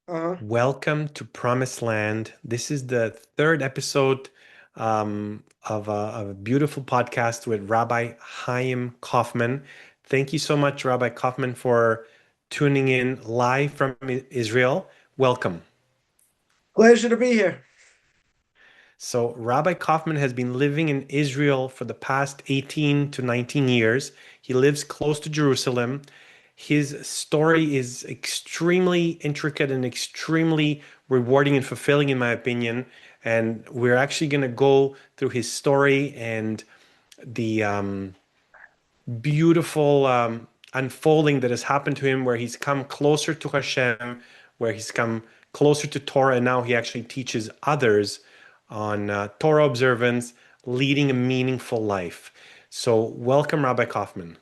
Uh-huh. Welcome to Promised Land. This is the third episode of a beautiful podcast with Rabbi Chaim Coffman. Thank you so much, Rabbi Coffman, for tuning in live from Israel. Welcome. Pleasure to be here. So, Rabbi Coffman has been living in Israel for the past 18 to 19 years. He lives close to Jerusalem. His story is extremely intricate and extremely rewarding and fulfilling, in my opinion. And we're actually going to go through his story and the beautiful unfolding that has happened to him, where he's come closer to Hashem, where he's come closer to Torah, and now he actually teaches others on Torah observance, leading a meaningful life. So, welcome, Rabbi Kaufman.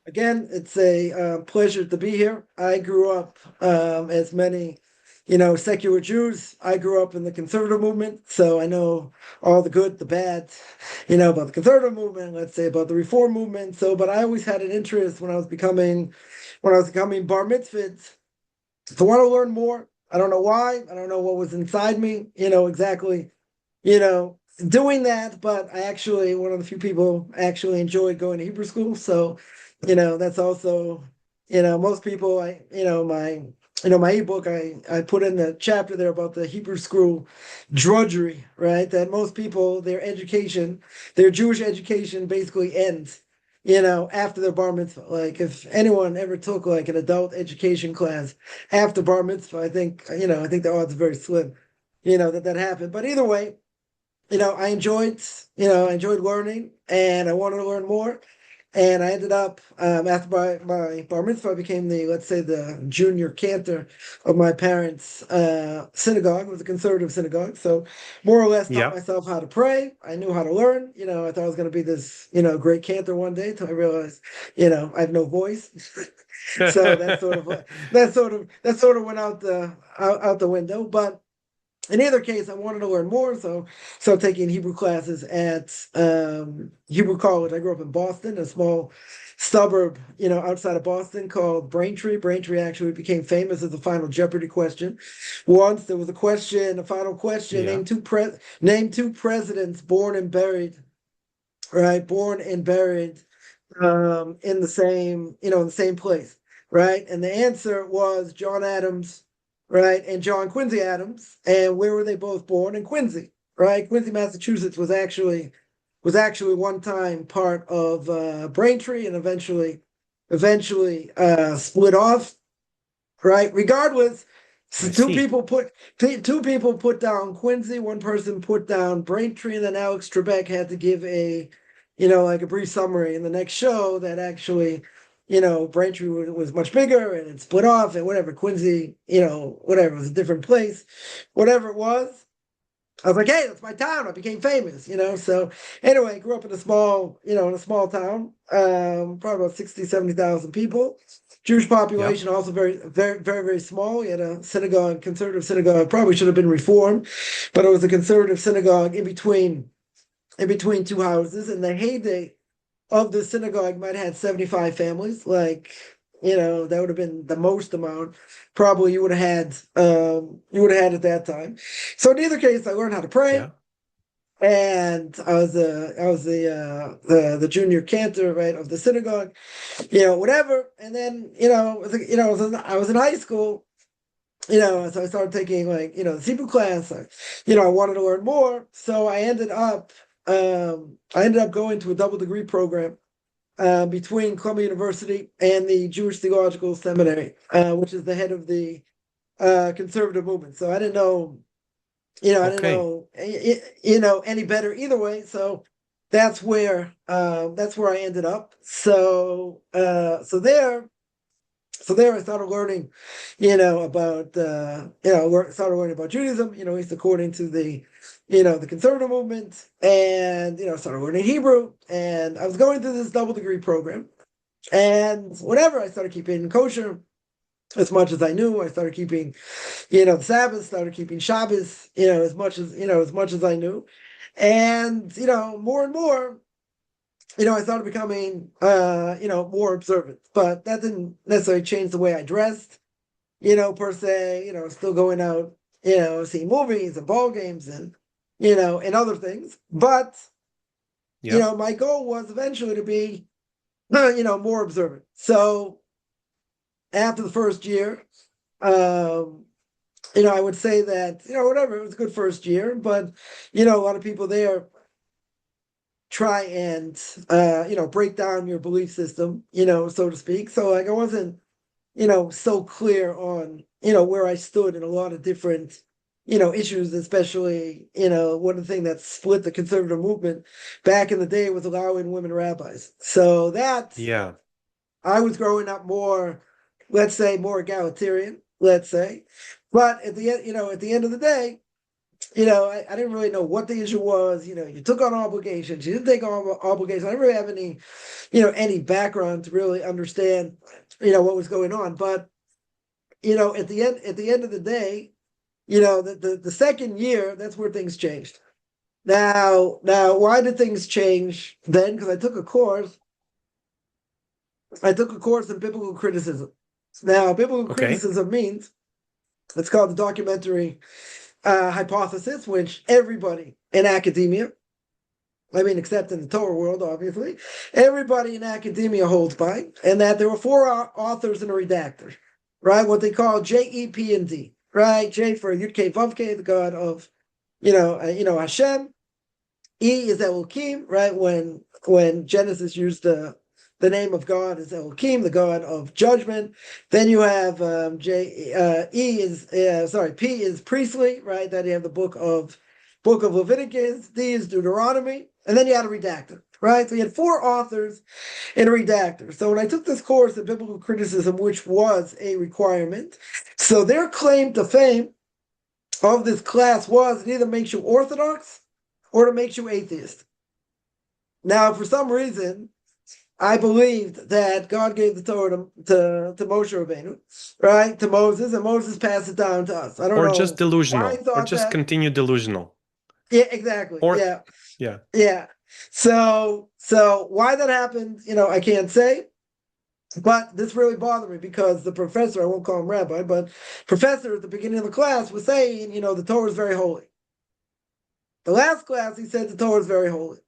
Again, it's a pleasure to be here. I grew up, as many, secular Jews. I grew up in the conservative movement, so I know all the good, the bad, about the conservative movement, let's say about the reform movement. So, but I always had an interest when I was becoming bar mitzvahs to want to learn more. I don't know why. I don't know what was inside me, exactly, you know, doing that, but I actually one of the few people actually enjoyed going to Hebrew school. So, that's also, most people my ebook, I put in the chapter there about the Hebrew school drudgery, right? That most people, their Jewish education basically ends, after their bar mitzvah. Like if anyone ever took like an adult education class after bar mitzvah, I think the odds are very slim, that happened. But either way, I enjoyed learning and I wanted to learn more. And I ended up, after my bar mitzvah, I became let's say, the junior cantor of my parents' synagogue. It was a conservative synagogue. So more or less taught Yeah. myself how to pray. I knew how to learn. I thought I was going to be this, great cantor one day until I realized, I have no voice. So that sort of went out the window. But in either case, I wanted to learn more, so taking Hebrew classes at Hebrew College. I grew up in Boston, a small suburb, outside of Boston called Braintree. Braintree actually became famous as the final Jeopardy question. Once there was a final question, Yeah. name two presidents born and buried, right? Born and buried in the same place, right? And the answer was John Adams, right, and John Quincy Adams. And where were they both born? In Quincy, right? Quincy, Massachusetts was actually one time part of Braintree, and eventually split off, right? Regardless, so I two see. people put two people put down Quincy, one person put down Braintree, and then Alex Trebek had to give like a brief summary in the next show that actually, Braintree was much bigger and it split off and whatever. Quincy, whatever, it was a different place, whatever it was. I was like, hey, that's my town. I became famous, So anyway, grew up in a small town, probably about 60, 70,000 people. Jewish Yeah. population also very, very, very, very small. We had a synagogue, conservative synagogue, probably should have been reformed, but it was a conservative synagogue in between two houses. In the heyday of the synagogue, might have had 75 families. Like, that would have been the most amount probably you would have had at that time. So in either case, I learned how to pray, Yeah. and I was the junior cantor, right, of the synagogue, whatever. And then, I was in high school, so I started taking, like, the Hebrew class. I wanted to learn more, so I ended up going to a double degree program between Columbia University and the Jewish Theological Seminary, which is the head of the conservative movement. So I didn't Okay. know, any better either way. So that's where I ended up. So there I started learning, started learning about Judaism, at least according to the conservative movement, and started learning Hebrew, and I was going through this double degree program, and whatever, I started keeping kosher as much as I knew. I started keeping, the Sabbath, started keeping Shabbos, as much as I knew, and more and more, I started becoming, more observant. But that didn't necessarily change the way I dressed. per se, still going out, seeing movies and ball games and, and other things. But, Yeah. my goal was eventually to be, more observant. So after the first year, I would say that, whatever, it was a good first year, but, a lot of people there try and, break down your belief system, so to speak. So like I wasn't, so clear on, where I stood in a lot of different, issues, especially, one of the things that split the conservative movement back in the day was allowing women rabbis. So that Yeah. I was growing up more, let's say, more egalitarian, let's say. But at the end, at the end of the day, I didn't really know what the issue was. You took on obligations, you didn't take on obligations. I didn't really have any background to really understand, what was going on. But, at the end of the day, the second year, that's where things changed. Now, why did things change then? Because I took a course in biblical criticism. Now, biblical Okay. criticism means it's called the documentary hypothesis, which everybody in academia, except in the Torah world, obviously, everybody in academia holds by, and that there were four authors and a redactor, right? What they call J, E, P, and D, right? J for Yud K Vav K, the God of, Hashem. E is Elohim, right? When Genesis used the name of God is Elohim, the God of judgment. Then you have P is priestly, right? Then you have the book of Leviticus. D is Deuteronomy, and then you had a redactor, right? So you had four authors and a redactor. So when I took this course in biblical criticism, which was a requirement, so their claim to fame of this class was it either makes you orthodox or it makes you atheist. Now, for some reason, I believed that God gave the Torah to Moshe Rabbeinu, right, to Moses, and Moses passed it down to us. I don't Or just know why I delusional, or thought just that. continue delusional. Yeah, exactly. Or, Yeah, yeah. yeah. So why that happened, I can't say. But this really bothered me because the professor, I won't call him rabbi, but professor at the beginning of the class was saying, the Torah is very holy. The last class, he said the Torah is very holy.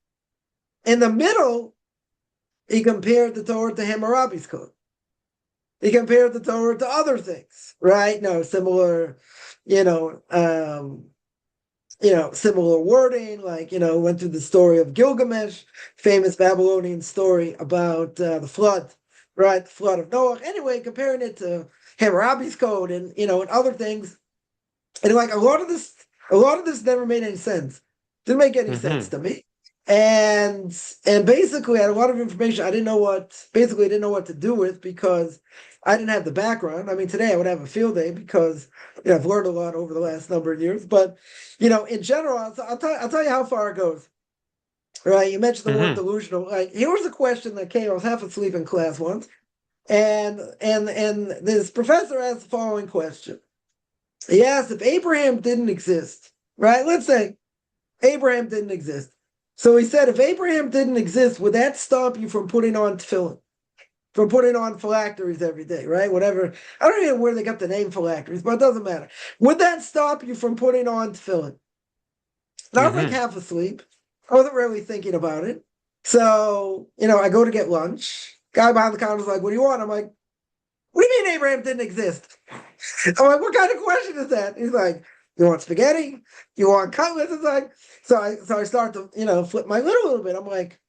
In the middle, he compared the Torah to Hammurabi's code. He compared the Torah to other things, right? No, similar, similar wording, like, went through the story of Gilgamesh, famous Babylonian story about the flood, right? The flood of Noah. Anyway, comparing it to Hammurabi's code and other things. And like a lot of this never made any sense. Didn't make any sense to me. And basically I had a lot of information I didn't know what to do with because I didn't have the background. Today I would have a field day because I've learned a lot over the last number of years. But in general, I'll tell you how far it goes. Right? You mentioned the word delusional. Like, here was a question that came. I was half asleep in class once, and this professor asked the following question. He asked if Abraham didn't exist, right? Let's say Abraham didn't exist. So he said, if Abraham didn't exist, would that stop you from putting on tefillin? From putting on phylacteries every day, right? Whatever. I don't even know where they got the name phylacteries, but it doesn't matter. Would that stop you from putting on tefillin? And I was like half asleep. I wasn't really thinking about it. So, I go to get lunch. Guy behind the counter is like, what do you want? I'm like, what do you mean Abraham didn't exist? I'm like, what kind of question is that? He's like, you want spaghetti? You want cutlets? It's like, so I start to, flip my lid a little bit. I'm like,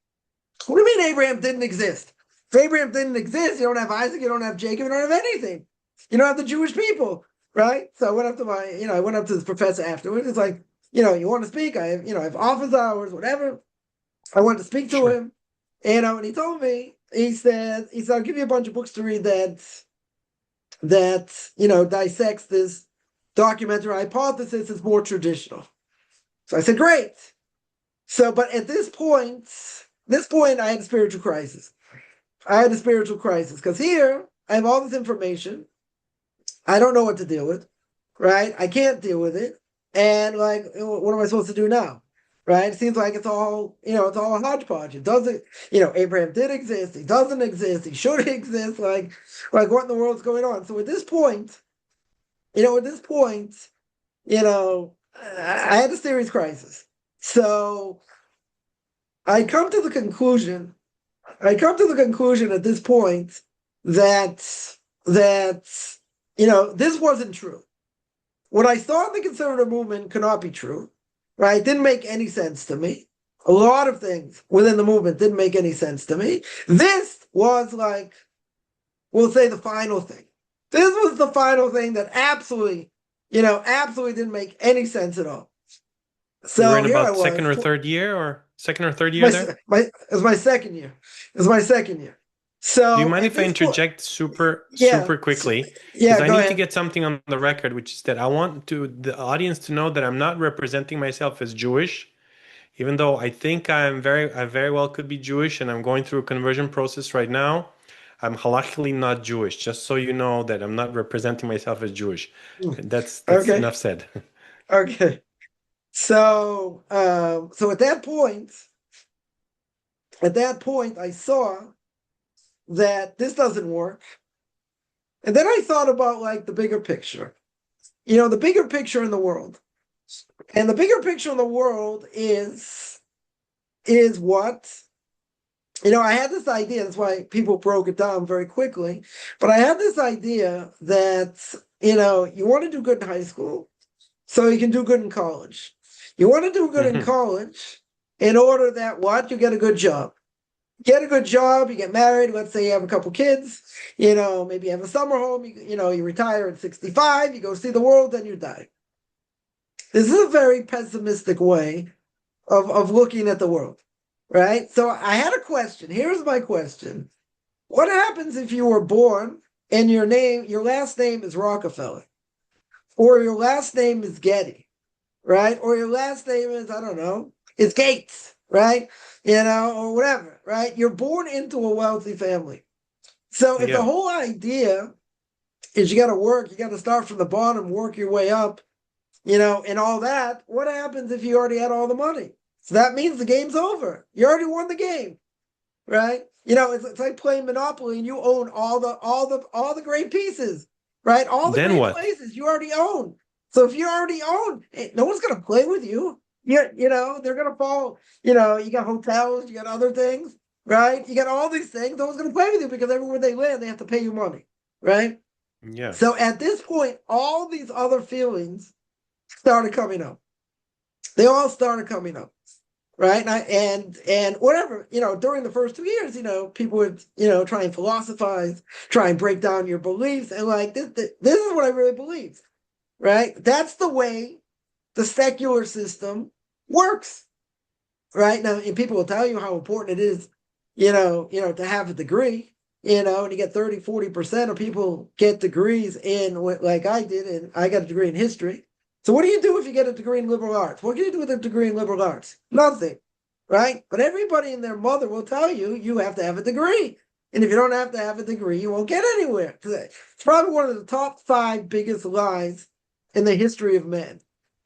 what do you mean Abraham didn't exist? If Abraham didn't exist, you don't have Isaac, you don't have Jacob, you don't have anything. You don't have the Jewish people, right? So I went up to I went up to this professor afterwards. It's like, you want to speak? I have office hours, whatever. I wanted to speak to him, and he told me, he said, I'll give you a bunch of books to read that dissects this documentary hypothesis is more traditional. So I said, great. So, but at this point, I had a spiritual crisis. Because here I have all this information. I don't know what to deal with, right? I can't deal with it. And like, what am I supposed to do now? Right? It seems like it's all a hodgepodge. It doesn't, Abraham did exist. He doesn't exist. He should exist. Like what in the world's going on? So at this point, at this point, I had a serious crisis. So I come to the conclusion at this point that this wasn't true. What I saw in the conservative movement could not be true, right? It didn't make any sense to me. A lot of things within the movement didn't make any sense to me. This was like, we'll say, the final thing. This was the final thing that absolutely didn't make any sense at all. So You were in here I about was, second or third year there? it was my second year. It was my second year. So Do you mind at if I this point, interject super yeah, quickly? yeah, Because I go need to ahead. get something on the record, which is that I want the audience to know that I'm not representing myself as Jewish, even though I think I very well could be Jewish, and I'm going through a conversion process right now. I'm halakhically not Jewish, just so you know that I'm not representing myself as Jewish. That's Okay, enough said. okay. So so at that point, I saw that this doesn't work. And then I thought about like the bigger picture, the bigger picture in the world. And the bigger picture in the world is what? I had this idea, that's why people broke it down very quickly. But I had this idea that, you want to do good in high school, so you can do good in college. You want to do good in Mhm. college in order that what? You get a good job. Get a good job, you get married, let's say you have a couple kids, maybe you have a summer home, you retire at 65, you go see the world, then you die. This is a very pessimistic way of looking at the world, right? So I had a question. Here's my question. What happens if you were born and your last name is Rockefeller, or your last name is Getty, right? Or your last name is, I don't know, is Gates, right? Or whatever, right? You're born into a wealthy family. So if the Yeah. whole idea is you got to work, you got to start from the bottom, work your way up, and all that, what happens if you already had all the money? So that means the game's over. You already won the game, right? It's like playing Monopoly and you own all the great pieces, right? All the Then great what? places you already own. So if you already own, no one's gonna play with you. They're gonna fall. You got hotels, you got other things, right? You got all these things. No one's gonna play with you because everywhere they land, they have to pay you money, right? Yeah. So at this point, all these other feelings started coming up. They all started coming up, right? And whatever, during the first 2 years, people would, try and philosophize, try and break down your beliefs, and like this is what I really believe, right? That's the way the secular system works, right? Now, and people will tell you how important it is, to have a degree, and you get 30-40% of people get degrees in, like I did, and I got a degree in history. So what do you do if you get a degree in liberal arts? What can you do with a degree in liberal arts? Nothing, right? But everybody and their mother will tell you you have to have a degree. And if you don't have to have a degree, you won't get anywhere. It's probably one of the top 5 biggest lies in the history of man.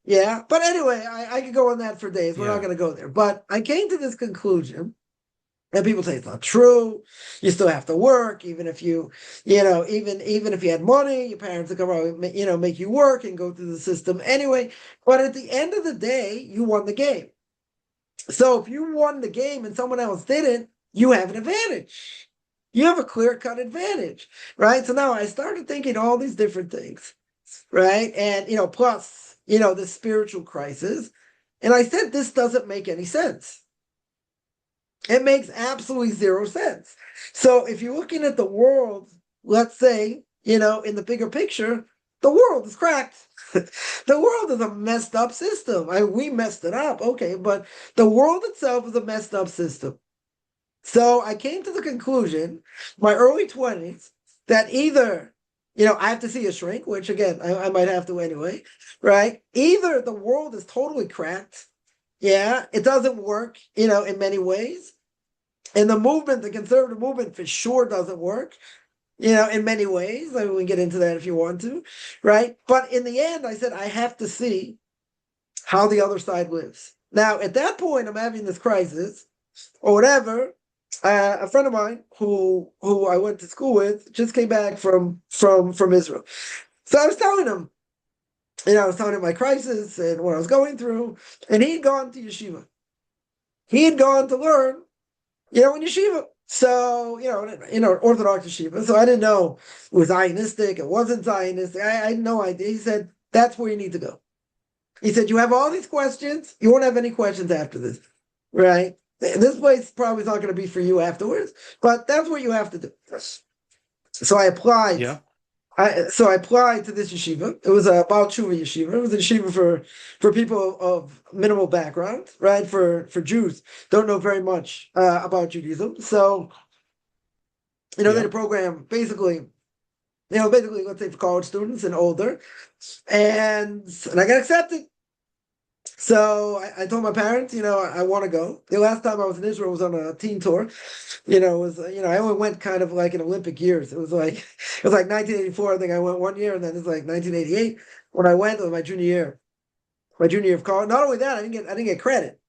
Yeah. But anyway, I could go on that for days. We're not Yeah. going to go there. But I came to this conclusion, and people say it's not true. You still have to work, even if even if you had money, your parents would come, make you work and go through the system anyway. But at the end of the day, you won the game. So if you won the game and someone else didn't, you have an advantage. You have a clear-cut advantage, right? So now I started thinking all these different things, right? And plus, the spiritual crisis. And I said, this doesn't make any sense. It makes absolutely zero sense. So if you're looking at the world, let's say, in the bigger picture, the world is cracked. The world is a messed up system. We messed it up, okay, but the world itself is a messed up system. So I came to the conclusion, my early 20s, that either, I have to see a shrink, which again, I might have to anyway, right? Either the world is totally cracked, yeah, it doesn't work, in many ways. And the conservative movement for sure doesn't work, in many ways. I mean, we can get into that if you want to, right? But in the end, I said, I have to see how the other side lives. Now, at that point, I'm having this crisis or whatever. A friend of mine who I went to school with just came back from Israel. So I was telling him, I was telling him my crisis and what I was going through, and he'd gone to yeshiva. He'd gone to learn, in yeshiva. So, Orthodox yeshiva. So I didn't know it was Zionistic, it wasn't Zionistic. I had no idea. He said, that's where you need to go. He said, you have all these questions. You won't have any questions after this, right? This place probably is not going to be for you afterwards, but that's what you have to do. So I applied. Yeah. I applied to this yeshiva. It was a Baal Tshuva yeshiva. It was a yeshiva for people of minimal background, right? For Jews, don't know very much about Judaism. So, they had a program basically, let's say for college students and older, and I got accepted. So I told my parents, I want to go. The last time I was in Israel was on a teen tour. I only went kind of like in Olympic years. It was like 1984. I think I went one year, and then it's like 1988 when I went. It was my junior year of college. Not only that, I didn't get credit.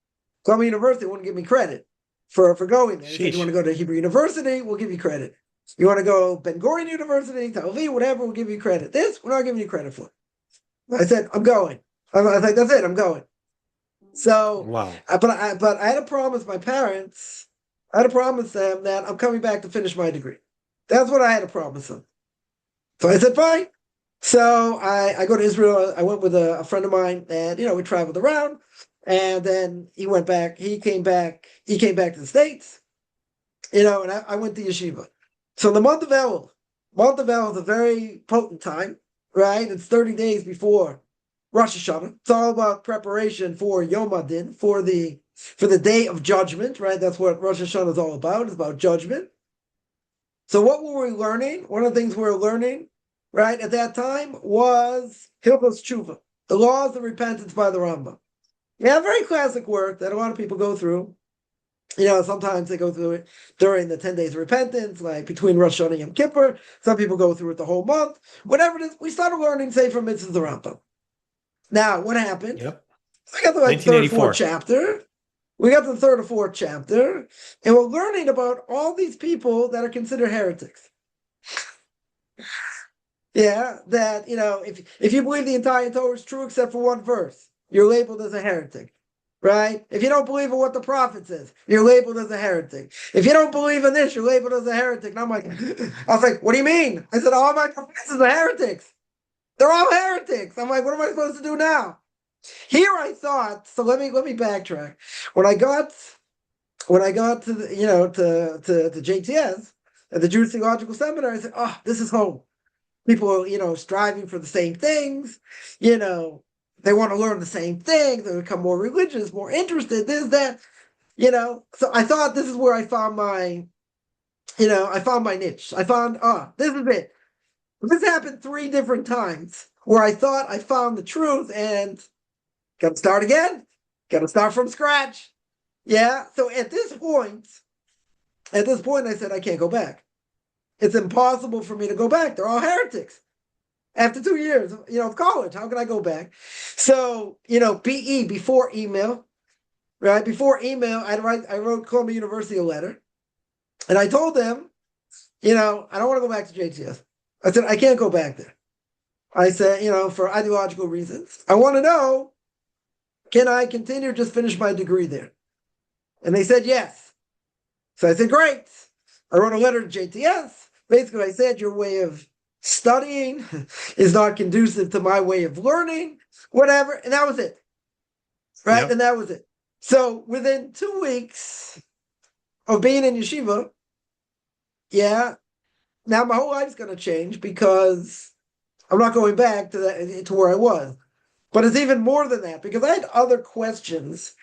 Columbia University wouldn't give me credit for going there. They said, you want to go to Hebrew University, we'll give you credit. You want to go Ben Gurion University, Tel Aviv, whatever, we'll give you credit. This, we're not giving you credit for. I said, I'm going. I was like, that's it, I'm going. So, wow. But I had to promise my parents, I had to promise them that I'm coming back to finish my degree. That's what I had to promise them. So I said, fine. So I go to Israel. I went with a friend of mine, and we traveled around. And then he came back to the States, and I went to yeshiva. So the month of Elul is a very potent time, right? It's 30 days before Rosh Hashanah. It's all about preparation for Yom Adin, for the day of judgment, right? That's what Rosh Hashanah is all about. It's about judgment. So what were we learning? One of the things we were learning, right, at that time was Hilchos Tshuva, the laws of repentance by the Rambam. Yeah, very classic work that a lot of people go through. Sometimes they go through it during the 10 days of repentance, like between Rosh Hashanah and Yom Kippur. Some people go through it the whole month. Whatever it is, we started learning Sefer Mitzvahs the Rambam. Now, what happened? Yep. I got to the third or fourth chapter. We got to the third or fourth chapter, and we're learning about all these people that are considered heretics. Yeah, that, if you believe the entire Torah is true except for one verse, you're labeled as a heretic, right? If you don't believe in what the prophet says, you're labeled as a heretic. If you don't believe in this, you're labeled as a heretic. And I was like, what do you mean? I said, all my professors are heretics. They're all heretics. I'm like, what am I supposed to do now? Here I thought, so let me backtrack. When I got to the, to JTS at the Jewish Theological Seminary, I said, oh, this is home. People are, striving for the same things, they want to learn the same thing, they become more religious, more interested, this, that, So I thought this is where I found my niche. I found, this is it. This happened 3 different times where I thought I found the truth and got to start again, got to start from scratch. Yeah. So at this point, I said, I can't go back. It's impossible for me to go back. They're all heretics. After 2 years, of college, how can I go back? So, BE, before email, right? Before email, I wrote Columbia University a letter, and I told them, I don't want to go back to JTS. I said, I can't go back there. I said, for ideological reasons, I want to know, can I continue to just finish my degree there? And they said, yes. So I said, great. I wrote a letter to JTS. Basically, I said, your way of studying is not conducive to my way of learning, whatever. And that was it. Right? Yep. And that was it. So within 2 weeks of being in yeshiva, now my whole life's going to change because I'm not going back to where I was. But it's even more than that because I had other questions,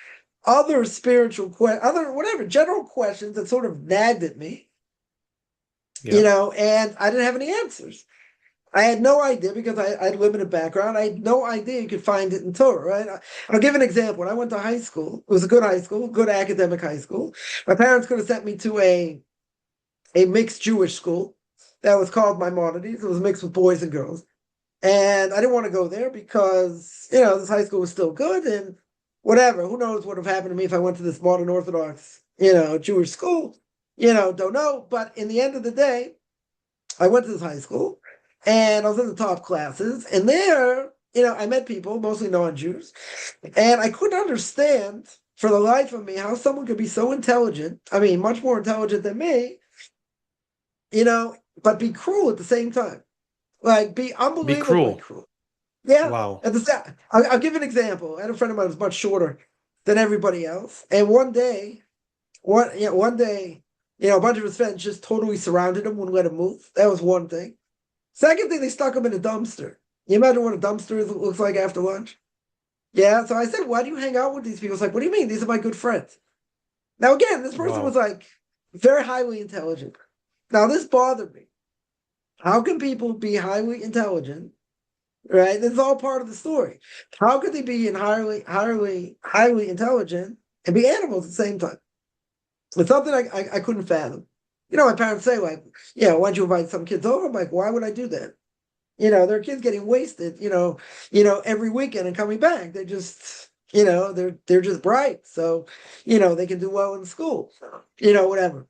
other spiritual questions, general questions that sort of nagged at me. And I didn't have any answers. I had no idea because I had limited background. I had no idea you could find it in Torah, right? I'll give an example. When I went to high school, it was a good high school, good academic high school. My parents could have sent me to a mixed Jewish school that was called Maimonides. It was mixed with boys and girls. And I didn't want to go there because, this high school was still good and whatever. Who knows what would have happened to me if I went to this modern Orthodox, Jewish school. Don't know. But in the end of the day, I went to this high school and I was in the top classes. And there, I met people, mostly non-Jews, and I couldn't understand for the life of me how someone could be so intelligent. I mean, much more intelligent than me, but be cruel at the same time. Like, be Be unbelievably cruel. cruel. Yeah. Wow. At the same, I'll give you an example. I had a friend of mine who was much shorter than everybody else, and one day, a bunch of his friends just totally surrounded him, wouldn't let him move. That was one thing. Second thing, they stuck him in a dumpster. You imagine what a dumpster looks like after lunch? Yeah. So I said, why do you hang out with these people? It's like, what do you mean? These are my good friends. Now, again, this person was Wow. like very highly intelligent. Now, this bothered me. How can people be highly intelligent? Right? This is all part of the story. How could they be highly intelligent and be animals at the same time? It's something I couldn't fathom. My parents say, like, yeah, why don't you invite some kids over? I'm like, why would I do that? There are kids getting wasted, every weekend and coming back. They're just, they're just bright. So, they can do well in school, whatever.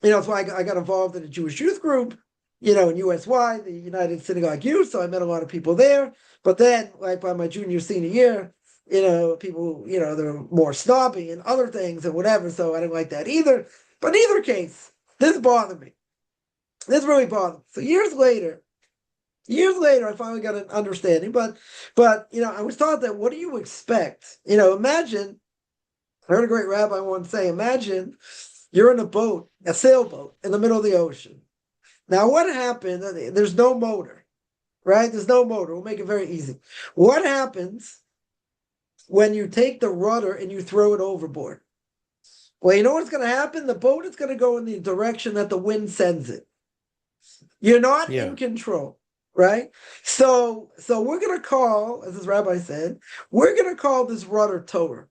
That's why I got involved in a Jewish youth group, in USY, the United Synagogue Youth. So I met a lot of people there. But then, like by my junior, senior year, people, they're more snobby and other things and whatever. So I didn't like that either. But in either case, this bothered me. This really bothered me. So years later, I finally got an understanding. But I was taught that what do you expect? Imagine, I heard a great rabbi once say, imagine you're in a boat, a sailboat in the middle of the ocean. Now, what happened? There's no motor, right? There's no motor. We'll make it very easy. What happens when you take the rudder and you throw it overboard? Well, you know what's going to happen? The boat is going to go in the direction that the wind sends it. You're not Yeah. in control, right? So we're going to call, as this rabbi said, we're going to call this rudder Torah.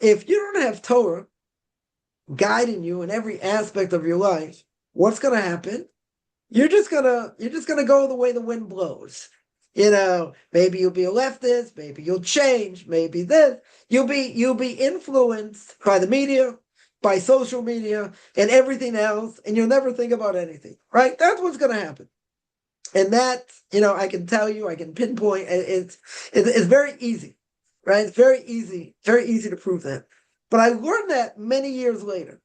If you don't have Torah guiding you in every aspect of your life, what's going to happen? You're just gonna go the way the wind blows. Maybe you'll be a leftist, maybe you'll change, maybe this. You'll be influenced by the media, by social media, and everything else, and you'll never think about anything, right? That's what's gonna happen. And that, I can tell you, I can pinpoint. It's very easy, right? It's very easy to prove that. But I learned that many years later.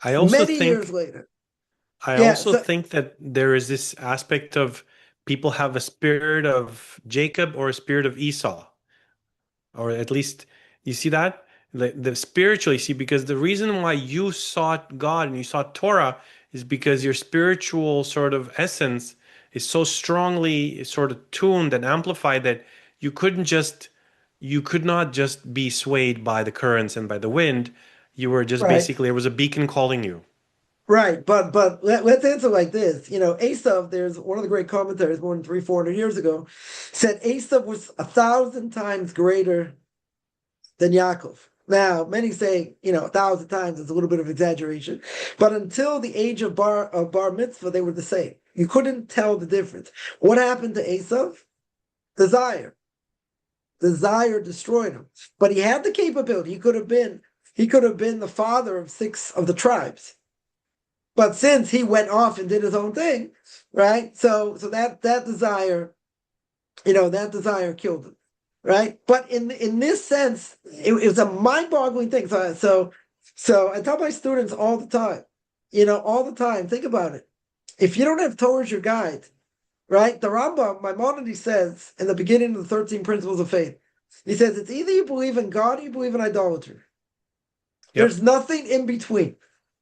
I also Many years think later. I Yeah. also So think that there is this aspect of people have a spirit of Jacob or a spirit of Esau, or at least you see that the spiritually see, because the reason why you sought God and you sought Torah is because your spiritual sort of essence is so strongly sort of tuned and amplified that you could not just be swayed by the currents and by the wind. You were just right. basically, there was a beacon calling you. Right, but let's answer like this. Esav, there's one of the great commentators more than 300-400 years ago, said Esav was 1,000 times greater than Yaakov. Now, many say, 1,000 times is a little bit of exaggeration, but until the age of bar mitzvah, they were the same. You couldn't tell the difference. What happened to Esav? Desire. Desire destroyed him. But he had the capability. He could have been the father of 6 of the tribes. But since he went off and did his own thing, right? So that desire, that desire killed him, right? But in this sense, it was a mind-boggling thing. So I tell my students all the time, think about it. If you don't have Torah as your guide, right? The Rambam, Maimonides says in the beginning of the 13 Principles of Faith, he says it's either you believe in God or you believe in idolatry. There's Yep. nothing in between.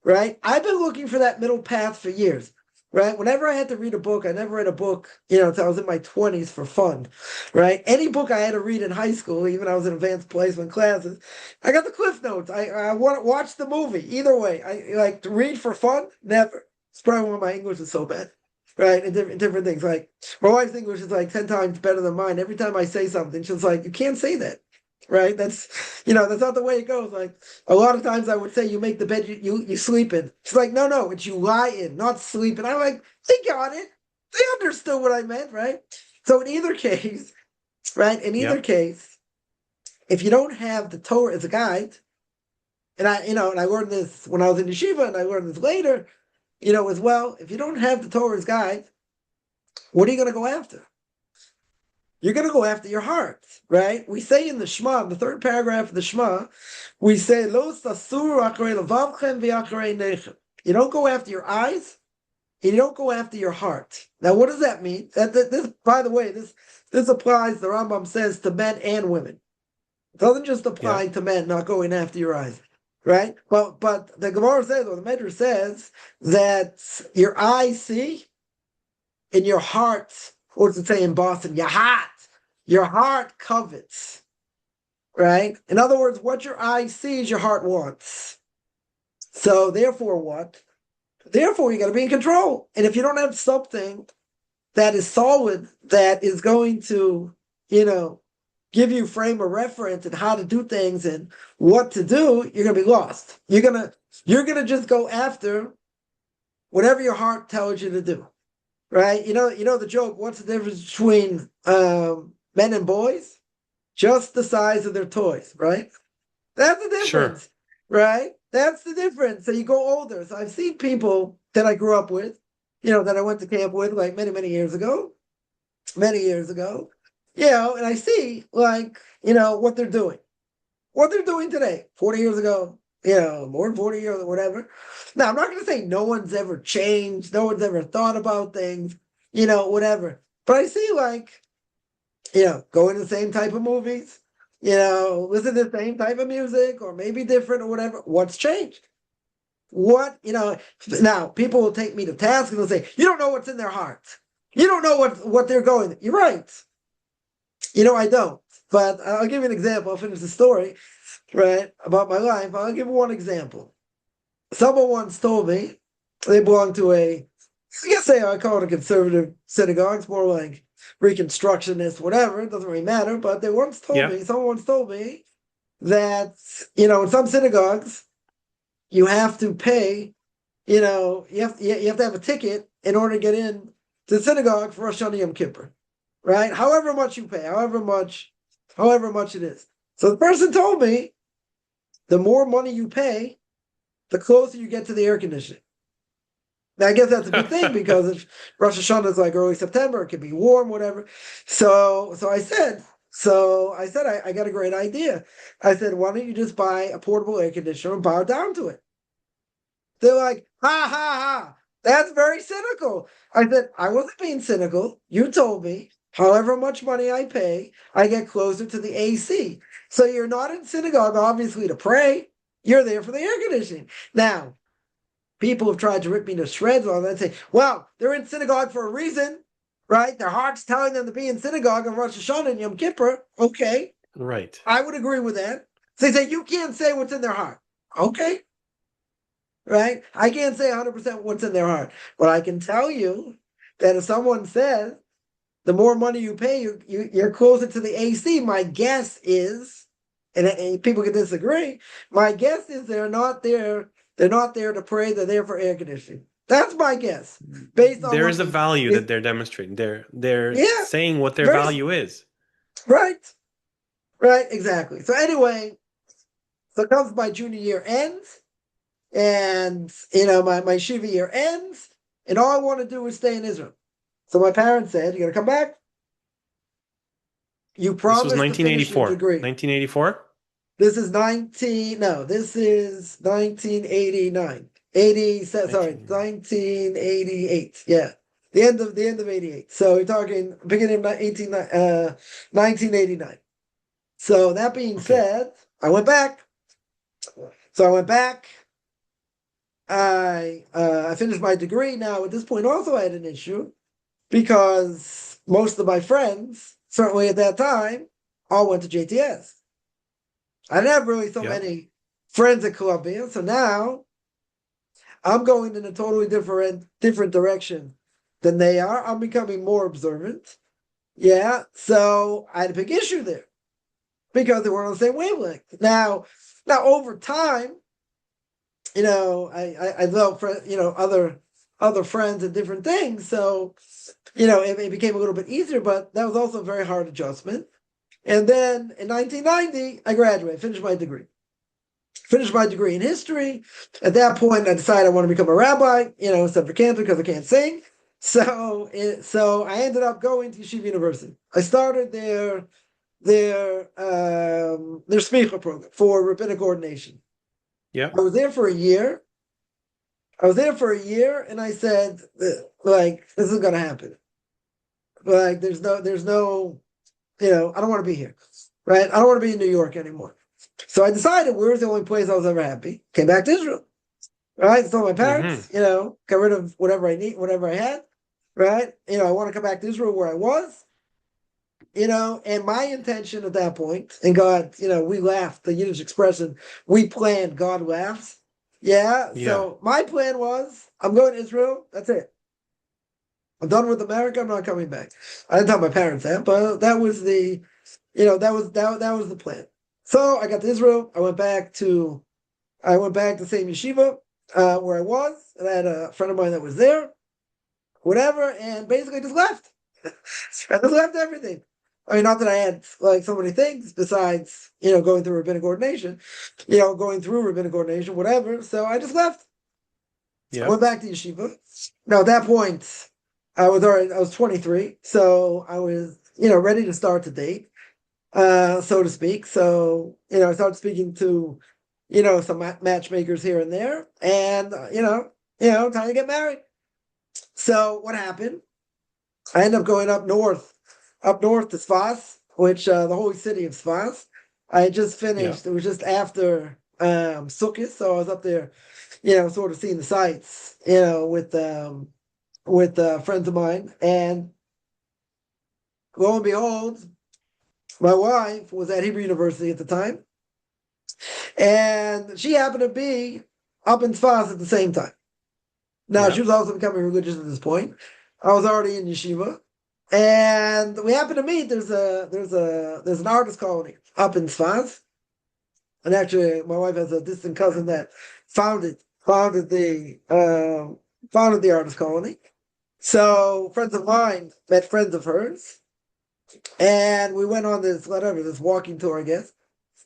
Right? I've been looking for that middle path for years. Right? Whenever I had to read a book, I never read a book, until I was in my 20s for fun. Right? Any book I had to read in high school, even I was in advanced placement classes, I got the cliff notes. I want to watch the movie. Either way, I like to read for fun. Never. It's probably why my English is so bad. Right? And different things. Like my wife's English is like 10 times better than mine. Every time I say something, she's like, "You can't say that." Right? That's not the way it goes. Like a lot of times I would say you make the bed you sleep in. She's like, no, it's you lie in, not sleep in. I'm like, they got it. They understood what I meant, right? So in either case, right? In either Yep. case, if you don't have the Torah as a guide, and I learned this when I was in yeshiva, and I learned this later, as well. If you don't have the Torah as guide, what are you going to go after? you're going to go after your heart, right? We say in the Shema, in the third paragraph of the Shema, we say, Lo sasuru acharei levavchem v'acharei neichem. You don't go after your eyes, and you don't go after your heart. Now, what does that mean? This, by the way, this applies, the Rambam says, to men and women. It doesn't just apply to men not going after your eyes, right? But the Gemara says, or the Medrash says, that your eyes see, and your heart, what does it say in Boston? Your heart covets, right? In other words, what your eyes sees, your heart wants. So therefore what? Therefore, you got to be in control. And if you don't have something that is solid, that is going to, give you frame of reference and how to do things and what to do, you're going to be lost. You're gonna just go after whatever your heart tells you to do, right? You know the joke. What's the difference between men and boys? Just the size of their toys, right? That's the difference, right? That's the difference. So you go older. So I've seen people that I grew up with, that I went to camp with like many, many years ago, and I see what they're doing today, 40 years ago, more than 40 years or whatever. Now, I'm not going to say no one's ever changed. No one's ever thought about things, whatever. But I see going to the same type of movies, listen to the same type of music or maybe different or whatever. What's changed? Now people will take me to task and they'll say, you don't know what's in their heart. You don't know what they're going. You're right. I don't. But I'll give you an example. I'll finish the story, right, about my life. I'll give you one example. Someone once told me they belong to I call it a conservative synagogue. It's more like Reconstructionist, whatever. It doesn't really matter. But someone once told me that, in some synagogues, you have to pay, you have to have a ticket in order to get in to the synagogue for Rosh Hashanah Yom Kippur, right? However much you pay, however much it is. So the person told me, the more money you pay, the closer you get to the air conditioning. Now, I guess that's a good thing because if Rosh Hashanah is like early September, it can be warm, whatever. So I said, I got a great idea. I said, why don't you just buy a portable air conditioner and bow down to it? They're like, ha, ha, ha. That's very cynical. I said, I wasn't being cynical. You told me however much money I pay, I get closer to the AC. So you're not in synagogue, obviously, to pray. You're there for the air conditioning. Now, people have tried to rip me to shreds on that and say, well, they're in synagogue for a reason, right? Their heart's telling them to be in synagogue on Rosh Hashanah and Yom Kippur. Okay. Right. I would agree with that. So they say, you can't say what's in their heart. Okay. Right? I can't say 100% what's in their heart. But I can tell you that if someone says, the more money you pay, you're closer to the AC, my guess is, and people can disagree, my guess is they're not there to pray, they're there for air conditioning. That's my guess. Based on there is a value that they're demonstrating. They're saying what their value is. Right. Right, exactly. So anyway, so it comes my junior year ends, and my Shiva year ends, and all I want to do is stay in Israel. So my parents said, "You're gonna come back. You promised." This was 1984. 1984. This is 1989. 1988. Yeah, the end of 88. So we're talking beginning of 1989. So that being said, I went back. I finished my degree. Now at this point, also I had an issue because most of my friends, certainly at that time, all went to JTS. I didn't have really so many friends at Columbia, so now I'm going in a totally different direction than they are. I'm becoming more observant. Yeah, so I had a big issue there because they weren't on the same wavelength. Now over time, I developed other friends and different things. So, it became a little bit easier, but that was also a very hard adjustment. And then in 1990, I graduated, finished my degree in history. At that point, I decided I want to become a rabbi, except for cantor because I can't sing. So I ended up going to Yeshiva University. I started their smicha program for rabbinic ordination. Yeah. I was there for a year. And I said, like, this is gonna happen. Like, there's no, I don't want to be here, right? I don't want to be in New York anymore. So I decided where's the only place I was ever happy. Came back to Israel, right? Told my parents, got rid of whatever I need, whatever I had, right? I want to come back to Israel where I was, and my intention at that point, and God, we laughed, the Yiddish expression, we planned, God laughs. Yeah. So my plan was, I'm going to Israel. That's it. I'm done with America. I'm not coming back. I didn't tell my parents that, but that was the, that was the plan. So I got to Israel. I went back to the same yeshiva where I was, and I had a friend of mine that was there, whatever, and basically just left. I just left everything. I mean, not that I had like so many things besides, going through rabbinic ordination, whatever. So I just left. I went back to yeshiva. Now at that point, I was 23, so I was, ready to start the date, so to speak. So, I started speaking to, some matchmakers here and there, and time to get married. So what happened? I ended up going up north to Sfas, which the holy city of Sfas. I had just finished. It was just after Sukkot, so I was up there, sort of seeing the sights, with friends of mine, and lo and behold, my wife was at Hebrew University at the time, and she happened to be up in Sfas at the same time. Now she was also becoming religious at this point. I was already in yeshiva, and we happened to meet. There's an artist colony up in Sfas, and actually, my wife has a distant cousin that founded the artist colony. So friends of mine met friends of hers, and we went on this walking tour, I guess,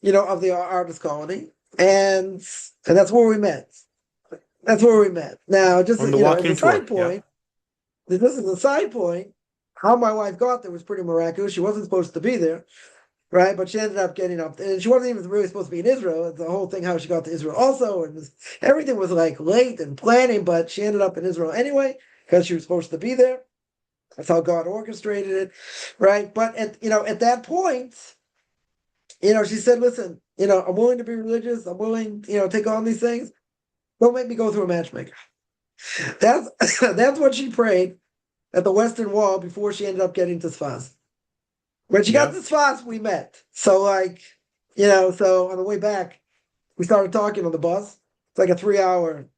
of the artist colony, and that's where we met. Now, just on the walking tour. This is a side point. How my wife got there was pretty miraculous. She wasn't supposed to be there, right? But she ended up getting up, and she wasn't even really supposed to be in Israel. The whole thing, how she got to Israel also, and everything was like late and planning, but she ended up in Israel anyway because she was supposed to be there. That's how God orchestrated it, right? But at that point, she said, "Listen, I'm willing to be religious. I'm willing, take on these things. Don't make me go through a matchmaker." That's what she prayed at the Western Wall before she ended up getting to Sfas. When she got to Sfas, we met. So so on the way back, we started talking on the bus. It's like a 3-hour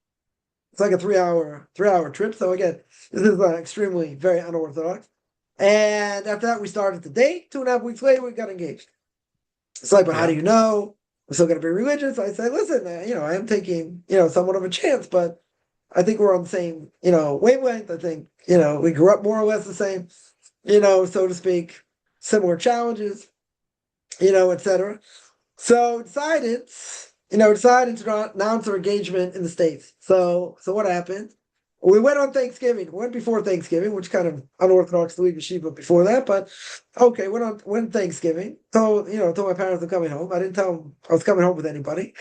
trip. So again, this is extremely very unorthodox. And after that, we started to date. 2.5 weeks later, we got engaged. It's like, but how do you know? We're still going to be religious. I said, listen, I am taking, somewhat of a chance, but I think we're on the same, wavelength. I think, we grew up more or less the same, so to speak, similar challenges, etc. So decided to announce our engagement in the States. So what happened? We went on Thanksgiving. We went before Thanksgiving, which kind of unorthodox to leave yeshiva before that, but okay, went Thanksgiving. Told my parents I'm coming home. I didn't tell them I was coming home with anybody.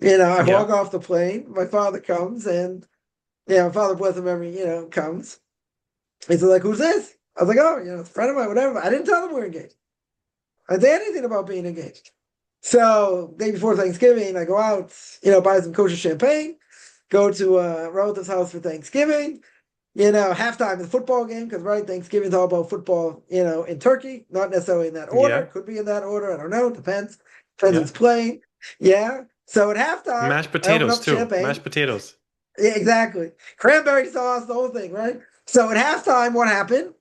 I walk off the plane. My father comes, and my father, bless him, comes. He's like, "Who's this?" I was like, "Oh, a friend of mine, whatever." I didn't tell them we were engaged. I didn't say anything about being engaged. So day before Thanksgiving, I go out, buy some kosher champagne, go to a relative's house for Thanksgiving. Halftime of the football game, because Thanksgiving's all about football, in Turkey, not necessarily in that order. Could be in that order. I don't know. Depends who's playing. Yeah. So at halftime, mashed potatoes too. Champagne. Mashed potatoes. Yeah, exactly. Cranberry sauce, the whole thing, right? So at halftime, what happened?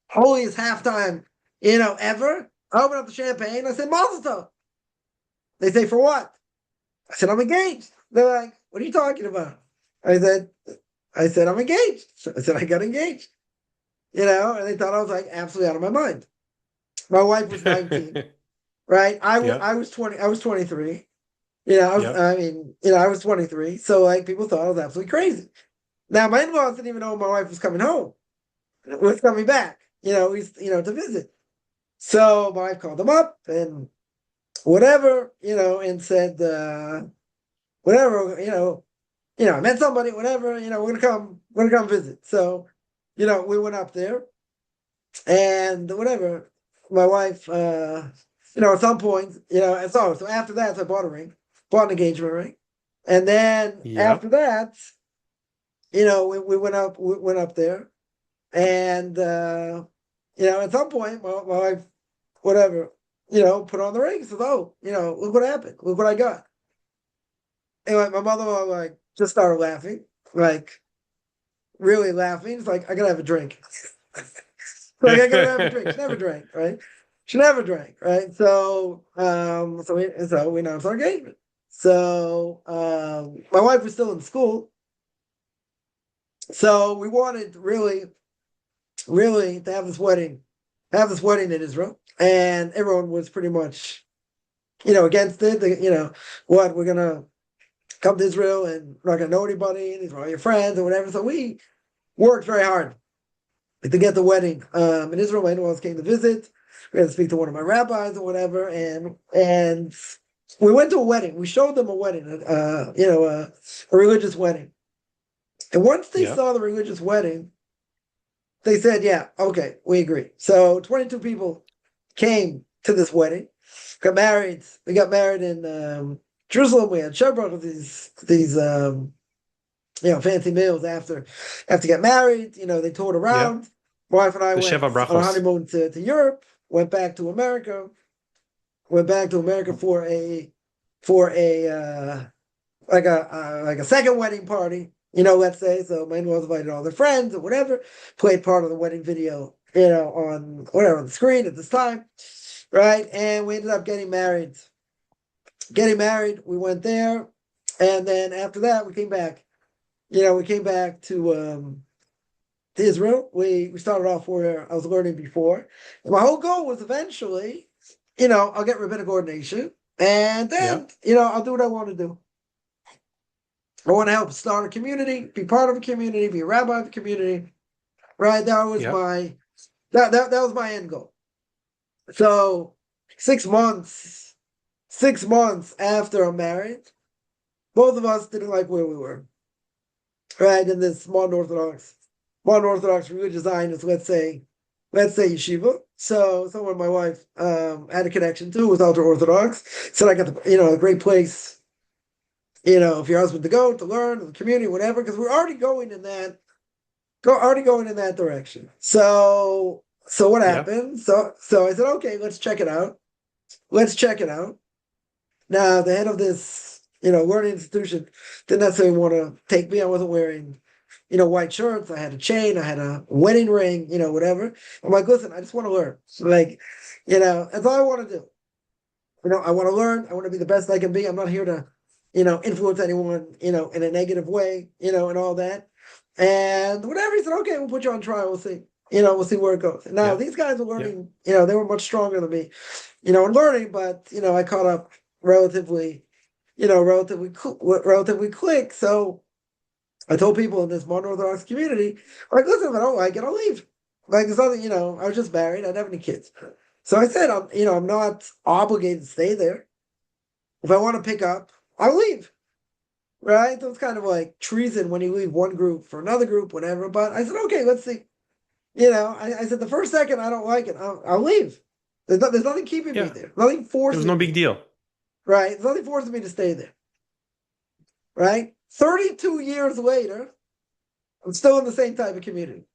Holiest halftime, ever. I open up the champagne. I said, Mazel Tov. They say, for what? I said, I'm engaged. They're like, what are you talking about? I said, I'm engaged. I said, I got engaged. And they thought I was like absolutely out of my mind. My wife was 19, right? I was 20. I was 23. I was 23. So like people thought I was absolutely crazy. Now my in-laws didn't even know my wife was coming home. was coming back, he's, to visit. So my wife called him up and whatever, and said, whatever, I met somebody, whatever, we're gonna come visit. So, we went up there and whatever, my wife, at some point, and so after that, so I bought a ring, bought an engagement ring. And then Yeah. after that, we went up there and, at some point, my wife, whatever, put on the ring, says, oh, look what happened. Look what I got. Anyway, my mother-in-law, like, just started laughing, like, really laughing. It's like, I gotta have a drink. Like, I gotta have a drink. She never drank, right? She never drank, right? So, we announced our engagement. So, my wife was still in school. So we wanted really, really to have this wedding in Israel. And everyone was pretty much, against it. What, we're gonna come to Israel and we're not gonna know anybody, these are all your friends or whatever. So we worked very hard to get the wedding in Israel. My in-laws came to visit. We had to speak to one of my rabbis or whatever, and we went to a wedding. We showed them a wedding, a religious wedding. And once they saw the religious wedding, they said, "Yeah, okay, we agree." So 22 people came to this wedding, got married. We got married in Jerusalem. We had Shabbat, these fancy meals after get married. They toured around. Yeah. My wife and I The went Sheva on a Brachos. honeymoon to Europe. Went back to America. For a like a second wedding party. Let's say. So my in-laws invited all their friends or whatever. Played part of the wedding video, on whatever on the screen at this time, right? And we ended up getting married. We went there, and then after that, we came back. We came back to Israel. We started off where I was learning before. And my whole goal was eventually, I'll get rabbinic ordination, and then, I'll do what I want to do. I want to help start a community, be part of a community, be a rabbi of a community, right? That was that was my end goal. So 6 months after I'm married, both of us didn't like where we were, right? In this modern Orthodox religious Zionist, let's say yeshiva. So someone my wife had a connection to was ultra Orthodox. Said I got a great place, for your husband to go to learn, the community, whatever, because we're already going in that direction. So what happened? So I said, okay, let's check it out. Now the head of this, learning institution didn't necessarily want to take me. I wasn't wearing, white shirts. I had a chain. I had a wedding ring, whatever. I'm like, listen, I just want to learn. Like, that's all I want to do. I want to learn. I want to be the best I can be. I'm not here to, influence anyone, in a negative way, and all that. And whatever, he said, okay, we'll put you on trial. We'll see. We'll see where it goes. Now, these guys were learning, they were much stronger than me, in learning, but, I caught up relatively quick. So I told people in this modern Orthodox community, like, listen, if I don't like it, I'll leave. Like, it's nothing, I was just married. I didn't have any kids. So I said, I'm not obligated to stay there. If I want to pick up, I'll leave. Right? So it's kind of like treason when you leave one group for another group, whatever. But I said, okay, let's see. I said, the first second I don't like it, I'll leave. There's nothing keeping me there. Nothing forcing me. It was no big deal. Right? There's nothing forcing me to stay there. Right? 32 years later, I'm still in the same type of community.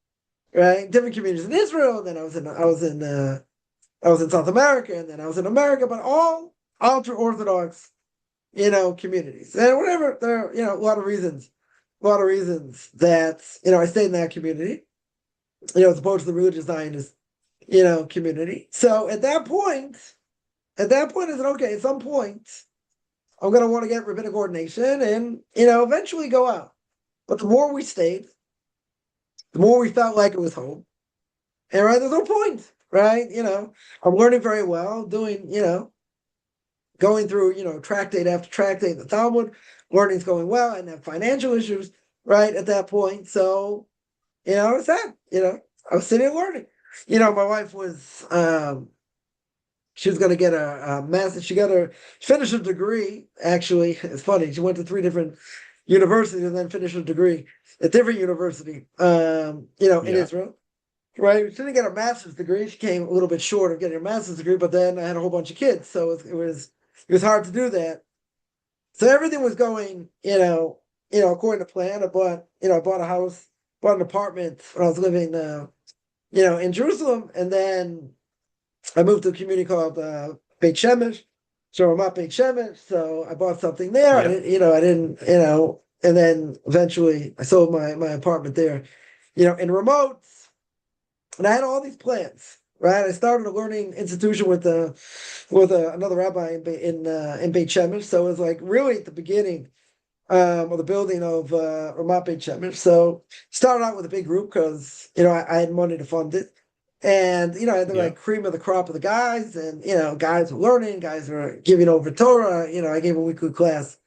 Right? Different communities in Israel, and then I was in South America, and then I was in America, but all ultra-Orthodox, communities. And whatever, there are, a lot of reasons that, I stayed in that community, as opposed to the religious Zionist, community. So at that point, I said, okay, at some point, I'm going to want to get rabbinic ordination and, eventually go out. But the more we stayed, the more we felt like it was home. And right, there's no point, right? I'm learning very well, doing, going through, tractate after tractate, the Talmud, learning's going well. I didn't have financial issues, right, at that point. So, it's that, I was sitting and learning. My wife was she was going to get a master's. She finished her degree. Actually, it's funny. She went to 3 different universities and then finished her degree at different university. In Israel. Right, she didn't get a master's degree. She came a little bit short of getting a master's degree, but then I had a whole bunch of kids, so it was hard to do that. So everything was going, according to plan. I bought a house, bought an apartment when I was living, in Jerusalem, and then I moved to a community called Beit Shemesh, so I'm at Beit Shemesh. So I bought something there. I didn't, and then eventually I sold my apartment there, in remote. And I had all these plans, right? I started a learning institution with another rabbi in Beit Shemesh. So it was like really at the beginning of the building of Ramat Beit Shemesh. So started out with a big group because I had money to fund it, and I had the like cream of the crop of the guys, and guys were learning, guys were giving over Torah. I gave a weekly class,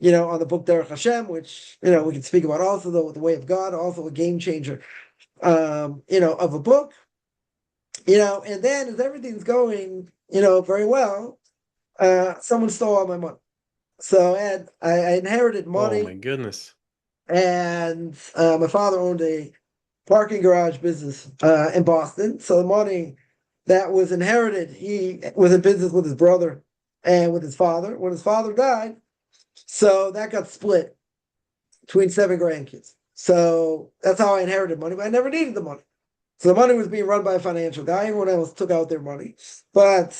on the book Derech Hashem, which we can speak about also the way of God, also a game changer. Of a book, and then as everything's going, very well, someone stole all my money. So I inherited money. Oh my goodness. And my father owned a parking garage business in Boston. So the money that was inherited, he was in business with his brother and with his father. When his father died, so that got split between 7 grandkids. So that's how I inherited money, but I never needed the money. So the money was being run by a financial guy. Everyone else took out their money, but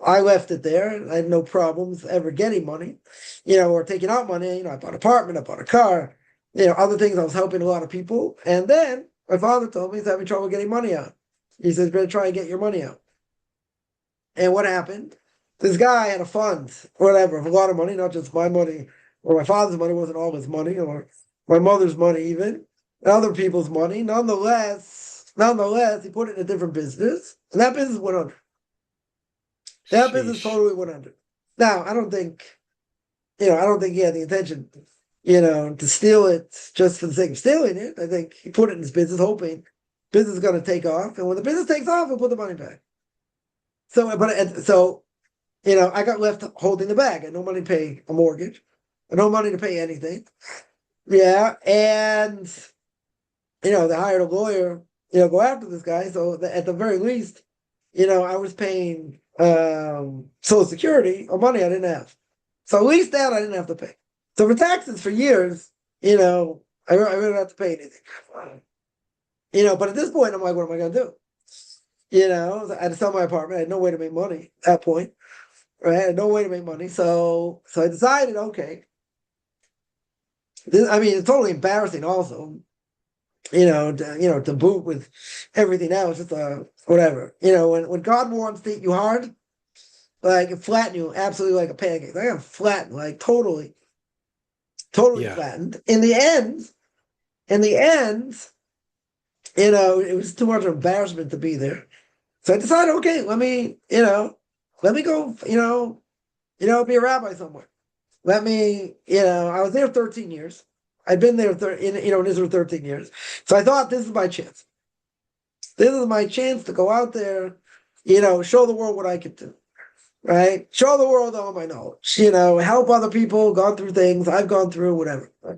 I left it there. I had no problems ever getting money, or taking out money. I bought an apartment, I bought a car, other things. I was helping a lot of people. And then my father told me he's having trouble getting money out. He says, better try and get your money out. And what happened? This guy had a fund, whatever, of a lot of money, not just my money, or my father's money wasn't all his money, or my mother's money even, and other people's money. Nonetheless, he put it in a different business, and that business went under. That business totally went under. Now, I don't think he had the intention, to steal it just for the sake of stealing it. I think he put it in his business, hoping business is going to take off, and when the business takes off, he'll put the money back. So, I got left holding the bag. I had no money to pay a mortgage, I had no money to pay anything. Yeah, and they hired a lawyer, go after this guy. So at the very least, I was paying Social Security or money I didn't have. So at least that I didn't have to pay. So for taxes for years, I really didn't have to pay anything. But at this point, I'm like, what am I going to do? I had to sell my apartment. I had no way to make money at that point. Right? I had no way to make money. So I decided, okay. It's totally embarrassing also, to boot with everything else. It's whatever. When God wants to hit you hard, like flatten you absolutely like a pancake. I got flattened, like totally flattened. In the end, it was too much embarrassment to be there. So I decided, okay, let me go, be a rabbi somewhere. I was there 13 years. I'd been there in Israel 13 years. So I thought this is my chance. This is my chance to go out there, show the world what I could do. Right? Show the world all my knowledge. Help other people, gone through things I've gone through, whatever. Right?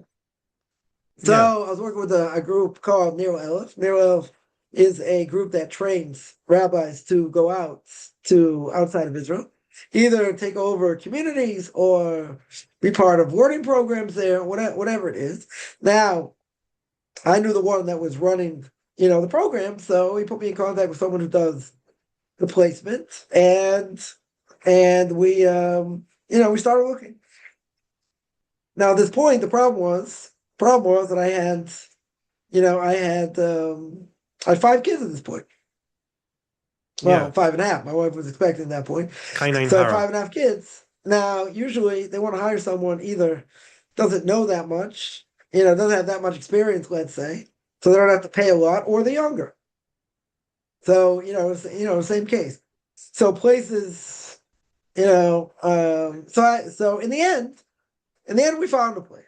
So I was working with a group called Nero Elef. Nero Elef is a group that trains rabbis to go out to outside of Israel, either take over communities or be part of learning programs there, whatever it is. Now, I knew the one that was running, the program, so he put me in contact with someone who does the placement, and we, we started looking. Now, at this point, the problem was that I had, I had 5 kids at this point. Well, 5.5. My wife was expecting at that point. So I had 5.5 kids. Now, usually they want to hire someone either doesn't know that much, doesn't have that much experience, let's say, so they don't have to pay a lot, or they're younger. So, same case. So places, so in the end, we found a place.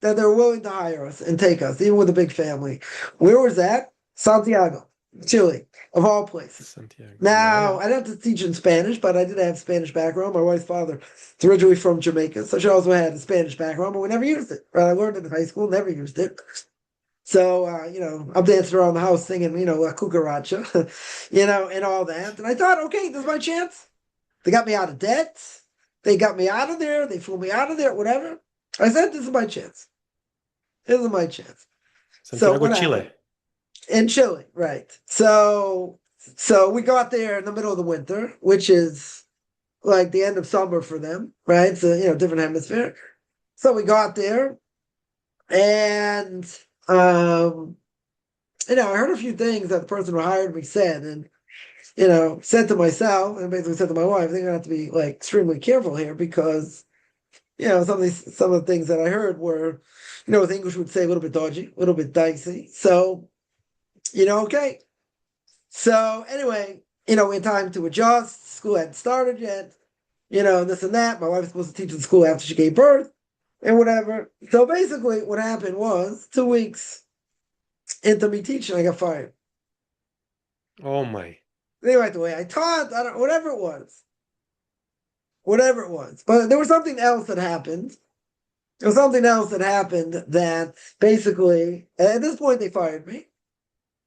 that they were willing to hire us and take us, even with a big family. Where was that? Santiago, Chile, of all places. Santiago. Now, Yeah. I didn't have to teach in Spanish, but I did have Spanish background. My wife's father is originally from Jamaica, so she also had a Spanish background, but we never used it. Right? I learned it in high school, never used it. So, I'm dancing around the house singing, La Cucaracha, and all that. And I thought, okay, this is my chance. They got me out of debt. They got me out of there. They flew me out of there, whatever. I said, this is my chance. This is my chance. So Santiago, what Chile. happened? In Chile, right. So we got there in the middle of the winter, which is like the end of summer for them, right? So, different hemisphere. So we got there and, I heard a few things that the person who hired me said, and, said to myself and basically said to my wife, I think I have to be like extremely careful here because, some of the things that I heard were, with English would say a little bit dodgy, a little bit dicey. So, okay. So anyway, we had time to adjust. School hadn't started yet, this and that. My wife was supposed to teach in school after she gave birth and whatever. So basically what happened was 2 weeks into me teaching, I got fired. Oh my. Anyway, the way I taught, whatever it was. But there was something else that happened. There was something else that happened that basically, at this point, they fired me.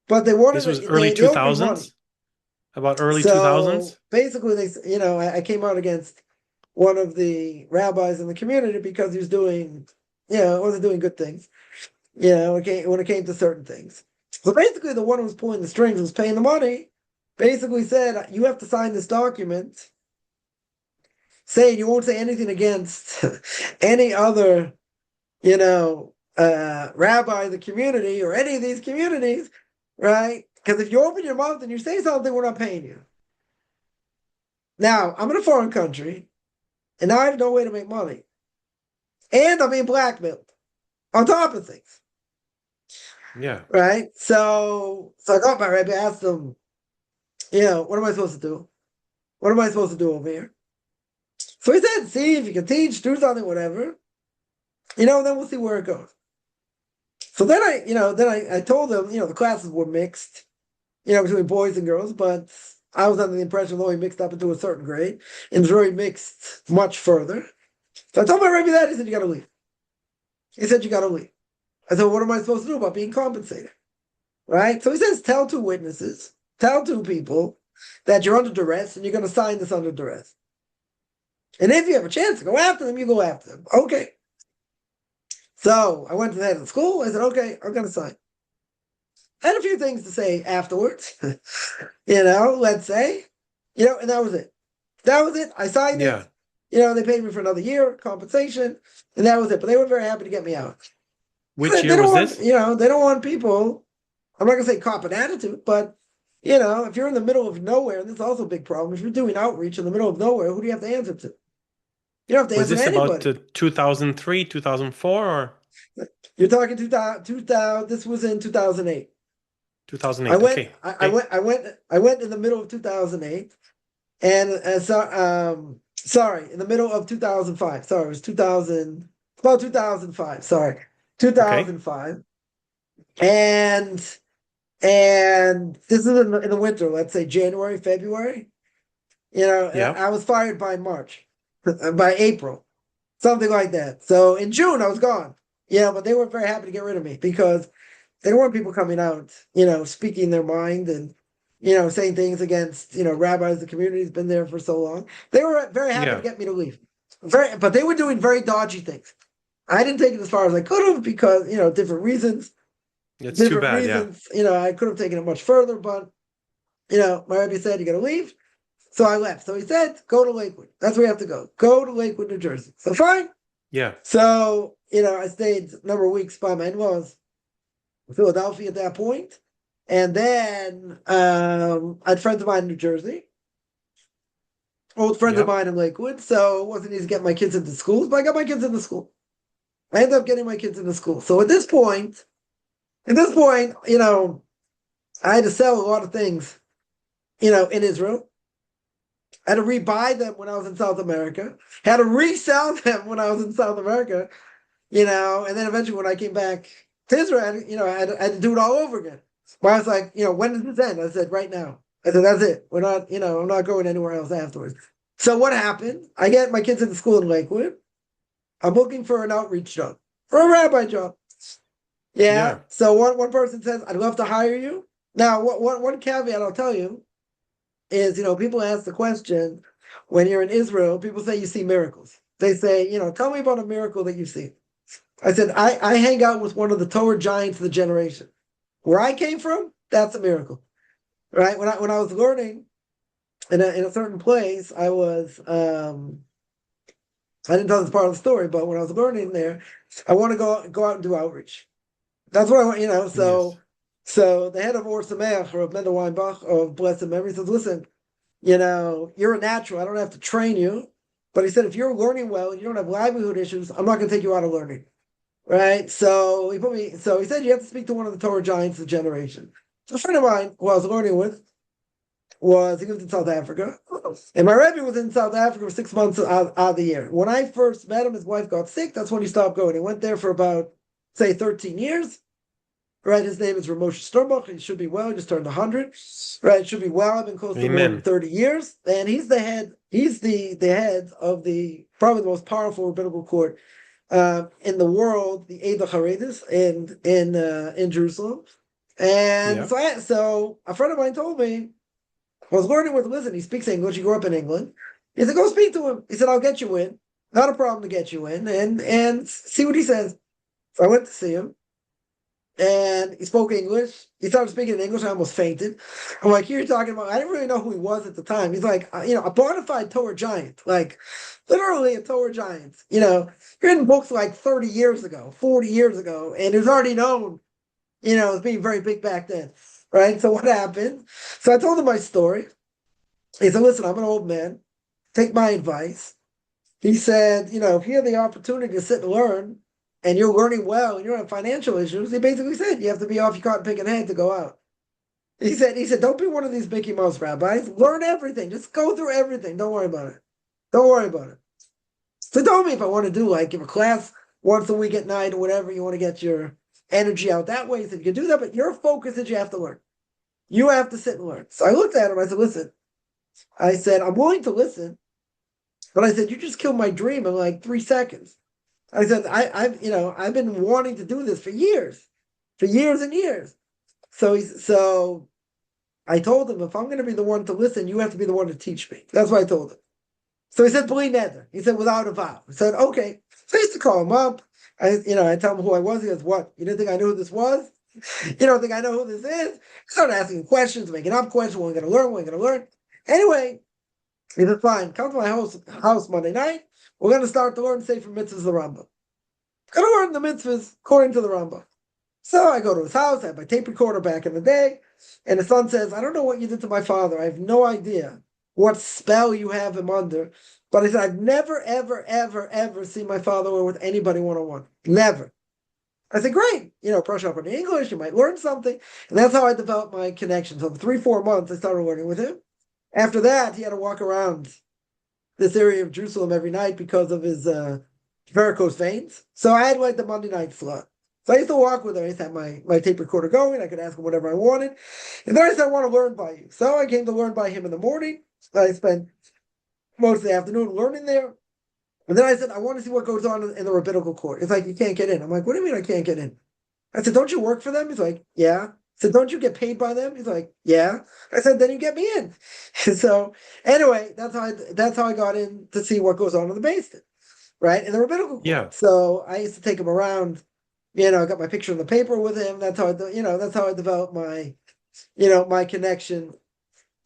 But they wanted This was they early owed me money. 2000s? About early So 2000s? basically, I came out against one of the rabbis in the community because he was doing, wasn't doing good things, when it came to certain things. So basically, the one who was pulling the strings, who was paying the money, basically said, you have to sign this document saying you won't say anything against any other, rabbi in the community or any of these communities, right? Because if you open your mouth and you say something, we're not paying you. Now, I'm in a foreign country, and now I have no way to make money. And I'm being blackmailed on top of things. Yeah. Right? So I got my rabbi, asked him, what am I supposed to do? What am I supposed to do over here? So he said, see if you can teach, do something, whatever. Then we'll see where it goes. So then I told them, the classes were mixed, between boys and girls, but I was under the impression only mixed up into a certain grade, and Missouri mixed much further. So I told my rabbi that. He said, you got to leave. He said, you got to leave. I said, what am I supposed to do about being compensated? Right? So he says, tell 2 witnesses, tell 2 people that you're under duress and you're going to sign this under duress. And if you have a chance to go after them, you go after them. Okay. So I went to the head of the school. I said, okay, I'm going to sign. I had a few things to say afterwards, let's say, and that was it. That was it. I signed it. They paid me for another year compensation, and that was it. But they were very happy to get me out. Which year was this? They don't want people, I'm not going to say cop an attitude, but, if you're in the middle of nowhere, and this is also a big problem, if you're doing outreach in the middle of nowhere, who do you have to answer to? You don't have to answer to anybody. Was this about 2003, 2004, or? You're talking 2000, this was in 2008. 2008. I went in the middle of 2008, and in the middle of 2005. Sorry, it was 2005. Sorry, 2005, and this is in the winter. Let's say January, February. I was fired by March, by April, something like that. So in June I was gone. But they were very happy to get rid of me because they don't want people coming out, speaking their mind and, saying things against, rabbis. The community's been there for so long. They were very happy to get me to leave. But they were doing very dodgy things. I didn't take it as far as I could have because, different reasons. It's too bad, reasons. I could have taken it much further, but, my rabbi said, you got to leave. So I left. So he said, go to Lakewood. That's where you have to go. Go to Lakewood, New Jersey. So fine. Yeah. So, I stayed a number of weeks by my in-laws in Philadelphia at that point. And then I had friends of mine in New Jersey, old friends of mine in Lakewood. So it wasn't easy to get my kids into schools, but I got my kids into school. I ended up getting my kids into school. So at this point, I had to sell a lot of things, in Israel. I had to rebuy them when I was in South America. Had to resell them when I was in South America, and then eventually when I came back to Israel, I had to do it all over again. My wife's like, when does this end? I said, right now. I said, that's it. We're not, I'm not going anywhere else afterwards. So what happened? I get my kids into school in Lakewood. I'm looking for an outreach job, for a rabbi job. Yeah. So one person says, I'd love to hire you. Now, one caveat I'll tell you is, people ask the question, when you're in Israel, people say you see miracles. They say, tell me about a miracle that you see. I said, I hang out with one of the Torah giants of the generation. Where I came from, that's a miracle, right? When I was learning in a certain place, I was I didn't tell this part of the story, but when I was learning there, I want to go out and do outreach. That's what I want, So Yes. so the head of Or Sameach, or of Mendel Weinbach of blessed memory, says, listen, you're a natural. I don't have to train you. But he said, if you're learning well and you don't have livelihood issues, I'm not going to take you out of learning. Right? So he said you have to speak to one of the Torah giants of the generation. So a friend of mine who I was learning with he lived in South Africa. And my Rebbe was in South Africa for 6 months out of the year. When I first met him, his wife got sick. That's when he stopped going. He went there for about, say, 13 years. Right, his name is Ramosha Sturbach. He should be well. He just turned 100. Right, should be well. I've been close to more than Amen. 30 years, and he's the head. He's the head of probably the most powerful rabbinical court in the world, the Eid Haredis in Jerusalem. And Yeah. so a friend of mine told me, I was learning with. Listen, he speaks English. He grew up in England. He said, go speak to him. He said, I'll get you in. Not a problem to get you in, and see what he says. So I went to see him. And he spoke English. He started speaking in English. I almost fainted. I'm like, you're talking about, I didn't really know who he was at the time. He's like, a bona fide Torah giant, like literally a Torah giant. Written books like 30 years ago, 40 years ago, and he was already known, as being very big back then. Right. So what happened? So I told him my story. He said, listen, I'm an old man. Take my advice. He said, if you have the opportunity to sit and learn, and you're learning well, and you don't have financial issues, he basically said you have to be off your cotton picking head to go out. He said, don't be one of these Mickey Mouse rabbis. Learn everything. Just go through everything. Don't worry about it. Don't worry about it. So he told me if I want to do give a class once a week at night or whatever, you want to get your energy out that way, he said you can do that, but your focus is you have to learn. You have to sit and learn. So I looked at him, I said, listen, I'm willing to listen, but I said, you just killed my dream in like 3 seconds. I said, I've been wanting to do this for years and years. So I told him, if I'm going to be the one to listen, you have to be the one to teach me. That's what I told him. So he said, bli neder. He said, without a vow. I said, okay. So I used to call him up. I tell him who I was. He goes, what? You didn't think I knew who this was? You don't think I know who this is? I started asking questions, making up questions. What are we going to learn? Anyway, he said, fine. Come to my house Monday night. We're going to start to learn Sefer Mitzvahs the Rambam. Going to learn the mitzvahs according to the Rambam. So I go to his house. I have my tape recorder back in the day. And his son says, I don't know what you did to my father. I have no idea what spell you have him under. But I said, I've never, ever, ever, ever seen my father learn with anybody one-on-one. Never. I said, great. Brush up on the English. You might learn something. And that's how I developed my connection. So for 3-4 months, I started learning with him. After that, he had to walk around this area of Jerusalem every night because of his varicose veins. So I had the Monday night slot. So I used to walk with him. I used to have my tape recorder going. I could ask him whatever I wanted. And then I said, I want to learn by you. So I came to learn by him in the morning. I spent most of the afternoon learning there. And then I said, I want to see what goes on in the rabbinical court. It's like, you can't get in. I'm like, what do you mean I can't get in? I said, don't you work for them? He's like, yeah. I said, don't you get paid by them? He's like, yeah. I said, then you get me in. So anyway, that's how I got in to see what goes on in the basement, right? In the rabbinical court. Yeah. So I used to take him around. I got my picture in the paper with him. That's how I developed my, my connection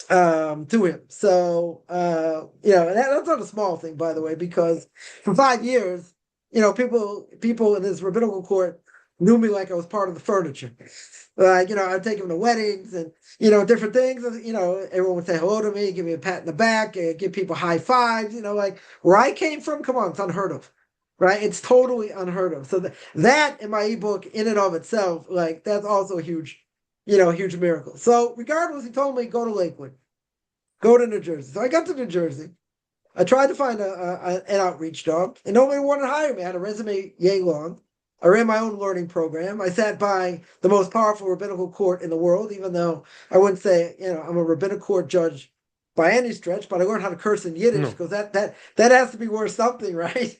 to him. So and that's not a small thing, by the way, because for 5 years, people in this rabbinical court knew me like I was part of the furniture. I'd take him to weddings and, different things. Everyone would say hello to me, give me a pat in the back, give people high fives, like where I came from, come on, it's unheard of, right? It's totally unheard of. So that in my ebook in and of itself, that's also a huge miracle. So regardless, he told me, go to Lakewood, go to New Jersey. So I got to New Jersey. I tried to find an outreach job and nobody wanted to hire me. I had a resume yay long. I ran my own learning program. I sat by the most powerful rabbinical court in the world, even though I wouldn't say, I'm a rabbinical court judge by any stretch, but I learned how to curse in Yiddish No. because that has to be worth something, right?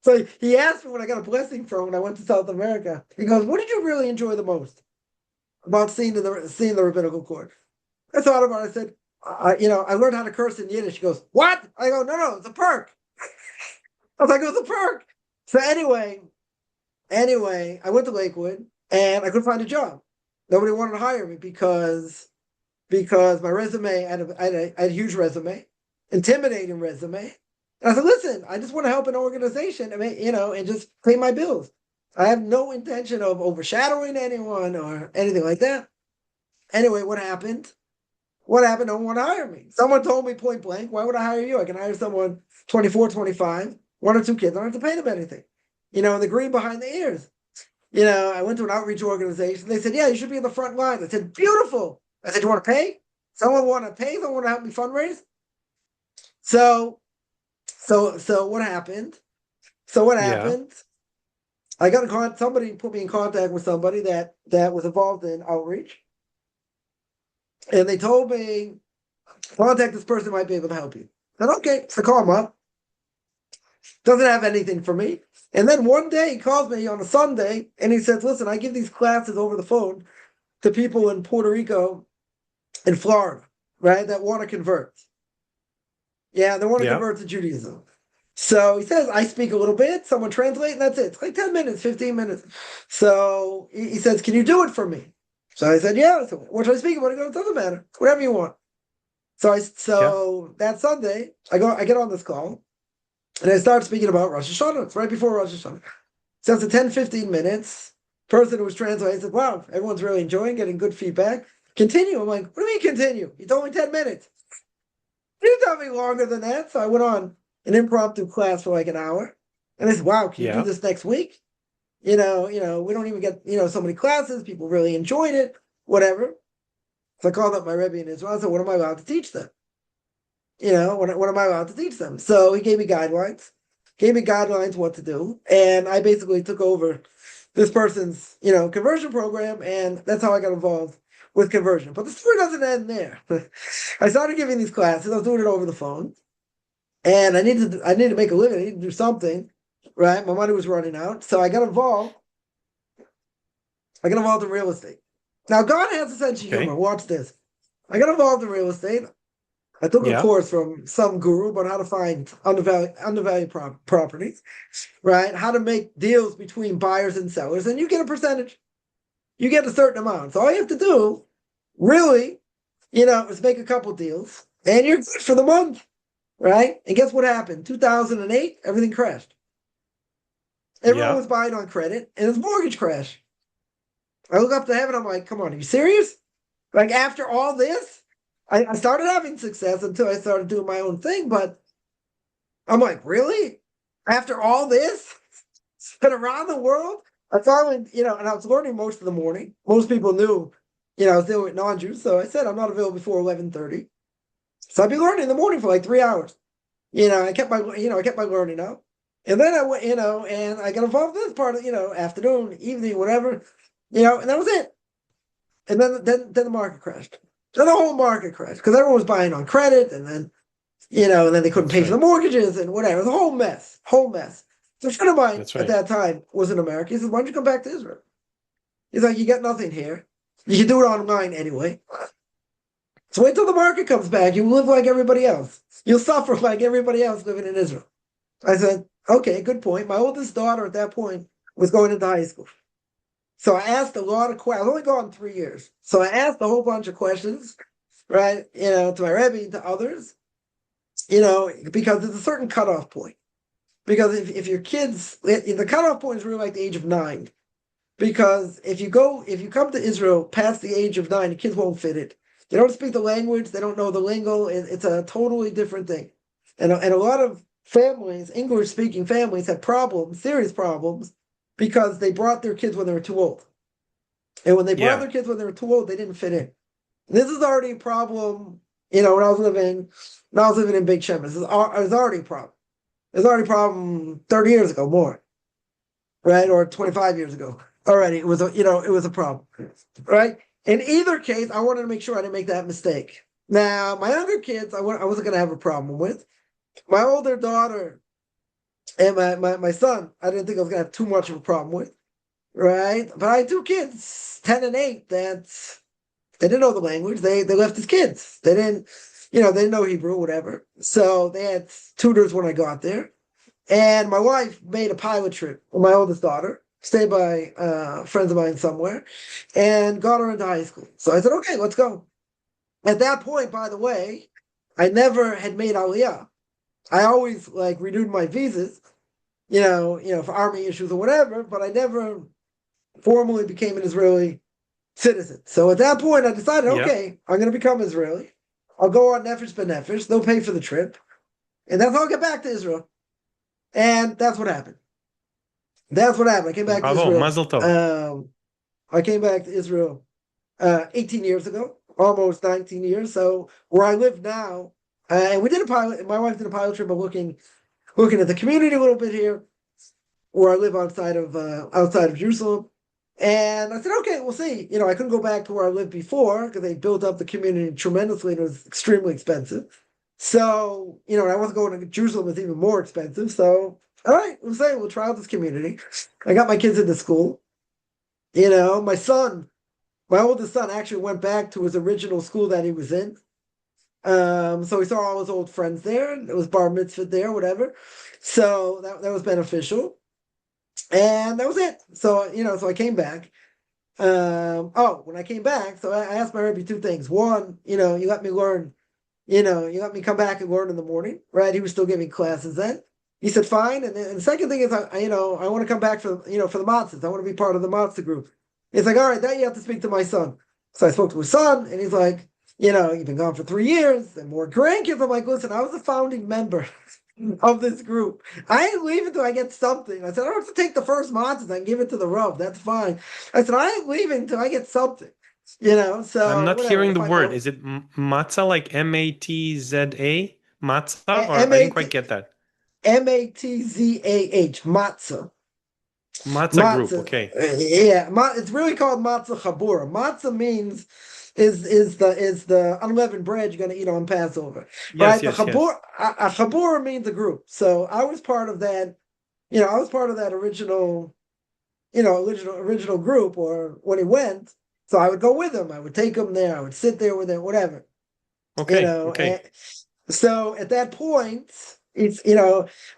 So he asked me when I got a blessing from when I went to South America. He goes, "What did you really enjoy the most about seeing the rabbinical court?" I thought about it. I said, I learned how to curse in Yiddish." He goes, "What?" I go, "No, it's a perk." I was like, "It was a perk." So anyway, I went to Lakewood and I couldn't find a job. Nobody wanted to hire me because my resume, I had a huge resume, intimidating resume. And I said, "Listen, I just want to help an organization and just pay my bills. I have no intention of overshadowing anyone or anything like that." Anyway, what happened? What happened? No one wanted to hire me. Someone told me point blank, "Why would I hire you? I can hire someone 24, 25, one or two kids. I don't have to pay them anything." The green behind the ears. I went to an outreach organization. They said, "Yeah, you should be in the front line." I said, "Beautiful." I said, "You want to pay? Someone want to pay? Someone want to help me fundraise?" So what happened? So what Yeah. happened? I got in contact. Somebody put me in contact with somebody that was involved in outreach, and they told me, "Contact this person, might be able to help you." I said, "Okay." So call him up. Doesn't have anything for me. And then one day he calls me on a Sunday and he says, "Listen, I give these classes over the phone to people in Puerto Rico and Florida, right, that want to convert. Yeah, they want to Yeah. convert to Judaism." So he says, "I speak a little bit, someone translate, and that's it. It's like 10 minutes, 15 minutes." So he says, "Can you do it for me?" So I said, "Yeah." So what should I speak about? He goes, "It doesn't matter. Whatever you want." Yeah. So that Sunday, I get on this call and I start speaking about Rosh Hashanah. It's right before Rosh Hashanah. So after 10, 15 minutes, person who was translating said, "Wow, everyone's really enjoying, getting good feedback. Continue." I'm like, "What do you mean continue? You told me 10 minutes. You tell me longer than that." So I went on an impromptu class for like an hour. And I said, "Wow, can you do Yeah. this next week? We don't even get, so many classes. People really enjoyed it, whatever." So I called up my Rebbe in Israel. I said, "What am I allowed to teach them? What am I allowed to teach them?" So he gave me guidelines what to do. And I basically took over this person's, conversion program. And that's how I got involved with conversion. But the story doesn't end there. I started giving these classes. I was doing it over the phone. And I needed to make a living. I needed to do something, right? My money was running out. So I got involved. In real estate. Now, God has a sense of humor. Okay. Watch this. I got involved in real estate. I took a Yeah. course from some guru about how to find undervalued properties, right? How to make deals between buyers and sellers, and you get a percentage. You get a certain amount. So all you have to do, really, is make a couple deals, and you're good for the month, right? And guess what happened? 2008, everything crashed. Everyone Yeah. was buying on credit, and his mortgage crashed. I look up to heaven. I'm like, "Come on, are you serious?" Like after all this, I started having success until I started doing my own thing, but I'm like, "Really? After all this, been around the world?" I finally, and I was learning most of the morning. Most people knew, I was dealing with non-Jews, so I said I'm not available before 11:30. So I'd be learning in the morning for like 3 hours. I kept my learning up, and then I went, and I got involved in this part of, afternoon, evening, whatever, and that was it. And then the market crashed. Then the whole market crashed because everyone was buying on credit, and then and then they couldn't That's pay for the right. mortgages and whatever. The whole mess, whole mess. So a friend of mine That's at right. that time was in America. He said, "Why don't you come back to Israel?" He's like, "You got nothing here. You can do it online anyway. So wait till the market comes back. You live like everybody else. You'll suffer like everybody else living in Israel." I said, "Okay, good point." My oldest daughter at that point was going into high school. So I asked a lot of questions. I've only gone 3 years. So I asked a whole bunch of questions, right? To my Rebbe and to others, because there's a certain cutoff point. Because if your kids, the cutoff point is really like the age of 9. Because if you come to Israel past the age of 9, the kids won't fit it. They don't speak the language. They don't know the lingo. It's a totally different thing. And a lot of families, English-speaking families, have problems, serious problems, because they brought their kids when they were too old. And when they brought Yeah. their kids when they were too old, they didn't fit in. And this is already a problem. When I was living in Big Shem, it was already a problem. It was already a problem 30 years ago, more. right? Or 25 years ago already. It was a problem, right? In either case, I wanted to make sure I didn't make that mistake. Now, my younger kids, I wasn't going to have a problem with. My older daughter and my son, I didn't think I was going to have too much of a problem with, right? But I had two kids, 10 and 8, that they didn't know the language. They left as kids. They didn't know Hebrew, whatever. So they had tutors when I got there. And my wife made a pilot trip with my oldest daughter, stayed by friends of mine somewhere, and got her into high school. So I said, okay, let's go. At that point, by the way, I never had made Aliyah. I always renewed my visas, for army issues or whatever, but I never formally became an Israeli citizen. So at that point, I decided, okay, I'm going to become Israeli. I'll go on Nefesh B'Nefesh. They'll pay for the trip. And that's how I'll get back to Israel. And that's what happened. I came back to Israel. Mazel tov. I came back to Israel 18 years ago, almost 19 years. So where I live now, and we did a pilot, my wife did a pilot trip of looking at the community a little bit here, where I live outside of Jerusalem. And I said, okay, we'll see. I couldn't go back to where I lived before because they built up the community tremendously and it was extremely expensive. So, I wasn't going to Jerusalem, it's even more expensive. So, all right, we'll try out this community. I got my kids into school. My oldest son actually went back to his original school that he was in. So he saw all his old friends there, and it was bar mitzvah there, whatever. So that was beneficial. And that was it. So, so I came back. When I came back, so I asked my Rebbe two things. One, you let me learn, you let me come back and learn in the morning, right? He was still giving classes then. He said, fine. And the second thing is, I want to come back for the matzahs. I want to be part of the matzah group. He's like, all right, then you have to speak to my son. So I spoke to his son, and he's like, you've been gone for 3 years and more grandkids. I'm like, listen, I was a founding member of this group. I ain't leaving until I get something. I said, I don't have to take the first matzahs and give it to the Rav. That's fine. I said, I ain't leaving until I get something. So I'm not whatever, hearing the word. Is it matzah, like M-A-T-Z-A? Matzah? Or I didn't quite get that. M-A-T-Z-A-H, matzah. Matzah group, okay. Yeah, it's really called matzah chabura. Matzah means is the unleavened bread you're going to eat on Passover, Yes, right? yes, The chabura, a chabura means a group. So I was part of that. I was part of that original group. Or when he went, so I would go with him. I would take him there. I would sit there with him, whatever. Okay, And so at that point, it's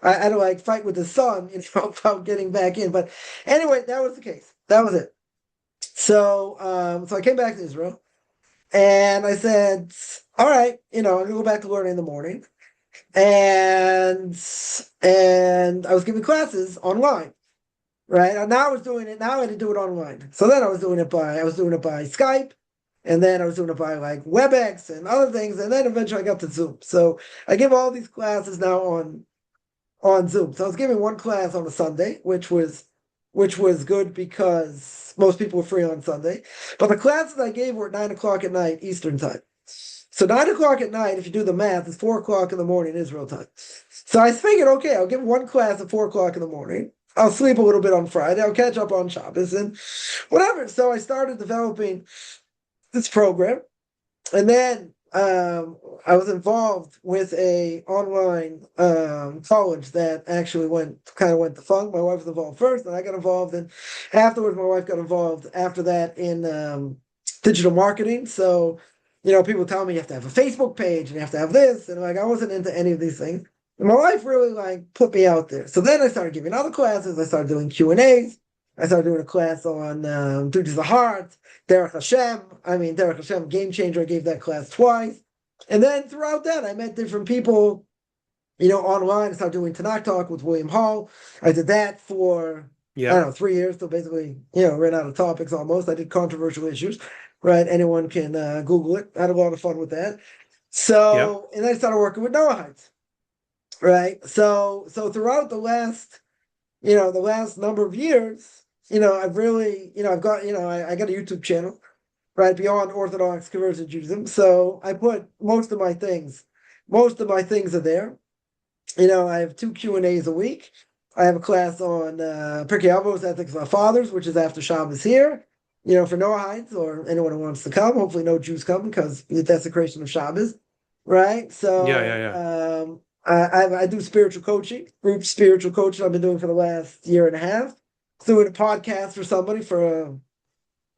I had to fight with the son, about getting back in. But anyway, that was the case. That was it. So so I came back to Israel, and I said, all right, I'm gonna go back to learning in the morning, and I was giving classes online. Right now, I was doing it. Now I had to do it online. So then I was doing it by Skype, and then I was doing it by WebEx and other things, and then eventually I got to Zoom. So I give all these classes now on Zoom. So I was giving one class on a Sunday, which was good because most people were free on Sunday. But the classes I gave were at 9:00 at night Eastern time. So 9:00 at night, if you do the math, is 4:00 in the morning Israel time. So I figured, okay, I'll give one class at 4:00 in the morning. I'll sleep a little bit on Friday. I'll catch up on Shabbos and whatever. So I started developing this program, and then I was involved with a online college that actually went defunct. My wife was involved first, and I got involved, and afterwards, my wife got involved after that in digital marketing. So, people tell me you have to have a Facebook page and you have to have this, and I wasn't into any of these things. And my wife really put me out there. So then I started giving other classes. I started doing Q&As. I started doing a class on duties of heart, Derech Hashem, Game Changer. I gave that class twice. And then throughout that, I met different people, online. I started doing Tanakh Talk with William Hall. I did that for, I don't know, 3 years. So basically, ran out of topics almost. I did controversial issues, right? Anyone can Google it. I had a lot of fun with that. So, and then I started working with Noahites, right? So throughout the last number of years, I've really, I've got, I got a YouTube channel, right, Beyond Orthodox Conversion Judaism. So I put most of my things are there. I have 2 Q&As a week. I have a class on Pirkei Avos, Ethics of Our Fathers, which is after Shabbos here. For Noahites or anyone who wants to come. Hopefully, no Jews come because the desecration of Shabbos, right? So, I do spiritual coaching, group spiritual coaching. I've been doing for the last year and a half. Doing a podcast for somebody for a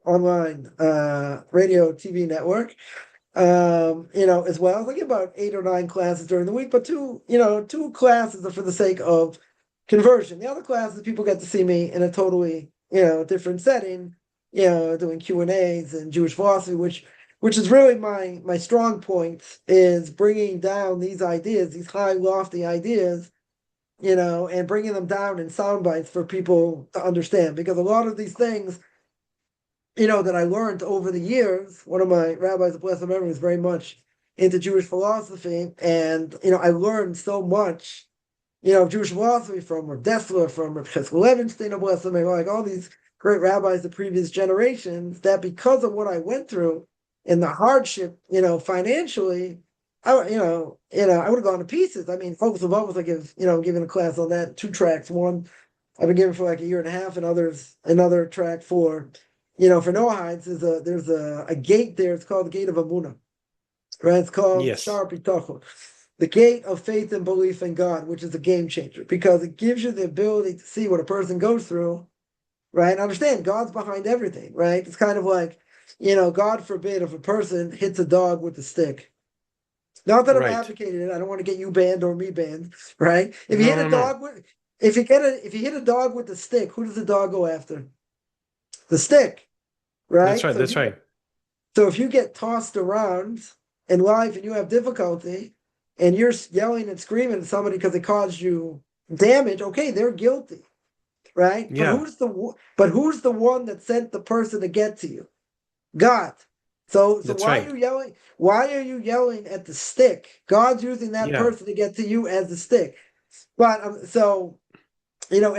online radio TV network. As well. I get about 8 or 9 classes during the week, but two classes are for the sake of conversion. The other classes, people get to see me in a totally, different setting, doing Q&As and Jewish philosophy, which is really my strong point, is bringing down these ideas, these high, lofty ideas, and bringing them down in sound bites for people to understand. Because a lot of these things, that I learned over the years, one of my rabbis of blessed memory is very much into Jewish philosophy, and I learned so much, of Jewish philosophy from Reb Dessler, from Reb Cheskel Levenstein of blessed memory, like all these great rabbis of previous generations, that because of what I went through and the hardship, financially, I would have gone to pieces. I mean, Focus of Others, I giving a class on that, 2 tracks. One I've been giving for like a year and a half, and another track for Noahites. There's a gate there. It's called the Gate of Amunah, right? It's called Shar Pitachon, the gate of faith and belief in God, which is a game changer because it gives you the ability to see what a person goes through, right? Understand God's behind everything, right? It's kind of like, God forbid if a person hits a dog with a stick. Not that I'm advocating it. I don't want to get you banned or me banned, right? If you hit a dog if you hit a dog with a stick, who does the dog go after? The stick, right? That's right. So if you get tossed around in life and you have difficulty and you're yelling and screaming at somebody because they caused you damage, okay, they're guilty, right? Yeah. But who's the one that sent the person to get to you? God. So why are you yelling? Why are you yelling at the stick? God's using that person to get to you as the stick. But at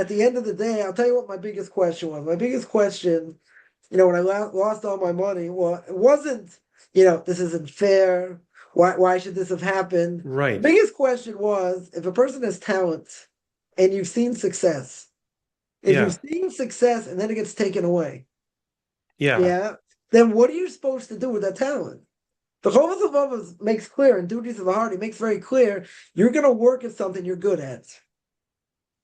the end of the day, I'll tell you what my biggest question was. My biggest question, when I lost all my money, it wasn't, this isn't fair. Why should this have happened? Right. The biggest question was, if a person has talent and you've seen success, you've seen success and then it gets taken away, then what are you supposed to do with that talent? The Chovos HaLevavos makes clear, in Duties of the Heart, he makes very clear, you're going to work at something you're good at.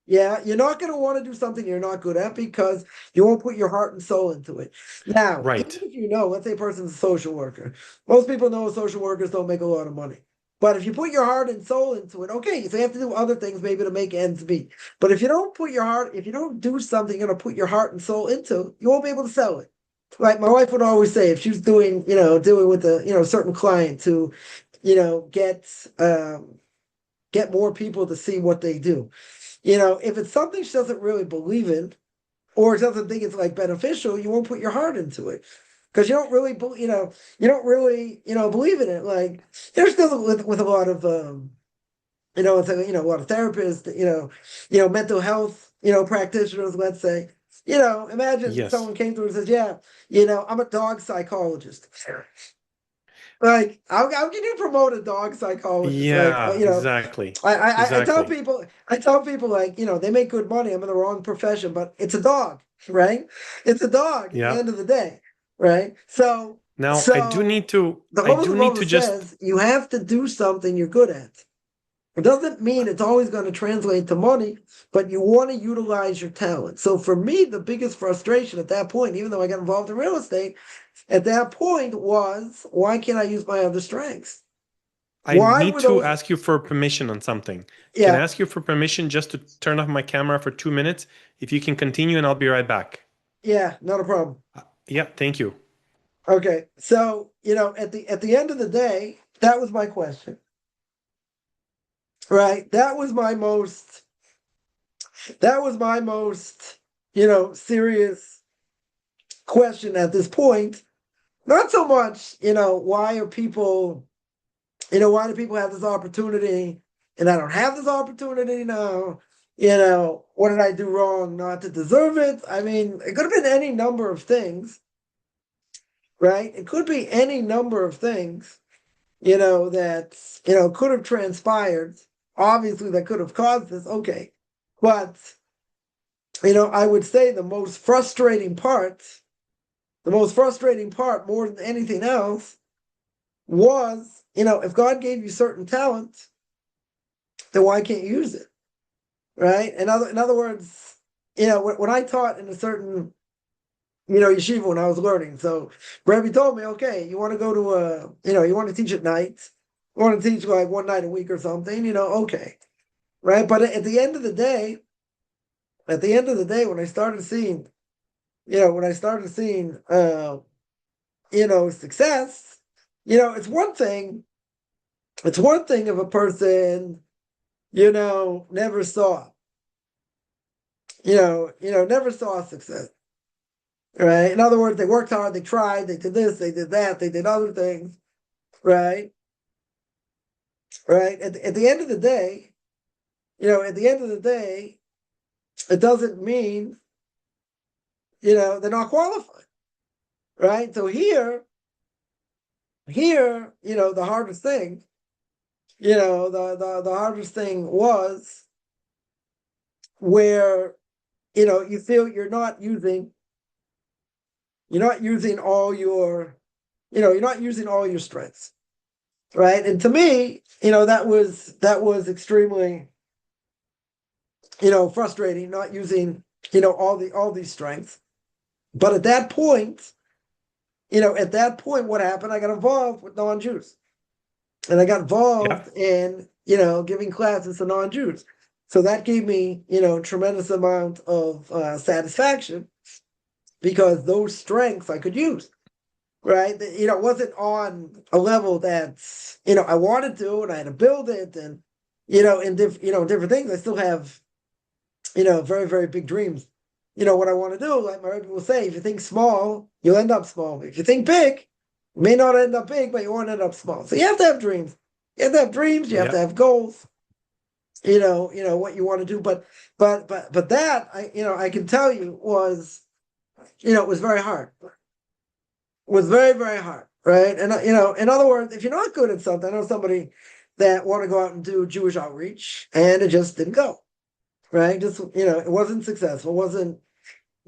Yeah, you're not going to want to do something you're not good at because you won't put your heart and soul into it. Now, even if let's say a person's a social worker. Most people know social workers don't make a lot of money. But if you put your heart and soul into it, okay, so you have to do other things maybe to make ends meet. But if you don't do something you're going to put your heart and soul into, you won't be able to sell it. Like my wife would always say, if she was dealing with a certain client to, get more people to see what they do. If it's something she doesn't really believe in, or doesn't think it's like beneficial, you won't put your heart into it because you don't really, believe in it. Like there's still with a lot of, a lot of therapists, mental health, practitioners, let's say. Imagine someone came to her and says, I'm a dog psychologist. Like, how can you promote a dog psychologist? Yeah, exactly. I tell people, like, they make good money. I'm in the wrong profession, but it's a dog, right? It's a dog at the end of the day, right? So now I do need to says you have to do something you're good at. It doesn't mean it's always going to translate to money, but you want to utilize your talent. So for me, the biggest frustration at that point, even though I got involved in real estate, at that point was, why can't I use my other strengths? I need to ask you for permission on something. Can I ask you for permission just to turn off my camera for 2 minutes? If you can continue, and I'll be right back. Yeah, not a problem. Thank you. Okay, so at the end of the day, that was my question. Right, that was my most, serious question at this point. Not so much, why do people have this opportunity and I don't have this opportunity now? What did I do wrong not to deserve it? I mean, it could have been any number of things, right? It could be any number of things, that, could have transpired. Obviously, that could have caused this. Okay. But, I would say the most frustrating part more than anything else was, if God gave you certain talent, then why can't you use it? Right? In other words, when I taught in a certain, yeshiva when I was learning, so Rabbi told me, okay, you want to go to you want to teach at night, you want to teach like one night a week or something, okay. Right? But at the end of the day, when I started seeing, success, it's one thing if a person, never saw, never saw success. Right? In other words, they worked hard, they tried, they did this, they did that, they did other things, right? Right? At the end of the day, it doesn't mean, they're not qualified. Right? So here, the hardest thing, the hardest thing was where, you feel you're not using all your, strengths. Right. And to me, that was extremely, frustrating, not using, all these strengths. But at that point, what happened? I got involved with non-Jews. And I got involved in, giving classes to non-Jews. So that gave me, tremendous amount of satisfaction, because those strengths I could use. Right? It wasn't on a level that, I wanted to, and I had to build it, and, in different things. I still have, very, very big dreams. What I want to do, like my people will say, if you think small, you'll end up small. If you think big, you may not end up big, but you won't end up small. So you have to have dreams. You have to have dreams, you have to have goals, what you want to do. But that, I can tell you was, it was very hard. Was very, very hard, right? And in other words, if you're not good at something, I know somebody that want to go out and do Jewish outreach, and it just didn't go, right? Just it wasn't successful, wasn't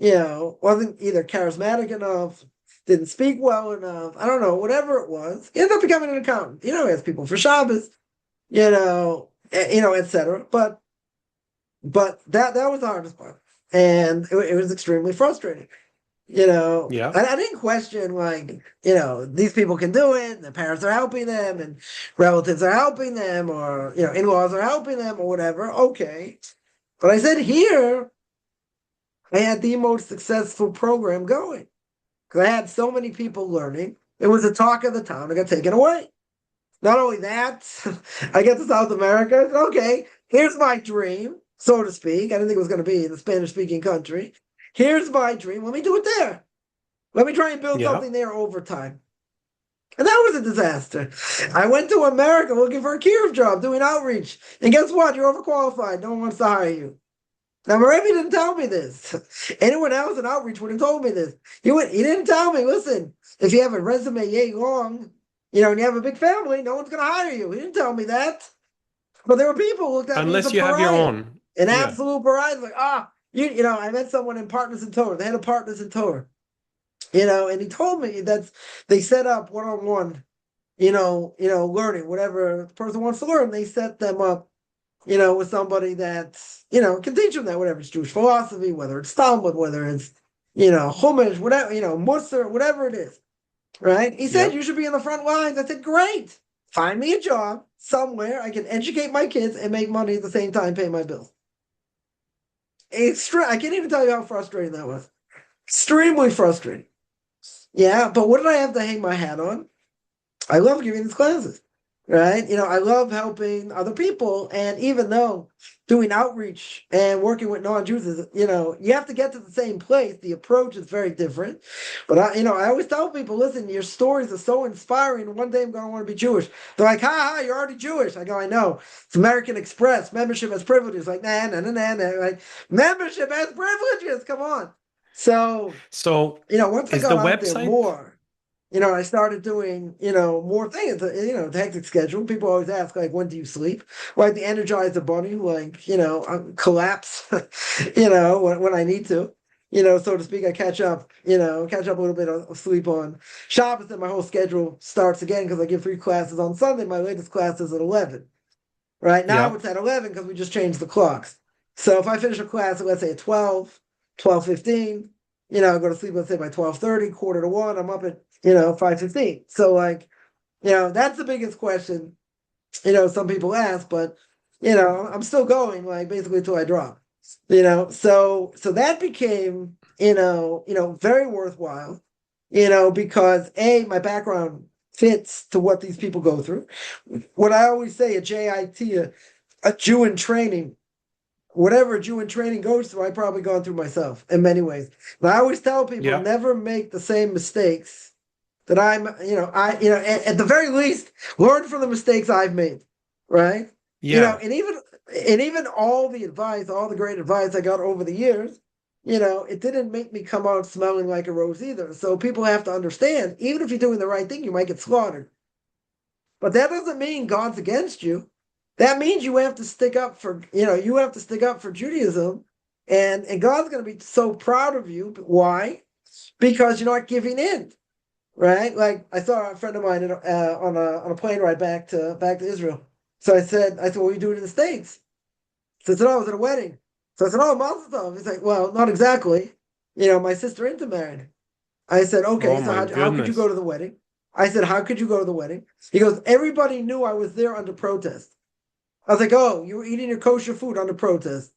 either charismatic enough, didn't speak well enough. I don't know, whatever it was. He ended up becoming an accountant. He has people for Shabbos, etc. But that was the hardest part, and it was extremely frustrating. I didn't question, like, these people can do it, and their parents are helping them, and relatives are helping them, or, in-laws are helping them, or whatever. Okay. But I said here, I had the most successful program going, because I had so many people learning. It was the talk of the town. I got taken away. Not only that, I get to South America. I said, okay, here's my dream, so to speak. I didn't think it was going to be in a Spanish-speaking country. Here's my dream. Let me do it there. Let me try and build something there over time. And that was a disaster. I went to America looking for a Kiev job, doing outreach. And guess what? You're overqualified. No one wants to hire you. Now, Rabbi didn't tell me this. Anyone else in outreach would have told me this. He didn't tell me, listen, if you have a resume yay long, and you have a big family, no one's going to hire you. He didn't tell me that. But there were people who looked at me as a pariah. Unless you have your own. An absolute pariah. Like, I met someone in Partners in Torah. They had a Partners in Torah. And he told me that they set up one-on-one, learning, whatever the person wants to learn. They set them up, with somebody that, can teach them that, whatever it's Jewish philosophy, whether it's Talmud, whether it's, Chumash, whatever, Musar, whatever it is, right? He said, you should be in the front lines. I said, great. Find me a job somewhere. I can educate my kids and make money at the same time, pay my bills. I can't even tell you how frustrating that was. Extremely frustrating. Yeah, but what did I have to hang my hat on? I love giving these classes, right? I love helping other people. And even though doing outreach and working with non-Jews is, you have to get to the same place. The approach is very different. But I always tell people, listen, your stories are so inspiring. One day I'm going to want to be Jewish. They're like, you're already Jewish. I go, I know. It's American Express. Membership has privileges. Like, nah. Like, membership has privileges. Come on. So once I got out there more, I started doing, more things, the hectic schedule. People always ask, like, when do you sleep? Like the Energizer Bunny, like, collapse, when I need to, so to speak. I catch up a little bit of sleep on Shabbos, and my whole schedule starts again because I give 3 classes on Sunday. My latest class is at 11. Right now Yeah. it's at 11 because we just changed the clocks. So if I finish a class, let's say at 12, 12:15, I go to sleep, let's say by 12:30, quarter to one, I'm up at, 5:15. So like, that's the biggest question, some people ask, but, I'm still going like basically until I drop, so that became, very worthwhile, because my background fits to what these people go through. What I always say, a JIT, a Jew in training, whatever a Jew in training goes through, I've probably gone through myself in many ways. But I always tell people Yeah. never make the same mistakes that at the very least, learn from the mistakes I've made, right? Yeah. And even all the advice, all the great advice I got over the years, it didn't make me come out smelling like a rose either. So people have to understand, even if you're doing the right thing, you might get slaughtered. But that doesn't mean God's against you. That means you have to stick up for, Judaism, and God's going to be so proud of you. Why? Because you're not giving in, right? Like I saw a friend of mine on a plane ride back to Israel. So I said, what are you doing in the States? So I said, oh, I was at a wedding. So I said, oh, Mazel Tov. He's like, well, not exactly. My sister intermarried. I said, okay, Oh so my how could you go goodness. to the wedding? I said, how could you go to the wedding? He goes, everybody knew I was there under protest. I was like, oh, you were eating your kosher food under protest.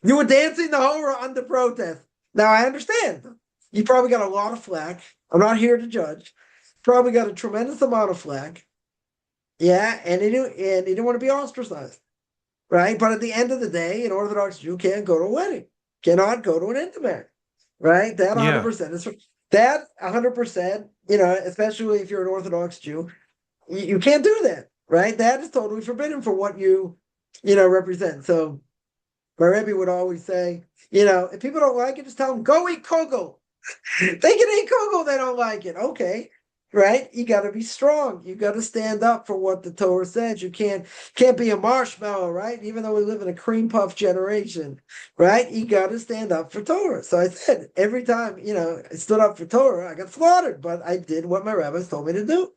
You were dancing the horror under protest. Now I understand. You probably got a lot of flack. I'm not here to judge. Probably got a tremendous amount of flack. Yeah, and he didn't want to be ostracized. Right? But at the end of the day, an Orthodox Jew can't go to a wedding, cannot go to an intimate. Right? That Yeah. 100% is that 100%, especially if you're an Orthodox Jew, you can't do that, right? That is totally forbidden for what represent. So my Rebbe would always say, if people don't like it, just tell them, go eat kugel. They can eat kugel, they don't like it. Okay. Right? You got to be strong. You got to stand up for what the Torah says. You can't be a marshmallow, right? Even though we live in a cream puff generation, right? You got to stand up for Torah. So I said, every time, I stood up for Torah, I got slaughtered, but I did what my rabbis told me to do.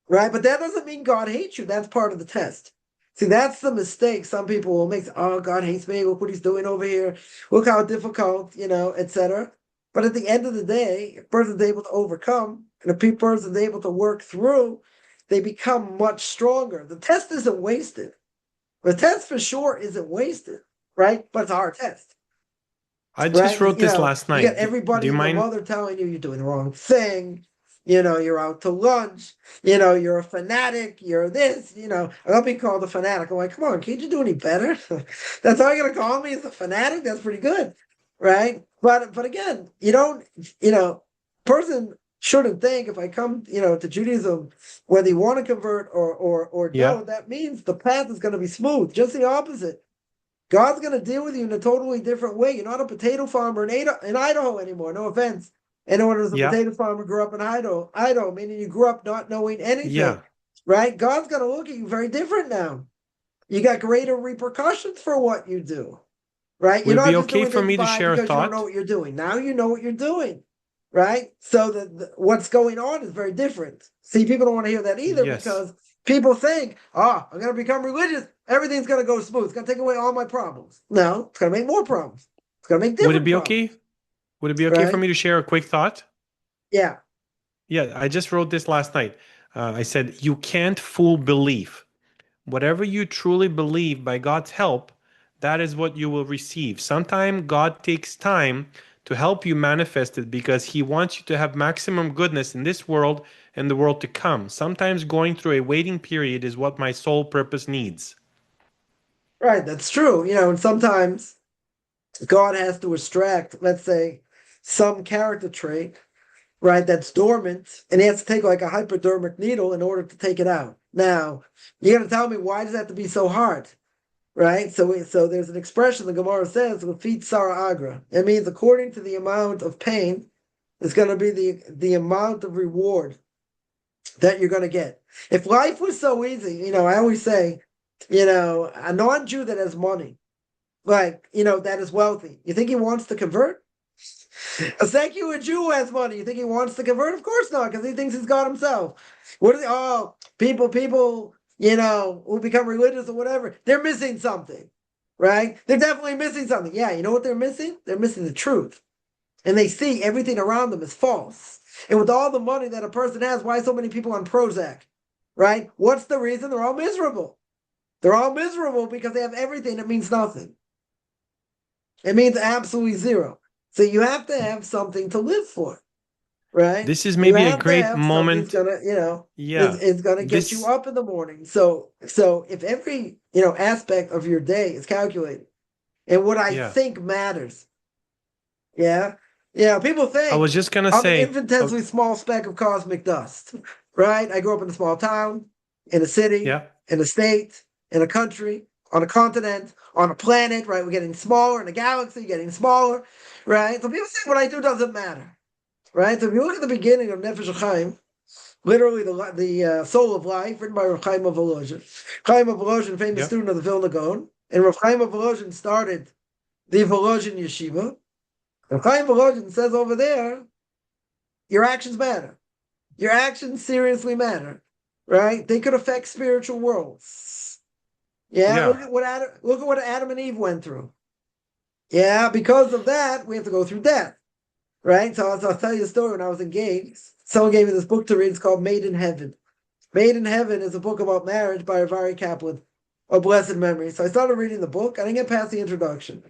Right? But that doesn't mean God hates you. That's part of the test. See, that's the mistake some people will make. Oh, God hates me. Look what he's doing over here. Look how difficult, etc. But at the end of the day, if a person's able to overcome and if a person's able to work through, they become much stronger. The test isn't wasted. The test for sure isn't wasted, right? But it's a hard test, I right? just wrote this last You got night. Do everybody you and their mind? mother telling you you're doing the wrong thing. You're out to lunch. You're a fanatic. You're this. I love being called a fanatic. I'm like, come on, can't you do any better? That's all you're gonna call me is a fanatic. That's pretty good, right? But again, you don't. Person shouldn't think if I come, to Judaism, whether you want to convert or Yeah. don't, that means the path is going to be smooth. Just the opposite. God's going to deal with you in a totally different way. You're not a potato farmer in Idaho anymore. No offense. Anyone who's a Yeah. potato farmer grew up in Idaho, meaning you grew up not knowing anything, Yeah. right? God's going to look at you very different now. You got greater repercussions for what you do, right? You're Would it be not just okay doing for things me to by share a because you don't know thought? what you're doing. Now you know what you're doing, right? So what's going on is very different. See, people don't want to hear that either Yes. because people think, oh, I'm going to become religious. Everything's going to go smooth. It's going to take away all my problems. No, it's going to make more problems. It's going to make Would it different be okay? problems, Would it be okay for right? me to share a quick thought? Yeah, Yeah, I just wrote this last night. I said, you can't fool belief. Whatever you truly believe by God's help, that is what you will receive. Sometimes God takes time to help you manifest it because He wants you to have maximum goodness in this world and the world to come. Sometimes going through a waiting period is what my soul purpose needs. right. That's true. And sometimes God has to extract, let's say, some character trait, right, that's dormant, and he has to take like a hypodermic needle in order to take it out. Now, you're going to tell me, why does that have to be so hard? Right? So there's an expression the Gemara says, "Lefit Sara Agra." It means according to the amount of pain is going to be the amount of reward that you're going to get. If life was so easy, I always say, a non-Jew that has money, that is wealthy, you think he wants to convert? A secular Jew who has money, you think he wants to convert? Of course not, because he thinks he's God himself. What are they? Oh, people, who become religious or whatever, they're missing something, right? They're definitely missing something. Yeah, you know what they're missing? They're missing the truth. And they see everything around them is false. And with all the money that a person has, why so many people on Prozac, right? What's the reason? They're all miserable. They're all miserable because they have everything that means nothing. It means absolutely zero. So you have to have something to live for, right? This is maybe a great It's moment. gonna get you up in the morning. So if every aspect of your day is calculated, and what I think matters, people think I was just gonna I'm say an infinitesimally small speck of cosmic dust, right? I grew up in a small town, in a city, in a state, in a country, on a continent, on a planet, right? We're getting smaller in a galaxy, getting smaller, right? So people say what I do doesn't matter, right? So if you look at the beginning of Nefesh Chaim, literally the soul of life, written by Rabbi Chaim of Volozhin. Chaim of Volozhin, famous student of the Vilna Gaon, and Rabbi Chaim of Volozhin started the Volozhin Yeshiva. Rabbi Chaim Volozhin says over there, your actions matter. Your actions seriously matter, right? They could affect spiritual worlds. Look at what Adam and Eve went through. Because of that, we have to go through death, right? So I'll tell you a story. When I was engaged, someone gave me this book to read. It's called Made in Heaven. Made in Heaven is a book about marriage by Rabbi Kaplan, of blessed memory. So I started reading the book. I didn't get past the introduction.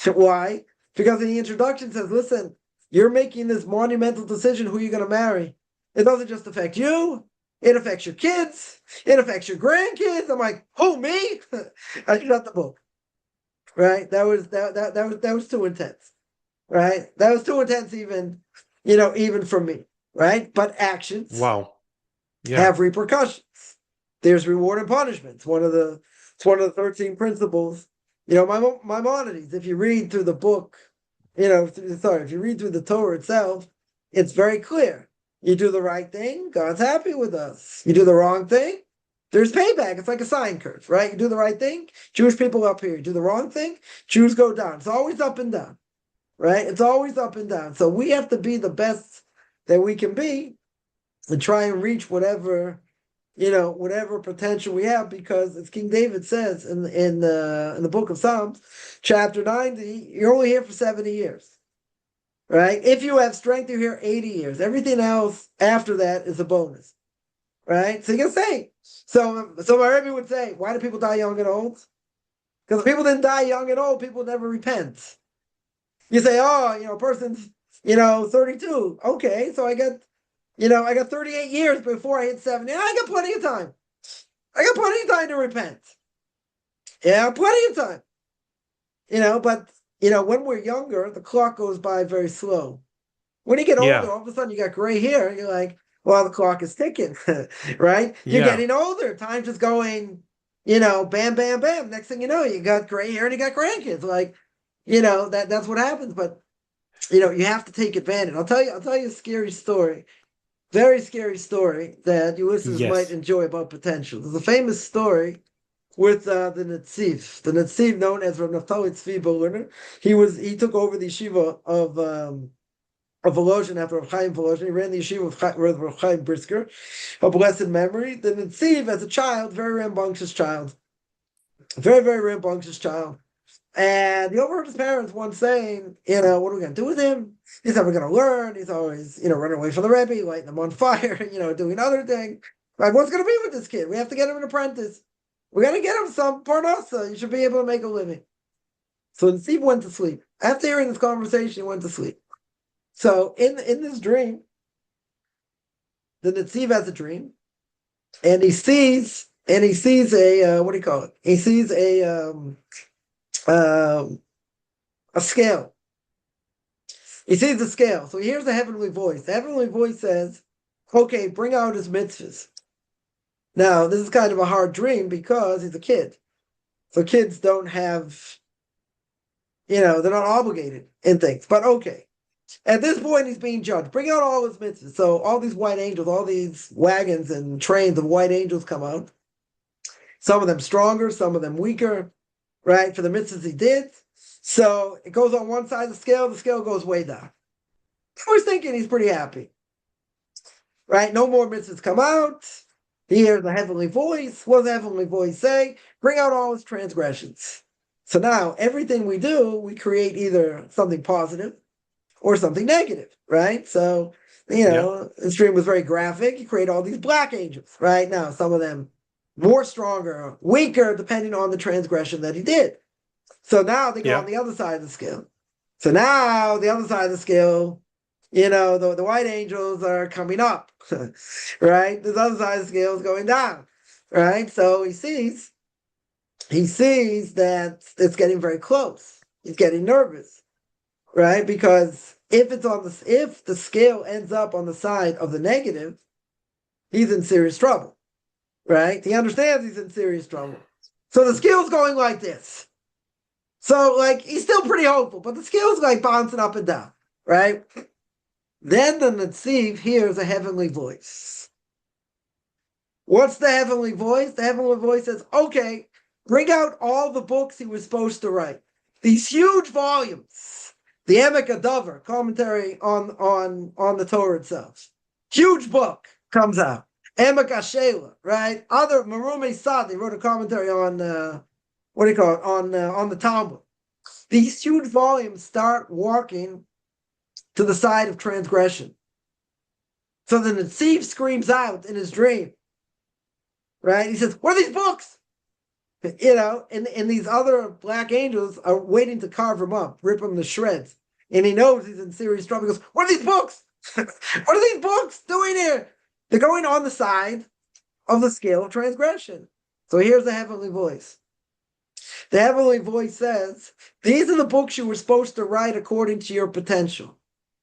Why? Because in the introduction it says, listen, you're making this monumental decision who you're going to marry. It doesn't just affect you. It affects your kids. It affects your grandkids. I'm like, who, me? I shut the book. Right? That was too intense. Right? That was too intense even for me. Right? But actions have repercussions. There's reward and punishment. It's one of the 13 principles. Maimonides, if you read through the book, if you read through the Torah itself, it's very clear. You do the right thing, God's happy with us. You do the wrong thing, there's payback. It's like a sine curve, right? You do the right thing, Jewish people up here. You do the wrong thing, Jews go down. It's always up and down, right? It's always up and down. So we have to be the best that we can be and try and reach whatever potential we have, because as King David says in the book of Psalms, chapter 90, you're only here for 70 years. Right? If you have strength, you're here 80 years. Everything else after that is a bonus. Right? So you can say, so my Rebbe would say, why do people die young and old? Because if people didn't die young and old, people would never repent. You say, a person's, 32. Okay, so I got 38 years before I hit 70. I got plenty of time. I got plenty of time to repent. Plenty of time. But when we're younger, the clock goes by very slow. When you get older, all of a sudden you got gray hair. You're like, well, the clock is ticking, right? You're getting older. Time's just going, bam, bam, bam. Next thing you know, you got gray hair and you got grandkids. Like, that's what happens. But, you have to take advantage. I'll tell you a scary story. Very scary story that your listeners might enjoy about potential. There's a famous story with the Netziv. The Netziv, known as Rav Naftali Tzvi Berliner, he took over the yeshiva of Volozhin after Rav Chaim Volozhin. He ran the yeshiva with Rav Chaim Brisker, of blessed memory. The Netziv, as a child, very rambunctious child. Very, very rambunctious child. And he overheard his parents once saying, what are we going to do with him? He's never going to learn. He's always, running away from the Rebbe, lighting them on fire, doing other things. Like, what's going to be with this kid? We have to get him an apprentice. We got to get him some parnasa. You should be able to make a living. So the Steve went to sleep. After hearing this conversation, he went to sleep. So in this dream, the Netziv has a dream, and he sees a what do you call it? He sees a scale. He sees the scale. So he hears a heavenly voice. The heavenly voice says, okay, bring out his mitzvahs. Now, this is kind of a hard dream because he's a kid. So kids don't have, they're not obligated in things. But okay. At this point, he's being judged. Bring out all his mitzvahs. So all these white angels, all these wagons and trains of white angels come out. Some of them stronger, some of them weaker, right? For the mitzvahs he did. So it goes on one side of the scale goes way down. I was thinking he's pretty happy, right? No more mitzvahs come out. He hears the heavenly voice. What does the heavenly voice say? Bring out all his transgressions. So now everything we do, we create either something positive or something negative, right? So, the dream was very graphic. You create all these black angels, right? Now, some of them more stronger, weaker, depending on the transgression that he did. So now they go on the other side of the scale. So now the other side of the scale, the white angels are coming up, right? This other side of the scale is going down, right? So he sees that it's getting very close. He's getting nervous, right? Because if the scale ends up on the side of the negative, he's in serious trouble, right? He understands he's in serious trouble. So the scale's going like this. So he's still pretty hopeful, but the scale's bouncing up and down, right? Then the Netziv hears a heavenly voice. What's the heavenly voice? The heavenly voice says, okay, bring out all the books he was supposed to write. These huge volumes. The Emek Adover, commentary on the Torah itself. Huge book comes out. Emek Ashela, right? Other Marume Sadi wrote a commentary on on the Talmud. These huge volumes start walking to the side of transgression. So the Netziv screams out in his dream, right? He says, "What are these books?" And these other black angels are waiting to carve him up, rip him to shreds. And he knows he's in serious trouble. He goes, "What are these books? What are these books doing here?" They're going on the side of the scale of transgression. So here's the heavenly voice. The heavenly voice says, these are the books you were supposed to write according to your potential.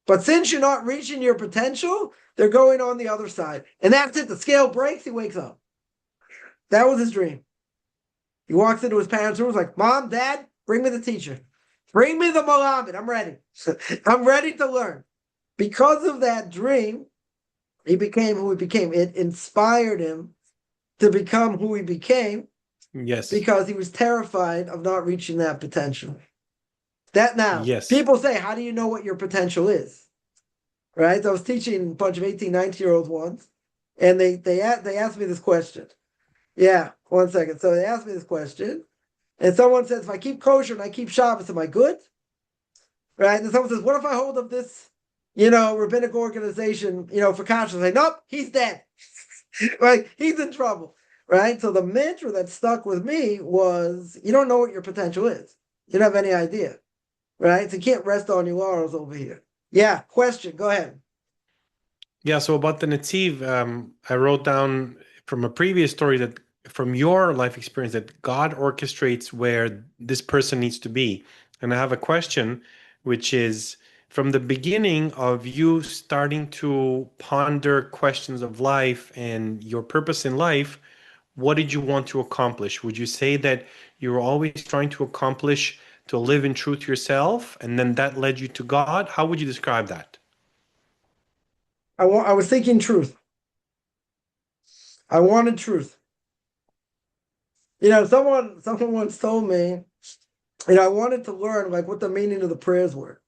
But since you're not reaching your potential, they're going on the other side. And that's it. The scale breaks. He wakes up. That was his dream. He walks into his parents' room. He's like, Mom, Dad, bring me the teacher. Bring me the Malamed. I'm ready. I'm ready to learn. Because of that dream, he became who he became. It inspired him to become who he became. Yes. Because he was terrified of not reaching that potential. Yes. People say, how do you know what your potential is? Right? So I was teaching a bunch of 18, 19-year-olds once, and they asked me this question. Yeah, 1 second. So they asked me this question, and someone says, if I keep kosher and I keep Shabbos, am I good? Right? And someone says, what if I hold up this, rabbinic organization, for conscience? I say, nope, he's dead. Right? He's in trouble. Right? So the mantra that stuck with me was, you don't know what your potential is. You don't have any idea. Right? So you can't rest on your laurels over here. Yeah, question. Go ahead. Yeah, so about the Netziv, I wrote down from a previous story that from your life experience that God orchestrates where this person needs to be. And I have a question, which is from the beginning of you starting to ponder questions of life and your purpose in life, what did you want to accomplish? Would you say that you were always trying to accomplish to live in truth yourself, and then that led you to God? How would you describe that? I was thinking truth. I wanted truth. Someone once told me, I wanted to learn what the meaning of the prayers were.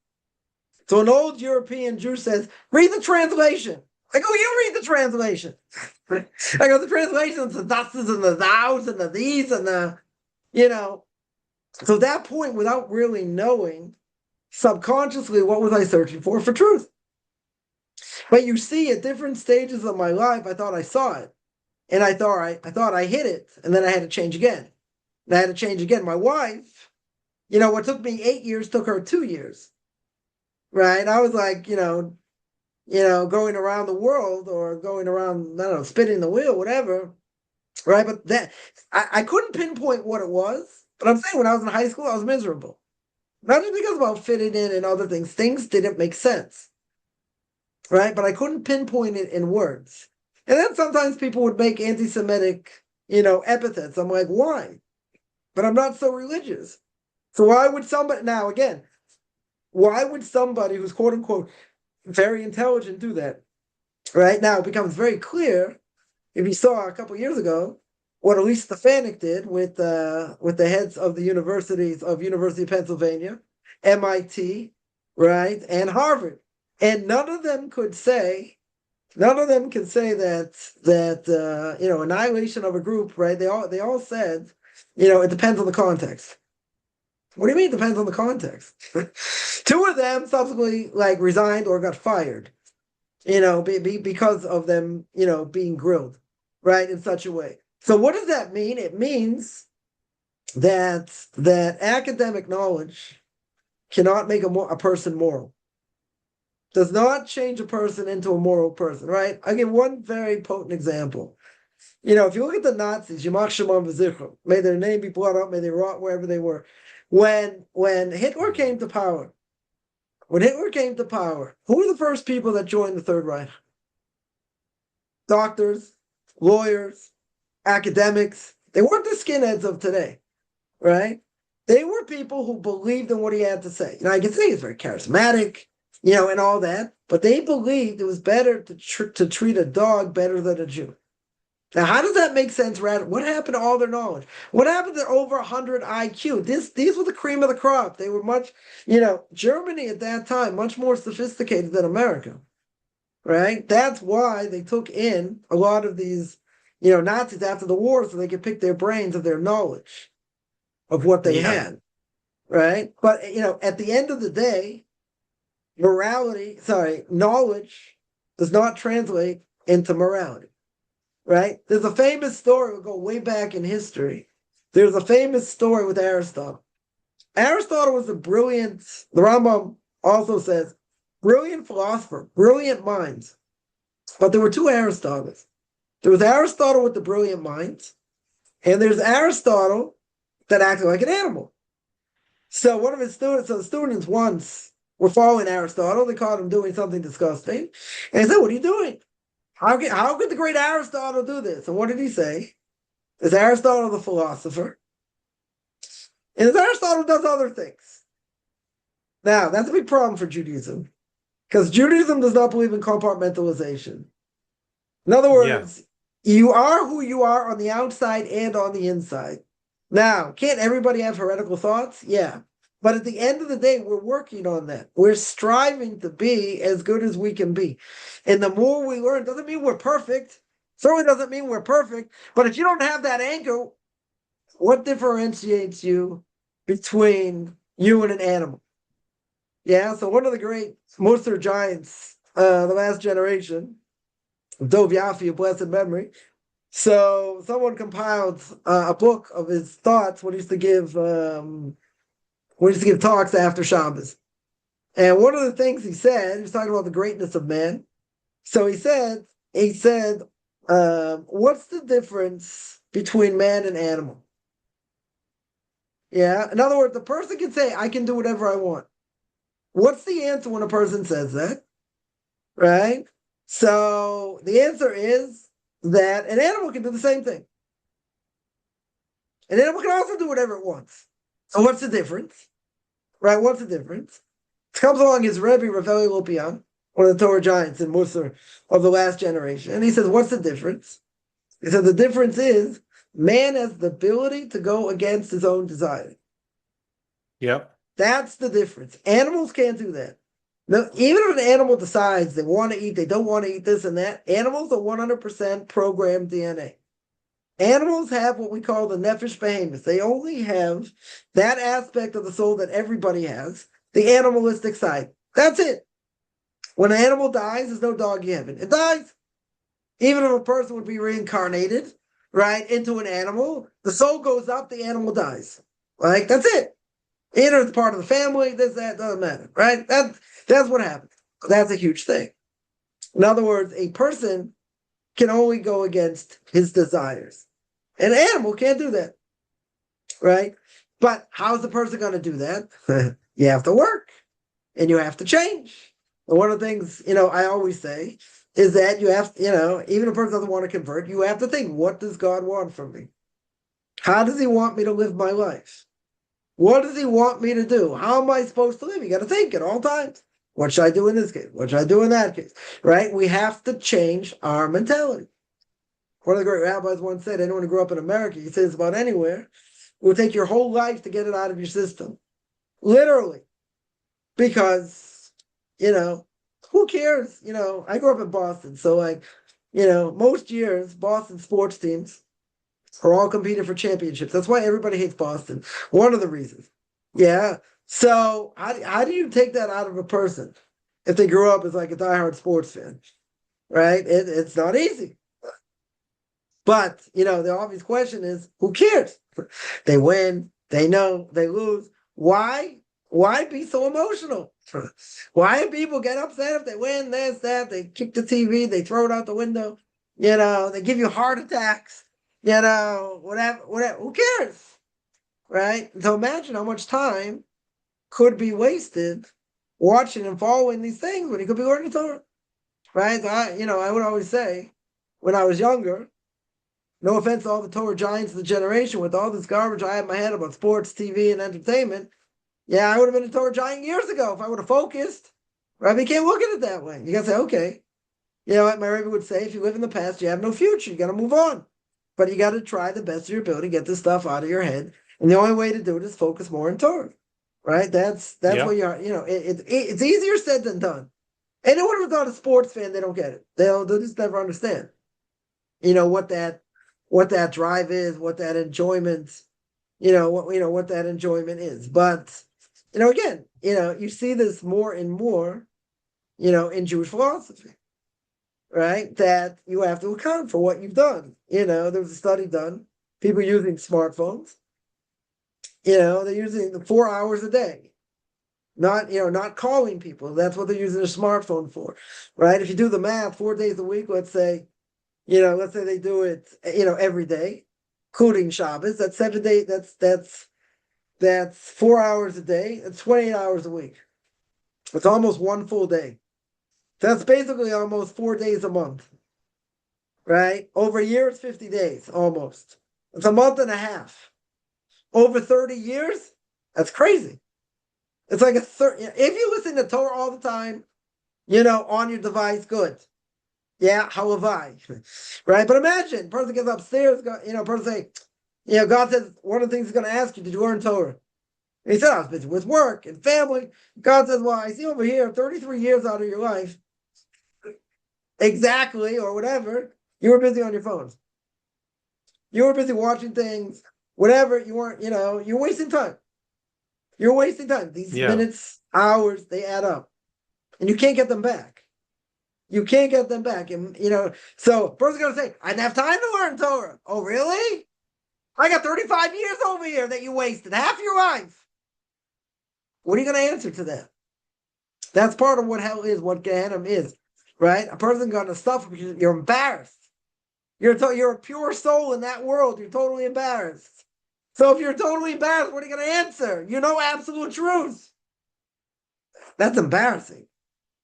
So an old European Jew says, read the translation. I go, you read the translation. I go, the translation is the das's and the thous and the these and the, So at that point, without really knowing, subconsciously, what was I searching for? For truth. But you see, at different stages of my life, I thought I saw it. And I thought I hit it. And then I had to change again. And I had to change again. My wife, what took me 8 years took her 2 years. Right? I was going around the world or going around, I don't know, spinning the wheel, whatever. Right? But that I couldn't pinpoint what it was. But I'm saying when I was in high school, I was miserable. Not just because about fitting in and other things. Things didn't make sense. Right? But I couldn't pinpoint it in words. And then sometimes people would make anti-Semitic, epithets. I'm like, why? But I'm not so religious. So why would somebody, now again, Why would somebody who's quote unquote very intelligent do that? Right now, it becomes very clear if you saw a couple years ago what Elise Stefanik did with the heads of the universities of University of Pennsylvania, MIT, right, and Harvard, and none of them could say that annihilation of a group, right? They all said, it depends on the context. What do you mean it depends on the context? Two of them subsequently resigned or got fired, because of them, being grilled, right, in such a way. So what does that mean? It means that academic knowledge cannot make a person moral. Does not change a person into a moral person, right? I give one very potent example. If you look at the Nazis, Yamach Shemam V'Zichron, may their name be blotted out, may they rot wherever they were. When Hitler came to power, who were the first people that joined the Third Reich? Doctors, lawyers, academics. They weren't the skinheads of today, right? They were people who believed in what he had to say. I can say he's very charismatic, and all that, but they believed it was better to treat a dog better than a Jew. Now, how does that make sense? What happened to all their knowledge? What happened to over 100 IQ? These were the cream of the crop. They were much, Germany at that time, much more sophisticated than America, right? That's why they took in a lot of these, Nazis after the war so they could pick their brains of their knowledge of what they had, right? But, at the end of the day, knowledge does not translate into morality. Right? There's a famous story, we'll go way back in history. There's a famous story with Aristotle. Aristotle was the Rambam also says, brilliant philosopher, brilliant minds. But there were two Aristotles. There was Aristotle with the brilliant minds, and there's Aristotle that acted like an animal. So one of his students, the students once were following Aristotle, they caught him doing something disgusting, and he said, "What are you doing? How could the great Aristotle do this?" And what did he say? Is Aristotle the philosopher? And Aristotle does other things. Now, that's a big problem for Judaism, because Judaism does not believe in compartmentalization. In other words, you are who you are on the outside and on the inside. Now, can't everybody have heretical thoughts? Yeah. But at the end of the day, we're working on that. We're striving to be as good as we can be. And the more we learn, doesn't mean we're perfect. Certainly doesn't mean we're perfect. But if you don't have that anchor, what differentiates you between you and an animal? Yeah, so one of the great Musar giants, the last generation, Dov Yafi, of blessed memory. So someone compiled a book of his thoughts when he used to give talks after Shabbos. And one of the things he said, he was talking about the greatness of man. So he said, what's the difference between man and animal? Yeah, in other words, the person can say, I can do whatever I want. What's the answer when a person says that? Right? So the answer is that an animal can do the same thing. An animal can also do whatever it wants. So what's the difference? Right? What's the difference? Comes along his Rebbe, Raveli Lopian, one of the Torah giants in Musar of the last generation. And he says, what's the difference? He said, the difference is man has the ability to go against his own desire. Yep. That's the difference. Animals can't do that. Now, even if an animal decides they want to eat, they don't want to eat this and that, animals are 100% programmed DNA. Animals have what we call the nefesh behemoth. They only have that aspect of the soul that everybody has, the animalistic side. That's it. When an animal dies, there's no doggy heaven. It dies. Even if a person would be reincarnated, right, into an animal, the soul goes up, the animal dies. Like, that's it. Either it's part of the family, this, that, doesn't matter, right? That's what happens. That's a huge thing. In other words, a person can only go against his desires. An animal can't do that, right? But how's the person going to do that? You have to work, and you have to change. And one of the things, I always say is that you have, even if a person doesn't want to convert, you have to think, what does God want from me? How does he want me to live my life? What does he want me to do? How am I supposed to live? You got to think at all times. What should I do in this case? What should I do in that case? Right? We have to change our mentality. One of the great rabbis once said, anyone who grew up in America, he says about anywhere, it will take your whole life to get it out of your system. Literally. Because, who cares? I grew up in Boston. So most years, Boston sports teams are all competing for championships. That's why everybody hates Boston. One of the reasons. Yeah. So how do you take that out of a person if they grew up as like a diehard sports fan? Right? It's not easy. But, the obvious question is, who cares? They win, they know, they lose. Why? Why be so emotional? Why do people get upset if they win this, that? They kick the TV, they throw it out the window. They give you heart attacks. Whatever. Who cares? Right? So imagine how much time could be wasted watching and following these things when he could be learning Torah. Right? So I would always say when I was younger, no offense to all the Torah giants of the generation, with all this garbage I had in my head about sports, TV, and entertainment, yeah, I would have been a Torah giant years ago if I would have focused. Right? But you can't look at it that way. You got to say, okay, what my Rebbe would say, if you live in the past, you have no future. You got to move on. But you got to try the best of your ability to get this stuff out of your head. And the only way to do it is focus more on Torah. Right? That's what you are. It's easier said than done. Anyone who's not a sports fan, they don't get it. They'll just never understand. What that drive is, what that enjoyment, what that enjoyment is. But again, you see this more and more, in Jewish philosophy, right? That you have to account for what you've done. There was a study done, people using smartphones, they're using 4 hours a day, not calling people. That's what they're using their smartphone for, right? If you do the math, 4 days a week, let's say they do it, every day, including Shabbos, that's 7 days, that's 4 hours a day, it's 28 hours a week. It's almost one full day. That's basically almost 4 days a month, right? Over a year, it's 50 days, almost. It's a month and a half. Over 30 years, that's crazy. It's like if you listen to Torah all the time, on your device, good. Yeah, how have I? Right? But imagine, person gets upstairs, person say, God says, one of the things he's going to ask you, did you learn Torah? And he said, I was busy with work and family. God says, well, I see over here 33 years out of your life, exactly, or whatever, you were busy on your phones. You were busy watching things, whatever, you weren't, you're wasting time. You're wasting time. These minutes, hours, they add up. And you can't get them back. You can't get them back. And, so person's going to say, I didn't have time to learn Torah. Oh, really? I got 35 years over here that you wasted. Half your life. What are you going to answer to that? That's part of what hell is, what Gehenna is, right? A person going to suffer because you're embarrassed. You're a pure soul in that world. You're totally embarrassed. So if you're totally embarrassed, what are you going to answer? You know absolute truth. That's embarrassing.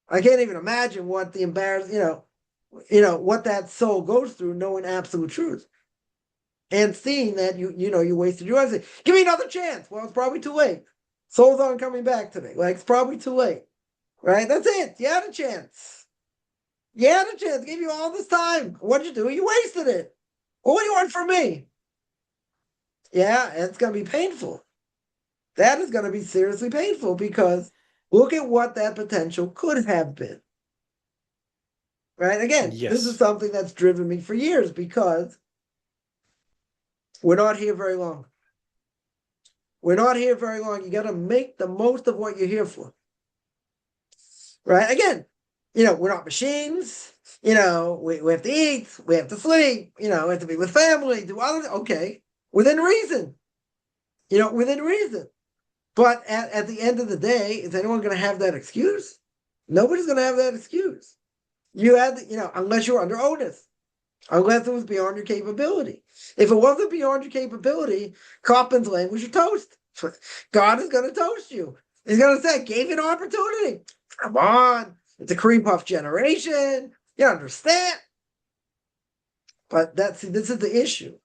I can't even imagine what the what that soul goes through knowing absolute truth. And seeing that you wasted your life. Give me another chance. Well, it's probably too late. Souls aren't coming back today. Like, it's probably too late. Right? That's it. You had a chance. You had a chance. Gave you all this time. What'd you do? You wasted it. Well, what do you want from me? Yeah, it's going to be painful. That is going to be seriously painful because look at what that potential could have been. Right? Again, This is something that's driven me for years because we're not here very long. We're not here very long. You got to make the most of what you're here for. Right? Again, we're not machines. We have to eat. We have to sleep. We have to be with family. Do other. Okay. Within reason. Within reason. But at the end of the day, is anyone going to have that excuse? Nobody's going to have that excuse. You had, unless you're under onus, unless it was beyond your capability. If it wasn't beyond your capability, Coffman's language is toast. God is going to toast you. He's going to say, gave you an opportunity. Come on. It's a cream puff generation. You understand? But this is the issue.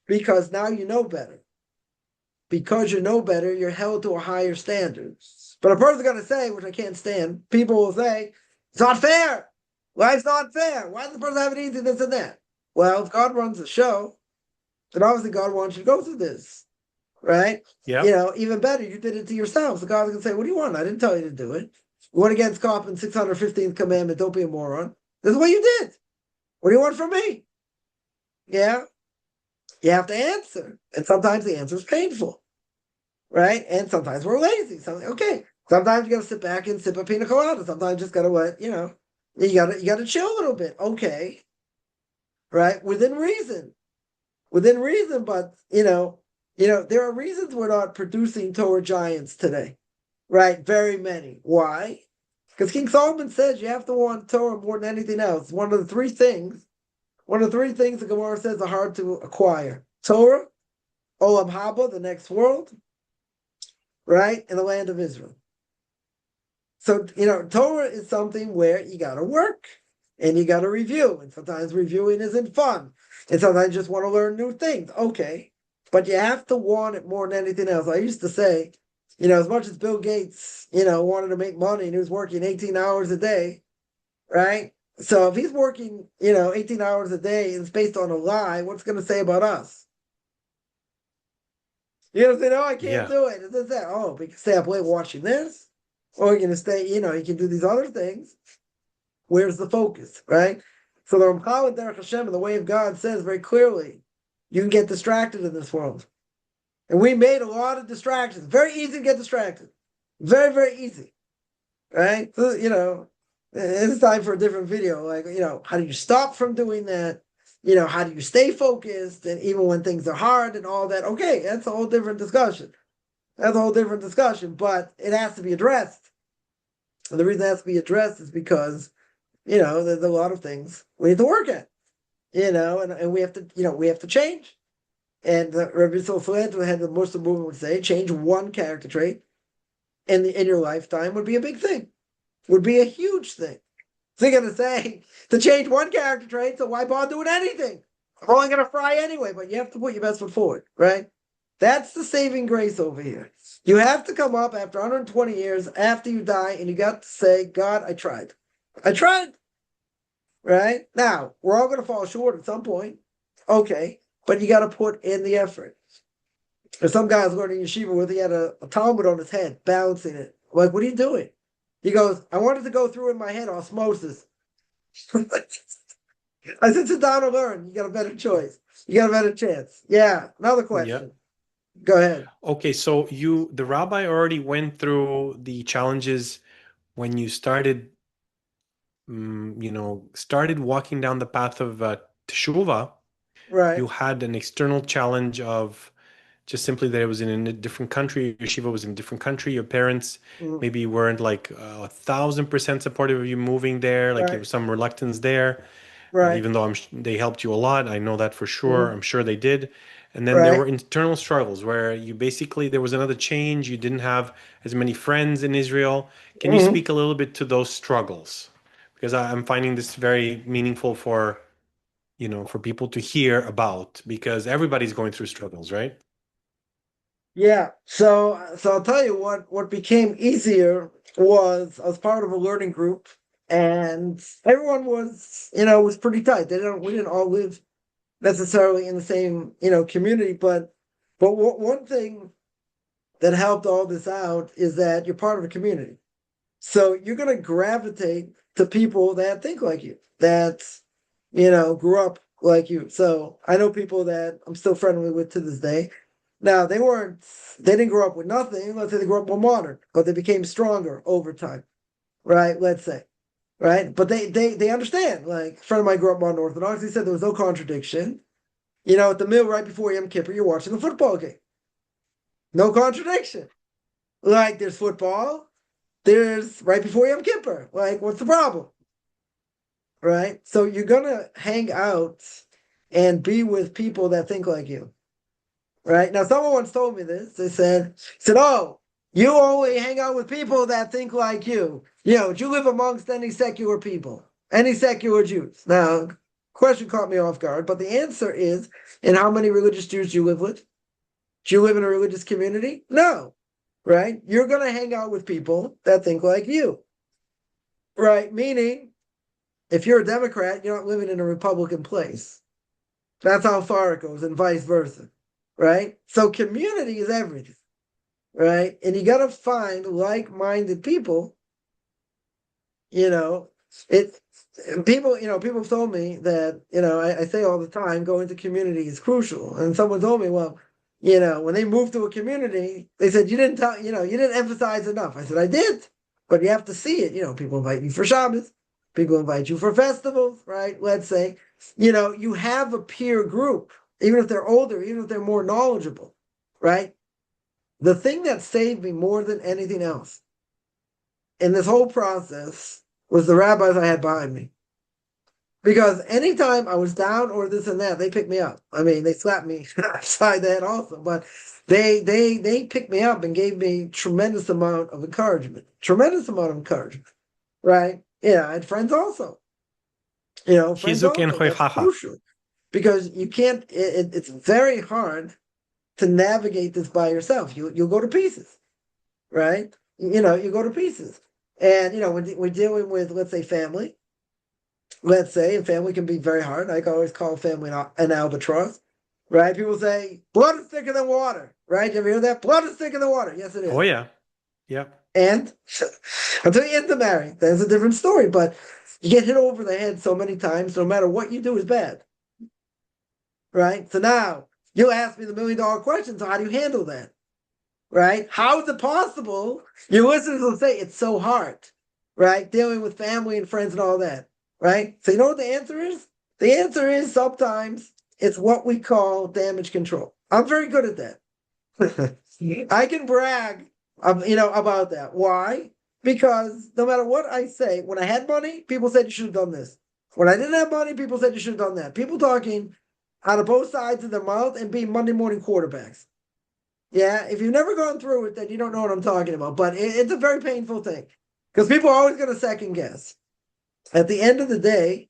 Because now you know better. because you know better, you're held to a higher standard. But a person's going to say, which I can't stand, people will say, it's not fair. Life's not fair. Why does the person have it easy, this and that? Well, if God runs the show, then obviously God wants you to go through this, right? Yeah. Even better, you did it to yourself. So God's going to say, what do you want? I didn't tell you to do it. You went against Coffman's 615th commandment, don't be a moron. This is what you did. What do you want from me? Yeah. You have to answer. And sometimes the answer is painful, right? And sometimes we're lazy. Okay. Sometimes you got to sit back and sip a pina colada. Sometimes you just got to you got to chill a little bit. Okay. Right? Within reason. Within reason, but there are reasons we're not producing Torah giants today. Right? Very many. Why? Because King Solomon says you have to want Torah more than anything else. One of the three things the Gemara says are hard to acquire. Torah, Olam Haba, the next world, right? And the land of Israel. So, Torah is something where you got to work and you got to review. And sometimes reviewing isn't fun. And sometimes you just want to learn new things. Okay. But you have to want it more than anything else. I used to say, as much as Bill Gates, wanted to make money and he was working 18 hours a day, right? So if he's working, 18 hours a day and it's based on a lie, what's going to say about us? You're going to say, no, I can't do it. And that. Oh, we can stay up late watching this. Or you're going to stay, you can do these other things. Where's the focus, right? So the Ramchal and Derech Hashem, in the way of God, says very clearly, you can get distracted in this world. And we made a lot of distractions. Very easy to get distracted. Very, very easy. Right? So, it's time for a different video. Like, how do you stop from doing that? How do you stay focused? And even when things are hard and all that. Okay, that's a whole different discussion. But it has to be addressed. And the reason it has to be addressed is because, there's a lot of things we need to work at, and we have to change. And Rabbi Chaim, the head of the Muslim movement, would say, change one character trait in your lifetime would be a big thing, would be a huge thing. So you're going to say, to change one character trait, so why bother doing anything? I'm only going to fry anyway, but you have to put your best foot forward, right? That's the saving grace over here. You have to come up after 120 years, after you die, and you got to say, God, I tried. Right? Now, we're all going to fall short at some point. Okay. But you got to put in the effort. There's some guy I was learning yeshiva with, he had a Talmud on his head, balancing it. I'm like, what are you doing? He goes, I wanted to go through in my head osmosis. I said, sit down and learn. You got a better choice. You got a better chance. Yeah. Another question. Go ahead. Okay, so the rabbi already went through the challenges when you started, started walking down the path of teshuvah. Right. You had an external challenge of just simply that it was in a different country. Yeshiva was in a different country. Your parents maybe weren't like 1,000% supportive of you moving there. Like there was some reluctance there. Right. Even though they helped you a lot. I know that for sure. I'm sure they did. And then there were internal struggles where there was another change. You didn't have as many friends in Israel. Can you speak a little bit to those struggles? Because I'm finding this very meaningful for people to hear about, because everybody's going through struggles, right? Yeah. So I'll tell you what became easier was I was part of a learning group, and everyone was pretty tight. We didn't all live necessarily in the same community, but one thing that helped all this out is that you're part of a community, so you're going to gravitate to people that think like you, that grew up like you. So I know people that I'm still friendly with to this day. Now they didn't grow up with nothing. Let's say they grew up more modern, but they became stronger over time, right? Let's say. Right? But they understand. Like, a friend of mine grew up on Orthodox. He said there was no contradiction. At the meal right before Yom Kippur, you're watching the football game. No contradiction. Like, there's football. There's right before Yom Kippur. Like, what's the problem? Right? So you're going to hang out and be with people that think like you. Right? Now, someone once told me this. They said, oh, you only hang out with people that think like you. Do you live amongst any secular people? Any secular Jews? Now, question caught me off guard, but the answer is, and how many religious Jews do you live with? Do you live in a religious community? No, right? You're going to hang out with people that think like you, right? Meaning, if you're a Democrat, you're not living in a Republican place. That's how far it goes, and vice versa, right? So community is everything, right? And you got to find like-minded people. People have told me that, I say all the time, going to community is crucial. And someone told me, well, when they moved to a community, they said, you didn't emphasize enough. I said, I did, but you have to see it. People invite you for Shabbos, people invite you for festivals, right? Let's say, you have a peer group, even if they're older, even if they're more knowledgeable, right? The thing that saved me more than anything else in this whole process was the rabbis I had behind me. Because anytime I was down or this and that, they picked me up. I mean, they slapped me upside the head also, but they picked me up and gave me tremendous amount of encouragement. Right? Yeah, I had friends also. Friends Chizuk and also. That's Hoichacha. crucial. Because you can't, it's very hard to navigate this by yourself. You'll go to pieces, right? You go to pieces. And, when we're dealing with, let's say, family, and family can be very hard. I always call family an albatross, right? People say, blood is thicker than water, right? You ever hear that? Blood is thicker than water. Yes, it is. Oh, yeah. Yeah. And until you intermarry, that's a different story. But you get hit over the head so many times, no matter what you do is bad, right? So now, you ask me the $1 million question, so how do you handle that? Right? How is it possible? Your listeners will say it's so hard, right? Dealing with family and friends and all that, right? So you know what the answer is? The answer is sometimes it's what we call damage control. I'm very good at that. I can brag, about that. Why? Because no matter what I say, when I had money, people said you should have done this. When I didn't have money, people said you should have done that. People talking out of both sides of their mouth and being Monday morning quarterbacks. Yeah, if you've never gone through it, then you don't know what I'm talking about. But it's a very painful thing because people are always going to second guess. At the end of the day,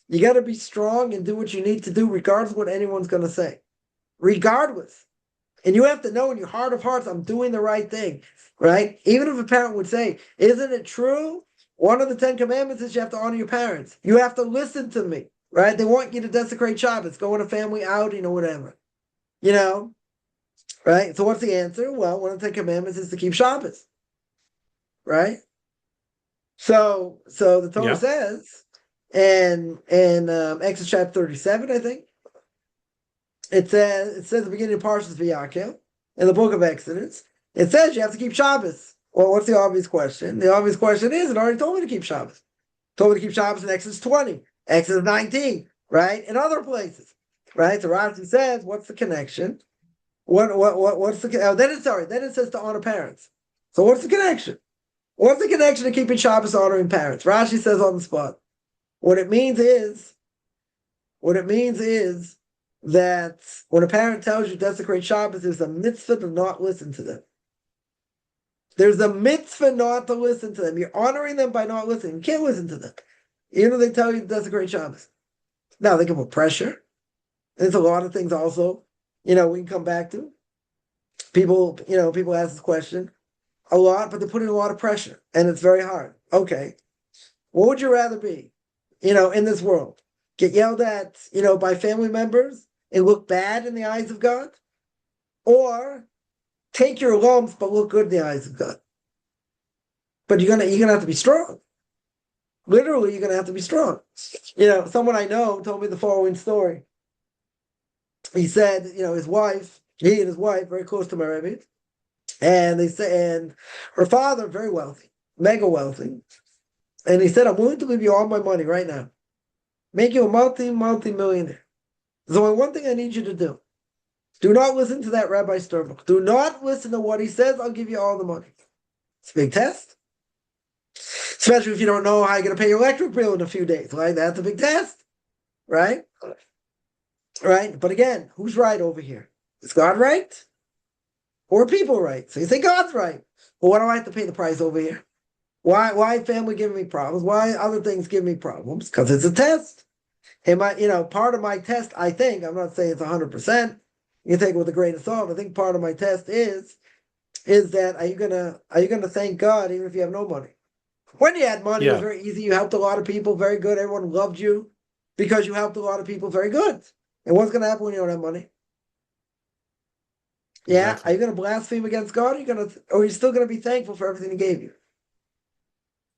you got to be strong and do what you need to do, regardless of what anyone's going to say. Regardless. And you have to know in your heart of hearts, I'm doing the right thing, right? Even if a parent would say, isn't it true? One of the 10 commandments is you have to honor your parents. You have to listen to me, right? They want you to desecrate Shabbos, go on a family outing or whatever, Right? So what's the answer? Well, one of the 10 commandments is to keep Shabbos. Right? So the Torah says, and Exodus chapter 37, I think, it says at the beginning of Parshas V'Yakel, in the book of Exodus, it says you have to keep Shabbos. Well, what's the obvious question? The obvious question is, it already told me to keep Shabbos. It told me to keep Shabbos in Exodus 20, Exodus 19, right? In other places. Right? So Rashi says, what's the connection? What's the then it says to honor parents. So what's the connection? What's the connection to keeping Shabbos honoring parents? Rashi says on the spot. What it means is that when a parent tells you desecrate Shabbos, there's a mitzvah to not listen to them. There's a mitzvah not to listen to them. You're honoring them by not listening. You can't listen to them, even if they tell you to desecrate Shabbos. Now they can put pressure. There's a lot of things also. We can come back to. People ask this question a lot, but they're putting a lot of pressure, and it's very hard. Okay, what would you rather be, in this world? Get yelled at, by family members and look bad in the eyes of God? Or take your lumps but look good in the eyes of God? But you're gonna have to be strong. Literally, you're gonna have to be strong. Someone I know told me the following story. He said, he and his wife, very close to my Rebbe, and and her father, very wealthy, mega wealthy, and he said, I'm willing to give you all my money right now, make you a multi-millionaire. There's only one thing I need you to do. Do not listen to that Rabbi Sternbuch. Do not listen to what he says. I'll give you all the money. It's a big test, especially if you don't know how you're going to pay your electric bill in a few days. Right? That's a big test, right? Right? But again, who's right over here? Is God right? Or are people right? So you say God's right. But why do I have to pay the price over here? Why family giving me problems? Why other things give me problems? Because it's a test. Part of my test, I think, I'm not saying it's 100%, You can take it with a grain of salt. I think part of my test is that are you gonna thank God even if you have no money? When you had money, it was Yeah, very easy. You helped a lot of people, very good. Everyone loved you because you helped a lot of people, very good. And what's gonna happen when you don't have money? Yeah, are exactly. you gonna blaspheme against God? Or are you still gonna be thankful for everything He gave you?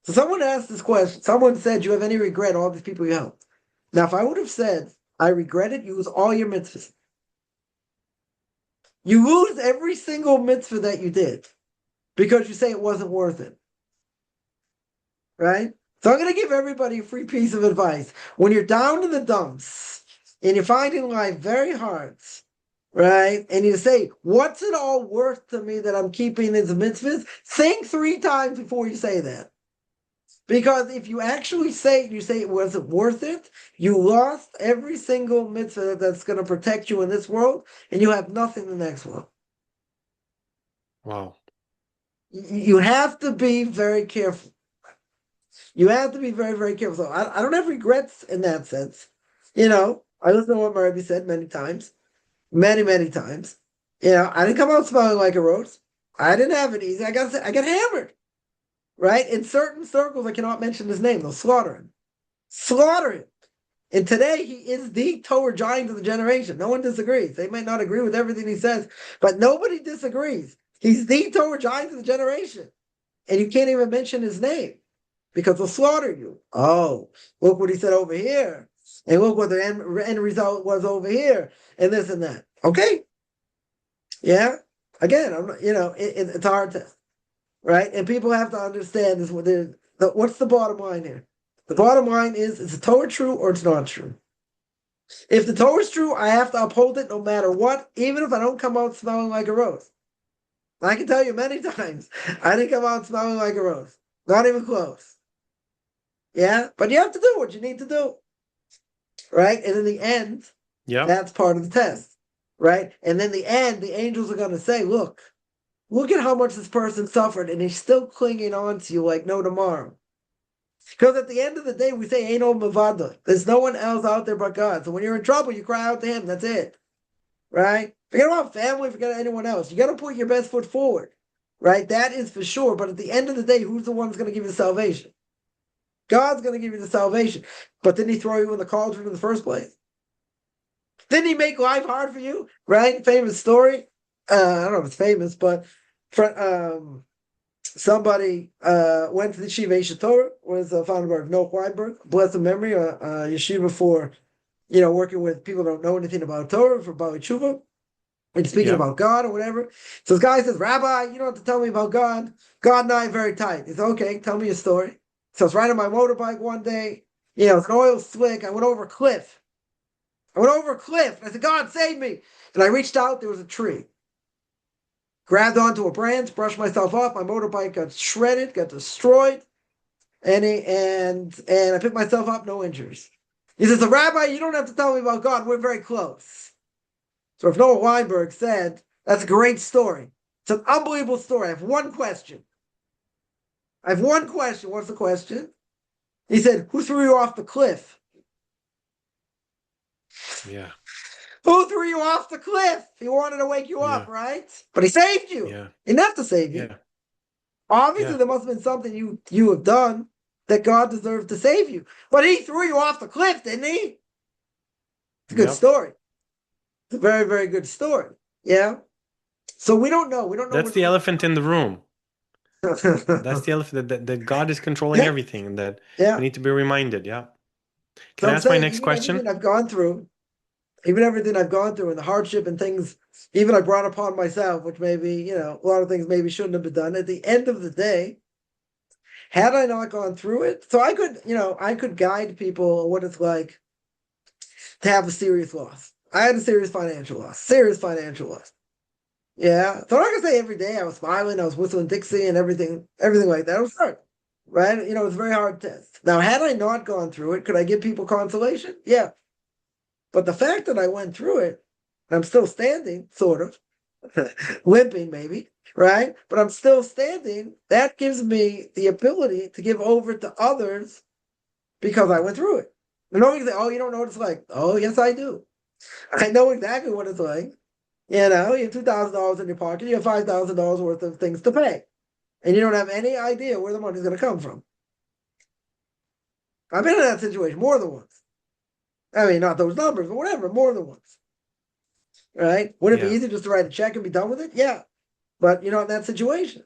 So someone asked this question. Someone said, "Do you have any regret all these people you helped?" Now, if I would have said, "I regret it," you lose all your mitzvahs. You lose every single mitzvah that you did because you say it wasn't worth it, right? So I'm going to give everybody a free piece of advice. When you're down in the dumps and you're finding life very hard, right? And you say, "What's it all worth to me that I'm keeping these mitzvahs?" Think 3 times before you say that. Because if you actually say it wasn't worth it, you lost every single mitzvah that's going to protect you in this world, and you have nothing in the next world. Wow. You have to be very careful. You have to be very, very careful. So I don't have regrets in that sense. I listen to what my Rebbe said many times, many, many times. I didn't come out smelling like a rose. I didn't have it easy. I got hammered, right? In certain circles, I cannot mention his name. They'll slaughter him. Slaughter him. And today, he is the Torah giant of the generation. No one disagrees. They might not agree with everything he says, but nobody disagrees. He's the Torah giant of the generation. And you can't even mention his name because they'll slaughter you. Oh, look what he said over here. And look what the end result was over here. And this and that. Okay. Yeah. Again, I'm not, it's a hard test. Right? And people have to understand this. What's the bottom line here? The bottom line is the Torah true or it's not true? If the Torah is true, I have to uphold it no matter what, even if I don't come out smelling like a rose. I can tell you many times, I didn't come out smelling like a rose. Not even close. Yeah? But you have to do what you need to do. Right? And in the end, Yeah. that's part of the test. Right? And in the end, the angels are going to say, look at how much this person suffered, and he's still clinging on to you like no tomorrow. Because at the end of the day, we say, ain't no mavada. There's no one else out there but God. So when you're in trouble, you cry out to him. That's it. Right? Forget about family, forget anyone else. You got to put your best foot forward. Right? That is for sure. But at the end of the day, who's the one that's going to give you the salvation? God's going to give you the salvation. But didn't he throw you in the cauldron in the first place? Didn't he make life hard for you? Right? Famous story. I don't know if it's famous, but somebody went to the Yeshiva Eish Torah, was founded by Noah Weinberg, blessed memory, yeshiva for working with people who don't know anything about Torah, for Bali Tshuva, and speaking Yeah. about God or whatever. So this guy says, "Rabbi, you don't have to tell me about God. God and I are very tight." He said, "Okay, tell me a story." So I was riding my motorbike one day, it's an oil slick. I went over a cliff. And I said, "God, save me." And I reached out, there was a tree. Grabbed onto a branch, brushed myself up. My motorbike got shredded, got destroyed, and I picked myself up, no injuries. He says, "The Rabbi, you don't have to tell me about God. We're very close." So if Noah Weinberg said, "That's a great story. It's an unbelievable story. I have one question. What's the question?" He said, "Who threw you off the cliff?" Yeah. Who threw you off the cliff? He wanted to wake you up, Yeah. right? But he saved you. Yeah. He didn't have to save you. Yeah. Obviously, Yeah. there must have been something you have done that God deserved to save you. But he threw you off the cliff, didn't he? It's a good Yep. story. It's a very, very good story. Yeah. So we don't know. We don't know That's what. the elephant in the room. That's the elephant that God is controlling Yeah. everything and that Yeah. we need to be reminded. Yeah. Can So I I'm ask my saying, next question? even everything I've gone through, and the hardship and things, even I brought upon myself, which maybe a lot of things maybe shouldn't have been done. At the end of the day, had I not gone through it, so I could guide people what it's like to have a serious loss. I had a serious financial loss. Serious financial loss. Yeah. So I'm not gonna say every day I was smiling, I was whistling Dixie and everything like that. It was hard. Right? It was a very hard test. Now, had I not gone through it, could I give people consolation? Yeah. But the fact that I went through it, and I'm still standing, sort of, limping maybe, right? But I'm still standing, that gives me the ability to give over to others because I went through it. And nobody can say, "Oh, you don't know what it's like." Oh, yes, I do. I know exactly what it's like. You know, you have $2,000 in your pocket, you have $5,000 worth of things to pay, and you don't have any idea where the money's going to come from. I've been in that situation more than once. I mean, not those numbers, but whatever, more than once. Right? Would it be Yeah. easy just to write a check and be done with it? Yeah. But you're not in that situation.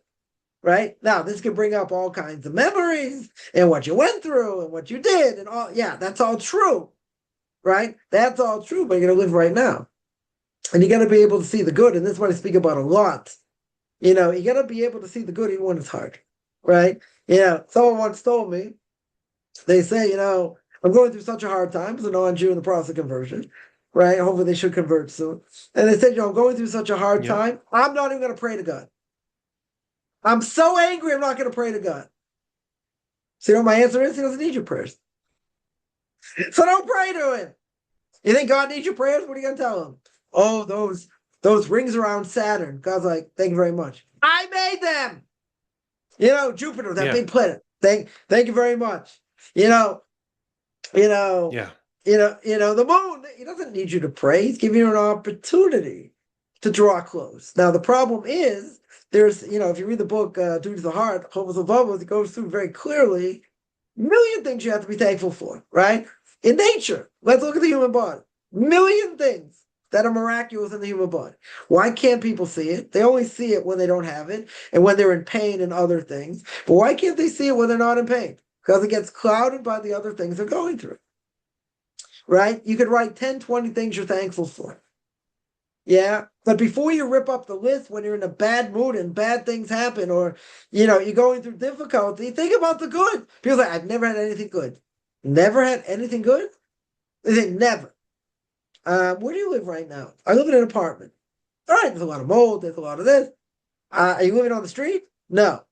Right? Now, this could bring up all kinds of memories and what you went through and what you did and all. Yeah, that's all true. Right? That's all true, but you're going to live right now. And you got to be able to see the good. And this is what I speak about a lot. You know, you got to be able to see the good even when it's hard. Right? You know, someone once told me, they say, you know, I'm going through such a hard time as a non-Jew in the process of conversion. Right? Hopefully they should convert soon. And they said, you know, I'm going through such a hard Yeah. time. I'm not even going to pray to God. I'm so angry, I'm not going to pray to God. So you know what my answer is? He doesn't need your prayers. So don't pray to him. You think God needs your prayers? What are you going to tell him? Oh, those rings around Saturn. God's like, thank you very much. I made them. You know, Jupiter, that Yeah. big planet. Thank you very much. You know, Yeah. the moon, he doesn't need you to pray. He's giving you an opportunity to draw close. Now, the problem is, there's, you know, if you read the book, Duty to the Heart, Hopeless of Bubbles, it goes through very clearly a million things you have to be thankful for, right? In nature, let's look at the human body. Million things that are miraculous in the human body. Why can't people see it? They only see it when they don't have it and when they're in pain and other things. But why can't they see it when they're not in pain? Because it gets clouded by the other things they're going through, right? You could write 10, 20 things you're thankful for. Yeah. But before you rip up the list when you're in a bad mood and bad things happen, or, you know, you're going through difficulty, think about the good. People say, I've never had anything good. Never had anything good? They say, never. Where do you live right now? I live in an apartment. All right, there's a lot of mold, there's a lot of this. Are you living on the street? No.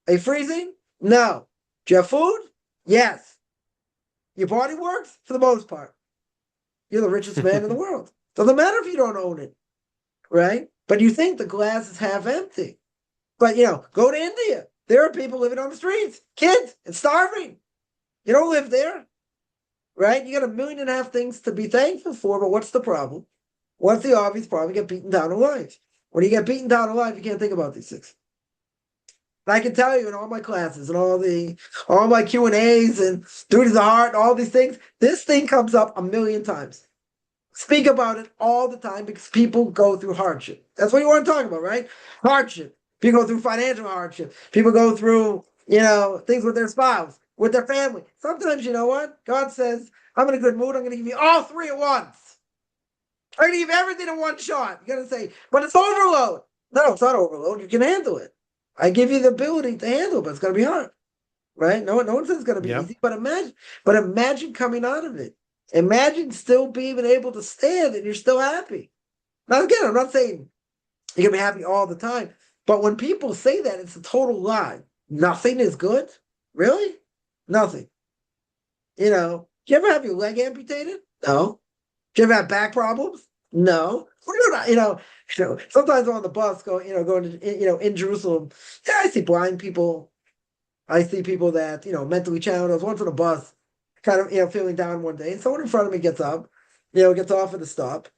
Are you freezing? No. Do you have food? Yes. Your body works? For the most part. You're the richest man in the world. Doesn't matter if you don't own it. Right? But you think the glass is half empty. But, you know, go to India. There are people living on the streets, kids, and starving. You don't live there, right? You got 1.5 million things to be thankful for, but what's the problem? What's the obvious problem? You get beaten down alive. When you get beaten down alive, you can't think about these things. And I can tell you in all my classes and all my Q&As and Duty to the Heart and all these things, this thing comes up 1,000,000 times. Speak about it all the time because people go through hardship. That's what you want to talk about, right? Hardship. People go through financial hardship. People go through, you know, things with their spouse, with their family. Sometimes, you know what? God says, I'm in a good mood. I'm going to give you all three at once. I'm going to give you everything in one shot. You're going to say, but it's overload. No, it's not overload. You can handle it. I give you the ability to handle it, but it's going to be hard, right? No one says it's going to be Yeah. easy, but imagine coming out of it. Imagine still being able to stand and you're still happy. Now, again, I'm not saying you're going to be happy all the time, but when people say that, it's a total lie. Nothing is good? Really? Nothing. You know, do you ever have your leg amputated? No. Do you ever have back problems? No. Sometimes I'm on the bus going to, in Jerusalem, yeah, I see blind people. I see people that, mentally challenged. I was once on a bus, kind of, feeling down one day, and someone in front of me gets up, gets off at the stop.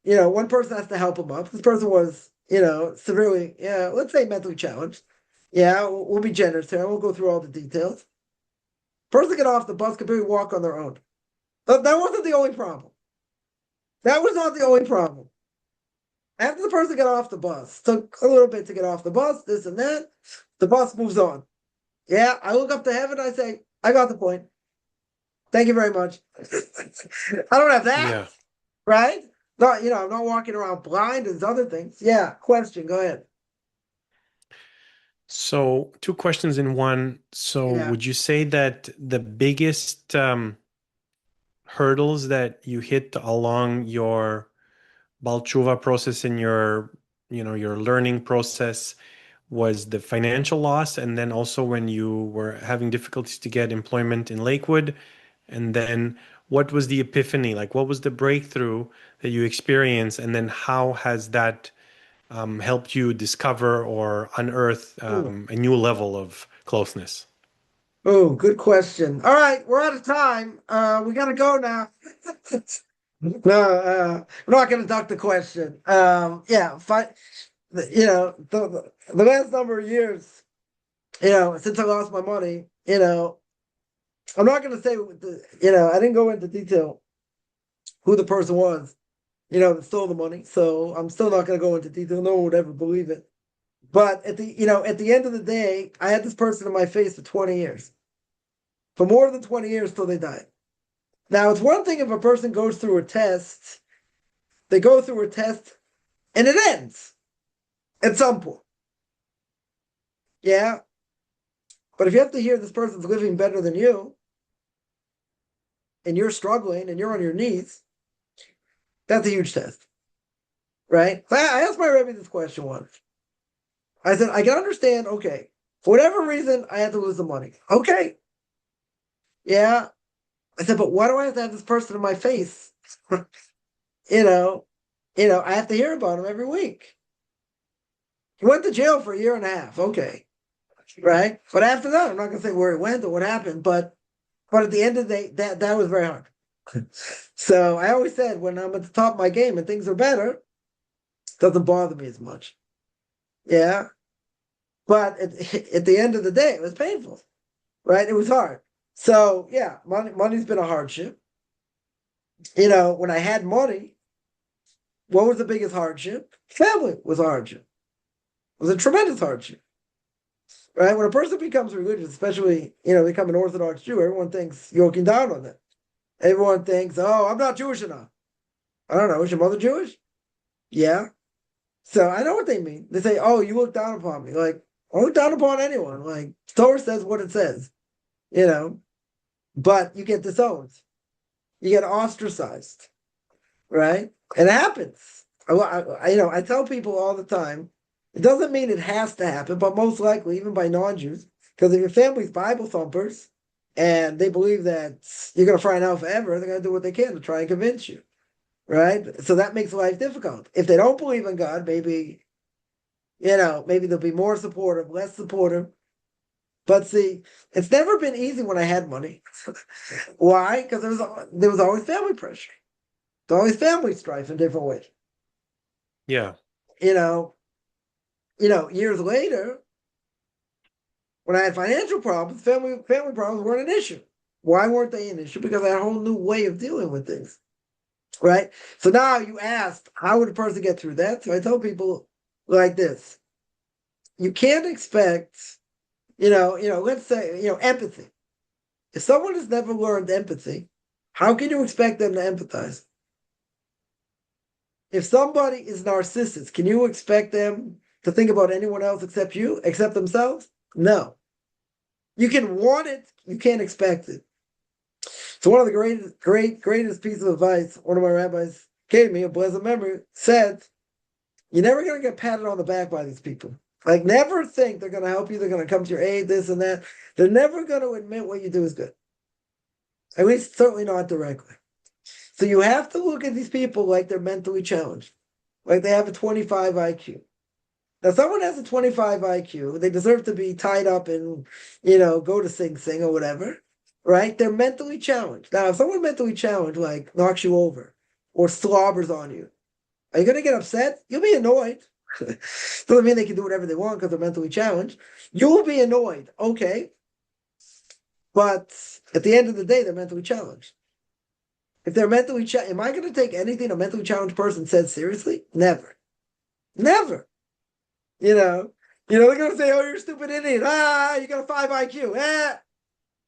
One person has to help him up. This person was, severely, let's say mentally challenged. Yeah, we'll be generous here. I won't go through all the details. Person get off the bus could barely walk on their own. But that wasn't the only problem. That was not the only problem. After the person got off the bus, took a little bit to get off the bus, this and that, the bus moves on. Yeah, I look up to heaven, I say, I got the point. Thank you very much. I don't have that, Yeah. right? No, I'm not walking around blind and other things. Yeah, question, go ahead. So, two questions in one. So, Yeah. would you say that the biggest hurdles that you hit along your Baal Tshuva process in your learning process was the financial loss, and then also when you were having difficulties to get employment in Lakewood, and then what was the epiphany? Like, what was the breakthrough that you experienced, and then how has that helped you discover or unearth a new level of closeness? Oh, good question. All right, we're out of time. We gotta go now. No, I'm not going to duck the question. Yeah, the last number of years, since I lost my money, I'm not going to say, I didn't go into detail who the person was, that stole the money. So I'm still not going to go into detail. No one would ever believe it. But at the end of the day, I had this person in my face for 20 years, for more than 20 years till they died. Now, it's one thing if a person goes through a test, they go through a test and it ends at some point. Yeah. But if you have to hear this person's living better than you, and you're struggling and you're on your knees, that's a huge test. Right? So I asked my Rebbe this question once. I said, I can understand, okay, for whatever reason, I had to lose the money. Okay. Yeah. I said, but why do I have to have this person in my face? you know, I have to hear about him every week. He went to jail for a year and a half. Okay. Right? But after that, I'm not gonna say where he went or what happened, but at the end of the day, that was very hard. So I always said when I'm at the top of my game and things are better, it doesn't bother me as much. Yeah. But at the end of the day, it was painful. Right? It was hard. So yeah, money's been a hardship. When I had money, what was the biggest hardship? Family was a hardship. It was a tremendous hardship. Right? When a person becomes religious, especially, become an Orthodox Jew, everyone thinks you're looking down on them. Everyone thinks, oh, I'm not Jewish enough. I don't know. Is your mother Jewish? Yeah. So I know what they mean. They say, oh, you look down upon me. Like, I look down upon anyone. Like, Torah says what it says, but you get disowned. You get ostracized, right? And it happens. I tell people all the time, it doesn't mean it has to happen, but most likely, even by non-Jews, because if your family's Bible thumpers and they believe that you're going to fry out forever, they're going to do what they can to try and convince you, right? So that makes life difficult. If they don't believe in God, maybe they'll be more supportive, less supportive. But see, it's never been easy when I had money. Why? Because there was always family pressure. There's always family strife in different ways. Yeah. Years later, when I had financial problems, family problems weren't an issue. Why weren't they an issue? Because I had a whole new way of dealing with things. Right? So now you asked, how would a person get through that? So I tell people like this. You can't expect, let's say, empathy. If someone has never learned empathy, how can you expect them to empathize? If somebody is narcissist, can you expect them to think about anyone else except you, except themselves? No. You can want it, you can't expect it. So one of the greatest pieces of advice one of my rabbis gave me, a blessed memory, said, you're never going to get patted on the back by these people. Like, never think they're going to help you, they're going to come to your aid, this and that. They're never going to admit what you do is good. At least, certainly not directly. So you have to look at these people like they're mentally challenged, like they have a 25 IQ. Now, someone has a 25 IQ, they deserve to be tied up and, go to Sing Sing or whatever, right? They're mentally challenged. Now, if someone mentally challenged, like, knocks you over or slobbers on you, are you going to get upset? You'll be annoyed. Doesn't mean they can do whatever they want because they're mentally challenged. You'll be annoyed, okay? But at the end of the day, they're mentally challenged. If they're mentally challenged, am I going to take anything a mentally challenged person says seriously? Never. Never. They're going to say, oh, you're a stupid idiot. You got a 5 IQ.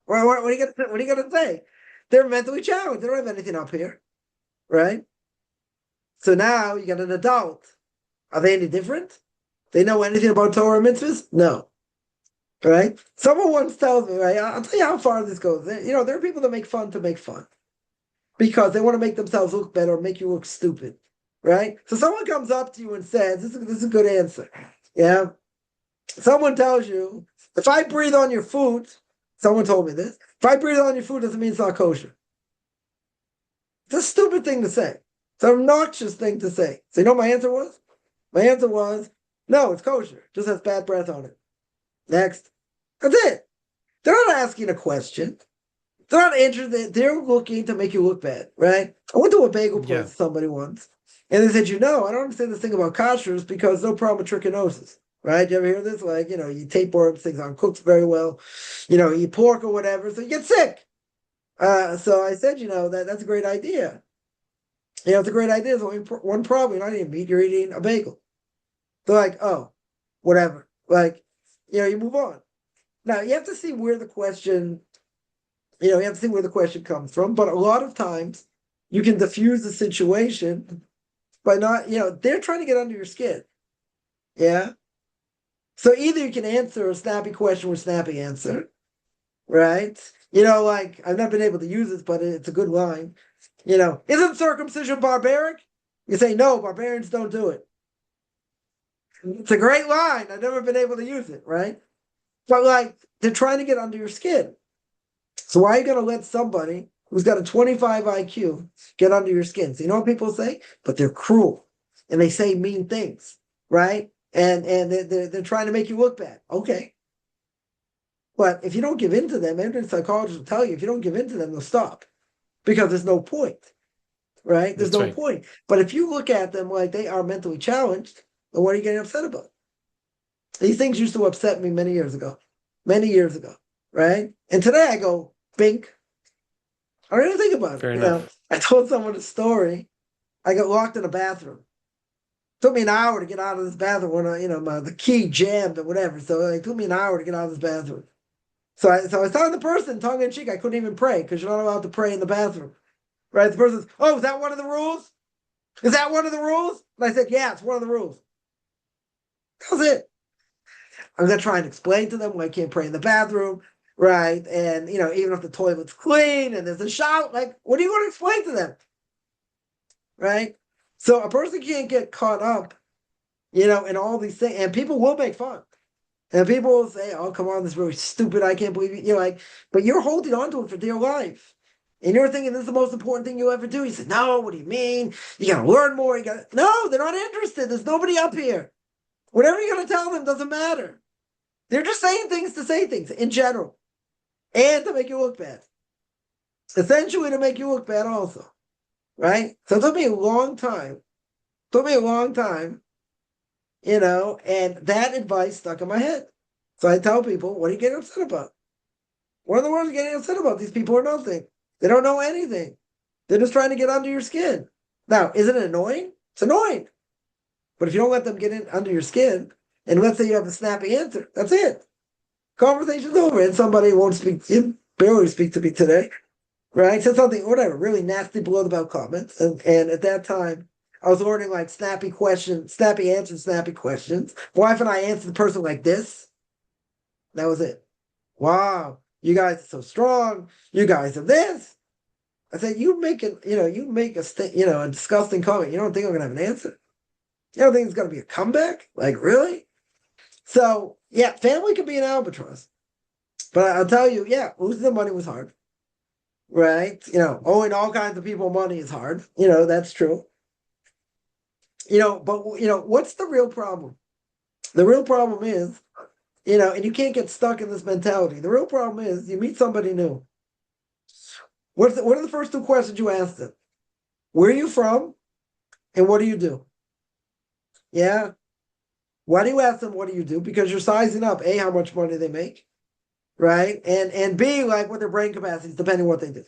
What are you going to say? They're mentally challenged. They don't have anything up here, right? So now you got an adult. Are they any different? They know anything about Torah mitzvahs? No. Right? Someone once tells me, right? I'll tell you how far this goes. There are people that make fun to make fun because they want to make themselves look better or make you look stupid, right? So someone comes up to you and says, this is a good answer. Yeah. Someone tells you, if I breathe on your food, someone told me this, if I breathe on your food, doesn't mean it's not kosher. It's a stupid thing to say. It's an obnoxious thing to say. So you know what my answer was? My answer was, no, it's kosher. Just has bad breath on it. Next. That's it. They're not asking a question. They're not interested. They're looking to make you look bad, right? I went to a bagel place Yeah. with somebody once, and they said, I don't understand this thing about kashrus because no problem with trichinosis, right? You ever hear this? Like, you tapeworms, things aren't cooked very well, you eat pork or whatever, so you get sick. So I said, that's a great idea. It's a great idea. There's only one problem. You're not eating meat, you're eating a bagel. They're like, oh, whatever. Like, you move on. Now, you have to see where the question comes from, but a lot of times you can diffuse the situation by not, they're trying to get under your skin. Yeah. So either you can answer a snappy question with a snappy answer, right? Like I've not been able to use this, but it's a good line. Isn't circumcision barbaric? You say, no, barbarians don't do it. It's a great line. I've never been able to use it, right? But like, they're trying to get under your skin. So why are you going to let somebody who's got a 25 IQ get under your skin? So you know what people say? But they're cruel and they say mean things, right? And they're trying to make you look bad. Okay. But if you don't give in to them, every psychologist will tell you, if you don't give in to them, they'll stop because there's no point, right? There's That's no right. point. But if you look at them like they are mentally challenged, then what are you getting upset about? These things used to upset me many years ago, right? And today I go, bink. I don't even think about it. Fair enough. I told someone a story. I got locked in a bathroom. It took me an hour to get out of this bathroom when the key jammed or whatever. So it took me an hour to get out of this bathroom. So I was telling the person, tongue in cheek, I couldn't even pray because you're not allowed to pray in the bathroom. Right? The person says, oh, is that one of the rules? Is that one of the rules? And I said, yeah, it's one of the rules. That was it. I'm going to try and explain to them why I can't pray in the bathroom, right? And, even if the toilet's clean and there's a shower, like, what are you going to explain to them? Right? So a person can't get caught up, in all these things. And people will make fun. And people will say, oh, come on, this is really stupid. I can't believe it. You're like, but you're holding on to it for dear life. And you're thinking this is the most important thing you'll ever do. He said, no, what do you mean? You got to learn more. No, they're not interested. There's nobody up here. Whatever you're going to tell them doesn't matter. They're just saying things to say things in general and to make you look bad. Essentially to make you look bad also, right? So it took me a long time. And that advice stuck in my head. So I tell people, what are you getting upset about? What in the world are you getting upset about? These people are nothing. They don't know anything. They're just trying to get under your skin. Now, is it annoying? It's annoying. But if you don't let them get in under your skin, and let's say you have a snappy answer, that's it. Conversation's over, and somebody won't speak to you, barely speak to me today, right? Said something, whatever, really nasty below the belt comments. And at that time, I was learning like snappy questions, snappy answers, snappy questions. Wife and I answered the person like this. That was it. Wow, you guys are so strong. You guys are this. I said, you make a disgusting comment. You don't think I'm gonna have an answer? You don't think it's gonna be a comeback? Like, really? So yeah, family can be an albatross. But I'll tell you, yeah, losing the money was hard. Right? Owing all kinds of people money is hard. That's true. But what's the real problem? The real problem is, and you can't get stuck in this mentality. The real problem is you meet somebody new. What are the first two questions you ask them? Where are you from? And what do you do? Yeah. Why do you ask them what do you do? Because you're sizing up, A, how much money they make, right? And B, like what their brain capacities, depending on what they do.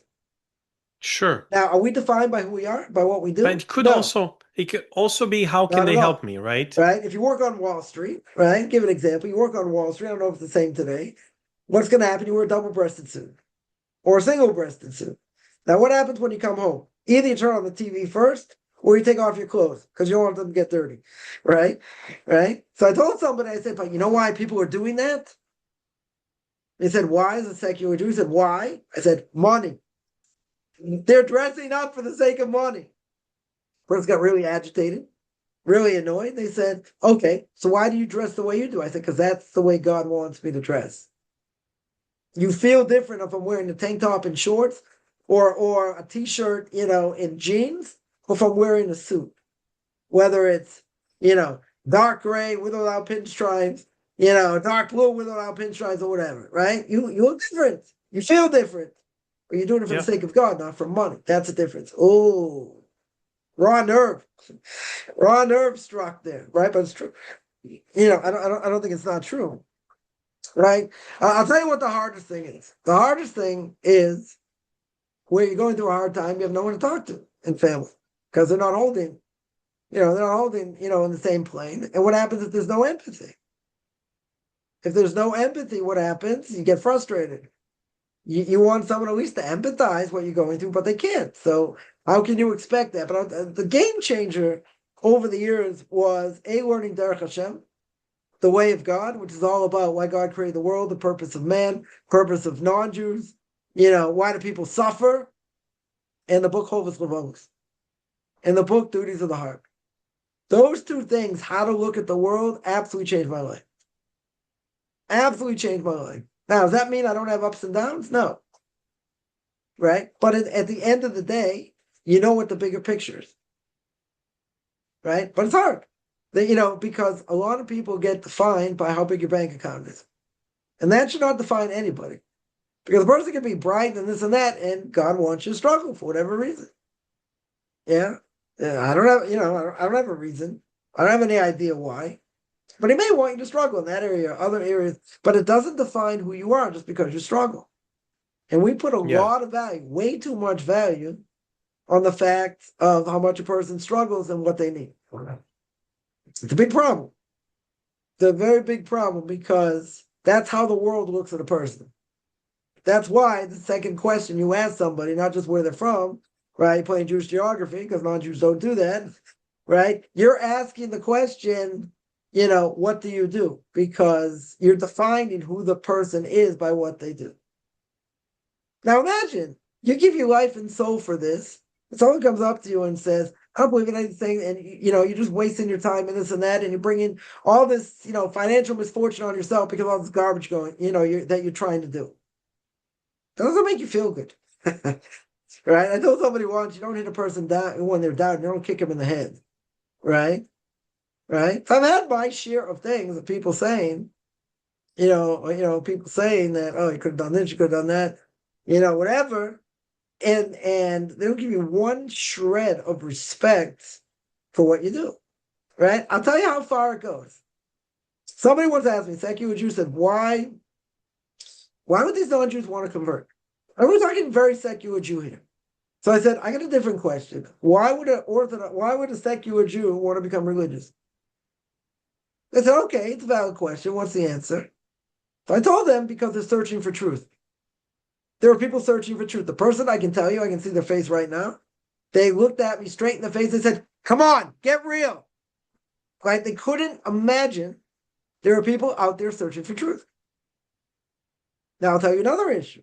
Sure. Now, are we defined by who we are, by what we do? But it could also be how can Not they at all. help me, right? Right? If you work on Wall Street, right? Give an example. You work on Wall Street. I don't know if it's the same today. What's going to happen? You wear a double-breasted suit or a single-breasted suit. Now, what happens when you come home? Either you turn on the TV first or you take off your clothes because you don't want them to get dirty, right? Right? So I told somebody, I said, but you know why people are doing that? They said, why is it secular Jew? He said, why? I said, money. They're dressing up for the sake of money. First got really agitated, really annoyed. They said, okay, so why do you dress the way you do? I said, because that's the way God wants me to dress. You feel different if I'm wearing a tank top and shorts or a t-shirt, in jeans, or if I'm wearing a suit. Whether it's, dark gray with or without pinstripes, dark blue with or without pinstripes or whatever, right? You look different. You feel different, Or you're doing it for Yeah. the sake of God, not for money. That's the difference. Oh, raw nerve. Raw nerve struck there, right? But it's true. I don't think it's not true, right? I'll tell you what the hardest thing is. The hardest thing is where you're going through a hard time, you have no one to talk to in family because they're not holding, in the same plane. And what happens if there's no empathy? If there's no empathy, what happens? You get frustrated. You want someone at least to empathize what you're going through, but they can't. So how can you expect that? But the game changer over the years was learning Derech Hashem, the way of God, which is all about why God created the world, the purpose of man, purpose of non-Jews. Why do people suffer? And the book Hovas Levavos, and the book Duties of the Heart. Those two things, how to look at the world, absolutely changed my life. Absolutely changed my life. Now, does that mean I don't have ups and downs? No. Right? But at the end of the day, you know what the bigger picture is. Right? But it's hard. Because a lot of people get defined by how big your bank account is. And that should not define anybody. Because a person can be bright and this and that, and God wants you to struggle for whatever reason. Yeah. I don't have, I don't have a reason. I don't have any idea why. But he may want you to struggle in that area, other areas, but it doesn't define who you are just because you struggle. And we put a lot of value, way too much value, on the fact of how much a person struggles and what they need. It's a big problem. It's a very big problem because that's how the world looks at a person. That's why the second question you ask somebody, not just where they're from, right? Playing Jewish geography, because non-Jews don't do that, right? You're asking the question, what do you do? Because you're defining who the person is by what they do. Now imagine, you give your life and soul for this, and someone comes up to you and says, I don't believe in anything, and you're just wasting your time and this and that, and you're bringing all this, financial misfortune on yourself because of all this garbage going, that you're trying to do. That doesn't make you feel good. Right? I told somebody once, you don't hit a person down when they're down, you don't kick them in the head. Right? Right? So I've had my share of things of people saying, people saying that, oh, you could have done this, you could have done that, whatever. And they don't give you one shred of respect for what you do. Right? I'll tell you how far it goes. Somebody once asked me, secular Jew said, why would these non-Jews want to convert? And we're talking very secular Jew here. So I said, I got a different question. Why would a secular Jew want to become religious? They said, okay, it's a valid question. What's the answer? So I told them, because they're searching for truth. There are people searching for truth. The person, I can tell you, I can see their face right now. They looked at me straight in the face and said, come on, get real. Right? They couldn't imagine there are people out there searching for truth. Now I'll tell you another issue.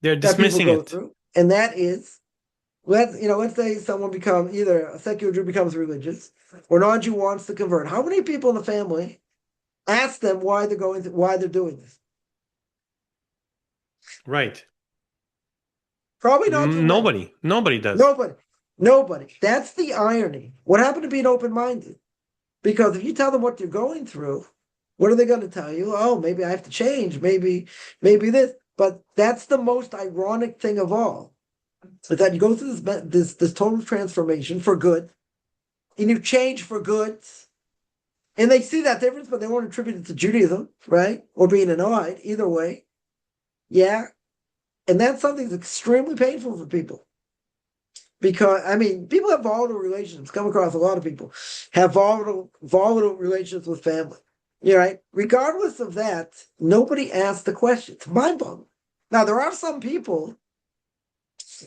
They're dismissing it. Through, and that is, let's say someone becomes, either a secular Jew becomes religious, or non-Jew wants to convert. How many people in the family ask them why they're doing this? Right. Probably not. Nobody does. Nobody. That's the irony. What happened to being open-minded? Because if you tell them what you're going through, what are they going to tell you? Oh, maybe I have to change. Maybe this. But that's the most ironic thing of all, is that you go through this total transformation for good, and you change for good, and they see that difference, but they won't attribute it to Judaism, right? Or being annoyed, either way. Yeah. And that's something that's extremely painful for people. Because, people have volatile relationships. Come across a lot of people have volatile relationships with family. Right? Regardless of that, nobody asked the question. It's mind-boggling. Now, there are some people,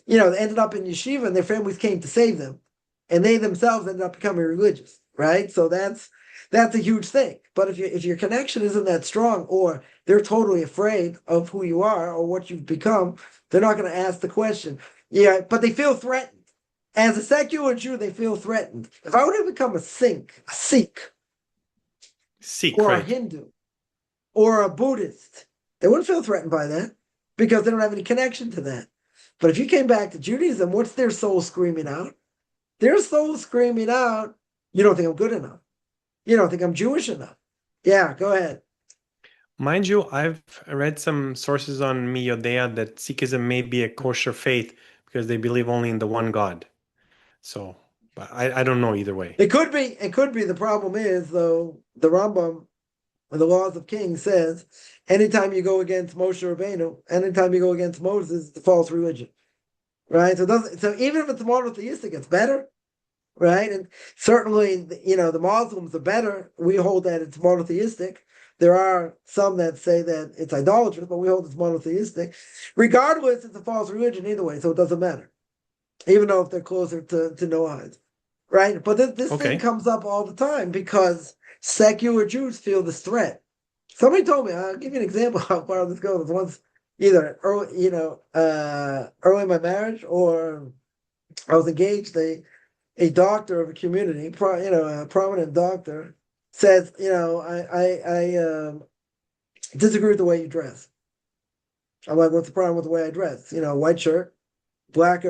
that ended up in yeshiva and their families came to save them, and they themselves ended up becoming religious, right? So that's a huge thing. But if your connection isn't that strong, or they're totally afraid of who you are or what you've become, they're not going to ask the question. Yeah, but they feel threatened. As a secular Jew, they feel threatened. If I would have become a Sikh, or right. a Hindu, or a Buddhist, they wouldn't feel threatened by that because they don't have any connection to that. But if you came back to Judaism, what's their soul screaming out? Their soul screaming out, you don't think I'm good enough. You don't think I'm Jewish enough. Yeah, go ahead. Mind you, I've read some sources on Miyodea that Sikhism may be a kosher faith because they believe only in the one God. So, but I don't know either way. It could be. It could be. The problem is, though, the Rambam, the Laws of Kings says, anytime you go against Moshe Rabbeinu, anytime you go against Moses, it's a false religion, right? So it doesn't. So even if it's monotheistic, it's better, right? And certainly, the Muslims are better. We hold that it's monotheistic. There are some that say that it's idolatrous, but we hold it's monotheistic. Regardless, it's a false religion either way, so it doesn't matter, even though if they're closer to Noahide, right? But this thing Okay. comes up all the time because secular Jews feel this threat. Somebody told me, I'll give you an example how far this goes. Once, either early in my marriage or I was engaged, a doctor of a community, a prominent doctor, says, I disagree with the way you dress. I'm like, what's the problem with the way I dress? White shirt, black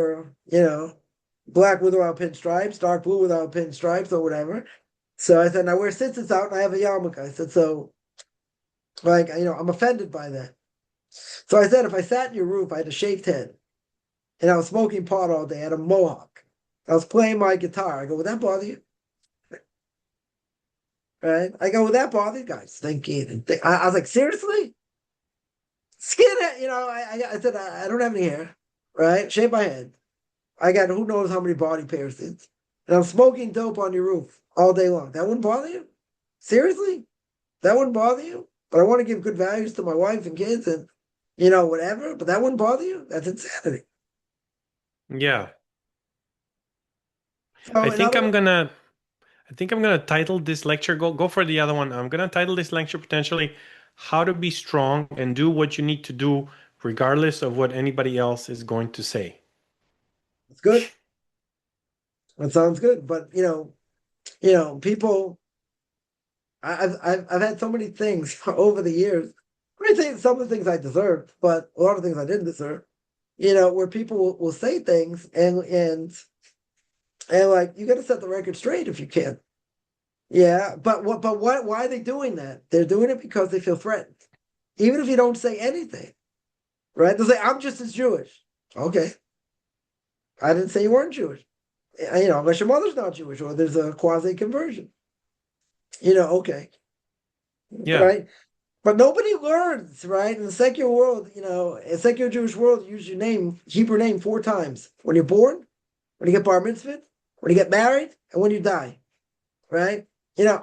black with without pinstripes, dark blue without pinstripes or whatever. So I said, I wear tzitzits out and I have a yarmulke. I said, so, like, I'm offended by that. So I said, if I sat in your roof, I had a shaved head and I was smoking pot all day, I had a mohawk. I was playing my guitar. I go, would that bother you? Right? I go, would that bother you? Guys thinking. I was like, seriously? Skinhead, I said, I don't have any hair, right? Shave my head. I got who knows how many body piercings. And I'm smoking dope on your roof all day long. That wouldn't bother you? Seriously? That wouldn't bother you? But I want to give good values to my wife and kids and, whatever. But that wouldn't bother you? That's insanity. Yeah. So I in think other I'm words, gonna I think I'm gonna title this lecture, go for the other one. I'm gonna title this lecture potentially How to Be Strong and Do What You Need to Do regardless of what anybody else is going to say. it's good. That sounds good. But people. I've had so many things over the years. I think some of the things I deserved, but a lot of things I didn't deserve. Where people will say things and like you got to set the record straight if you can. Yeah, but what? Why are they doing that? They're doing it because they feel threatened, even if you don't say anything, right? They'll say, "I'm just as Jewish." Okay, I didn't say you weren't Jewish. Unless your mother's not Jewish or there's a quasi conversion. Okay, Yeah. right? But nobody learns, right? In the secular world, a secular Jewish world, you use your name, Hebrew name 4 times. When you're born, when you get bar mitzvah, when you get married, and when you die, right?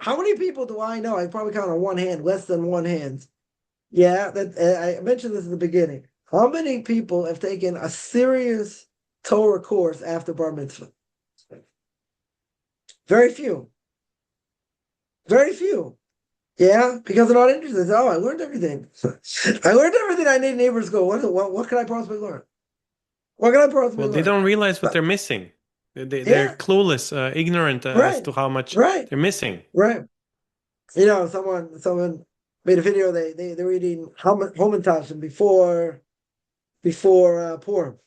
How many people do I know? I probably count on one hand, less than one hand. Yeah, that I mentioned this in the beginning. How many people have taken a serious Torah course after bar mitzvah? Very few. Very few. Yeah, because they're not interested. They say, oh, I learned everything. I learned everything I need in Hebrew school. What can I possibly learn? What can I possibly Well, they learn? don't realize what But, they're missing. They're yeah, clueless, ignorant as right, to how much right, they're missing. right. Someone made a video. They were eating Hamantaschen before Purim.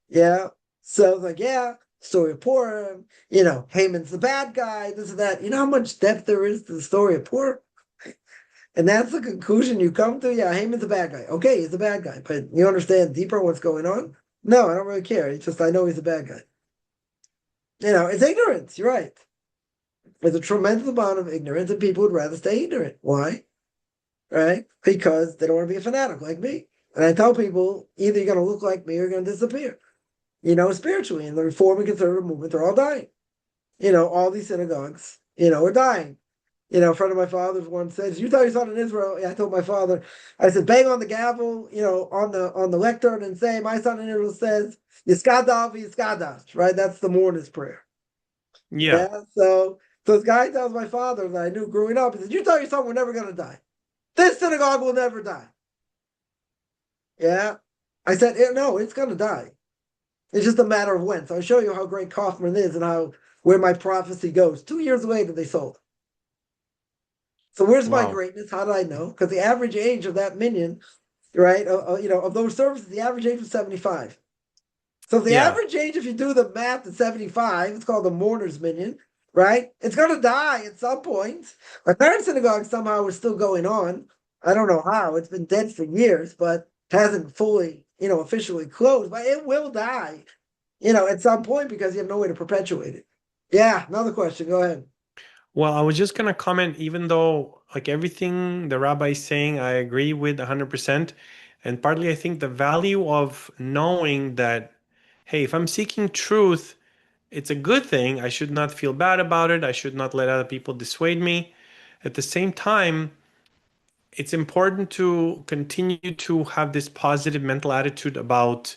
Yeah, so it's like, yeah, story of Purim. Haman's the bad guy. This and that. You know how much depth there is to the story of Purim. And that's the conclusion you come to. Yeah, Haman's a bad guy. Okay, he's a bad guy, but you understand deeper what's going on? No, I don't really care. It's just I know he's a bad guy. It's ignorance. You're right. There's a tremendous amount of ignorance, and people would rather stay ignorant. Why? Right? Because they don't want to be a fanatic like me. And I tell people either you're going to look like me or you're going to disappear. Spiritually, in the Reform and Conservative movement, they're all dying. All these synagogues, are dying. A friend of my father's once says, "You tell your son in Israel." Yeah, I told my father, I said, "Bang on the gavel, on the lectern, and say, my son in Israel says, Yiskadav, Yiskadash." Right? That's the mourner's prayer. Yeah. Yeah. So this guy tells my father that I knew growing up. He said, "You tell your son we're never going to die. This synagogue will never die." Yeah. I said, "No, it's going to die. It's just a matter of when." So I'll show you how great Coffman is and where my prophecy goes. 2 years later, they sold. So where's my Wow. greatness? How did I know? Because the average age of that minyan, right, of those services, the average age was 75. So if the Yeah. average age, if you do the math at 75, it's called the mourner's minyan, right? It's going to die at some point. My parents' synagogue somehow is still going on. I don't know how. It's been dead for years, but hasn't fully, officially closed. But it will die, at some point because you have no way to perpetuate it. Yeah, another question. Go ahead. Well, I was just gonna comment, even though like everything the rabbi is saying, I agree with 100%. And partly I think the value of knowing that, hey, if I'm seeking truth, it's a good thing. I should not feel bad about it. I should not let other people dissuade me. At the same time, it's important to continue to have this positive mental attitude about,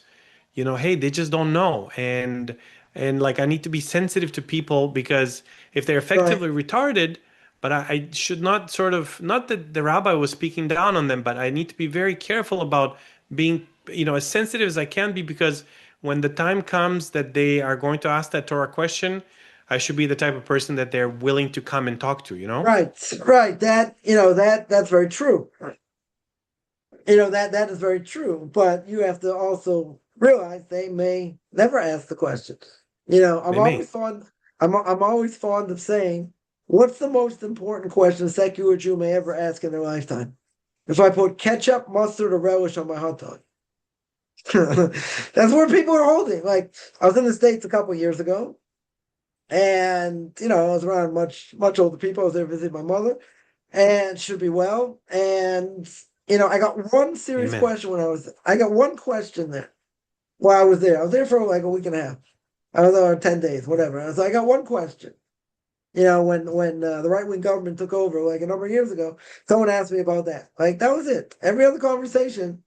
hey, they just don't know. And like I need to be sensitive to people because if they're Right. effectively retarded, but I should not sort of, not that the rabbi was speaking down on them, but I need to be very careful about being, as sensitive as I can be, because when the time comes that they are going to ask that Torah question, I should be the type of person that they're willing to come and talk to, Right. Right. That's very true. That is very true. But you have to also realize they may never ask the question. I'm They may. always fond. I'm always fond of saying, "What's the most important question a secular Jew may ever ask in their lifetime?" If I put ketchup, mustard, or relish on my hot dog, that's where people are holding. Like I was in the States a couple of years ago, and I was around much older people. I was there visiting my mother, and should be well. And I got one serious Amen. question I got one question there while I was there. I was there for like a week and a half. I was there 10 days, whatever. So I got one question. When the right wing government took over, like a number of years ago, someone asked me about that. Like that was it. Every other conversation,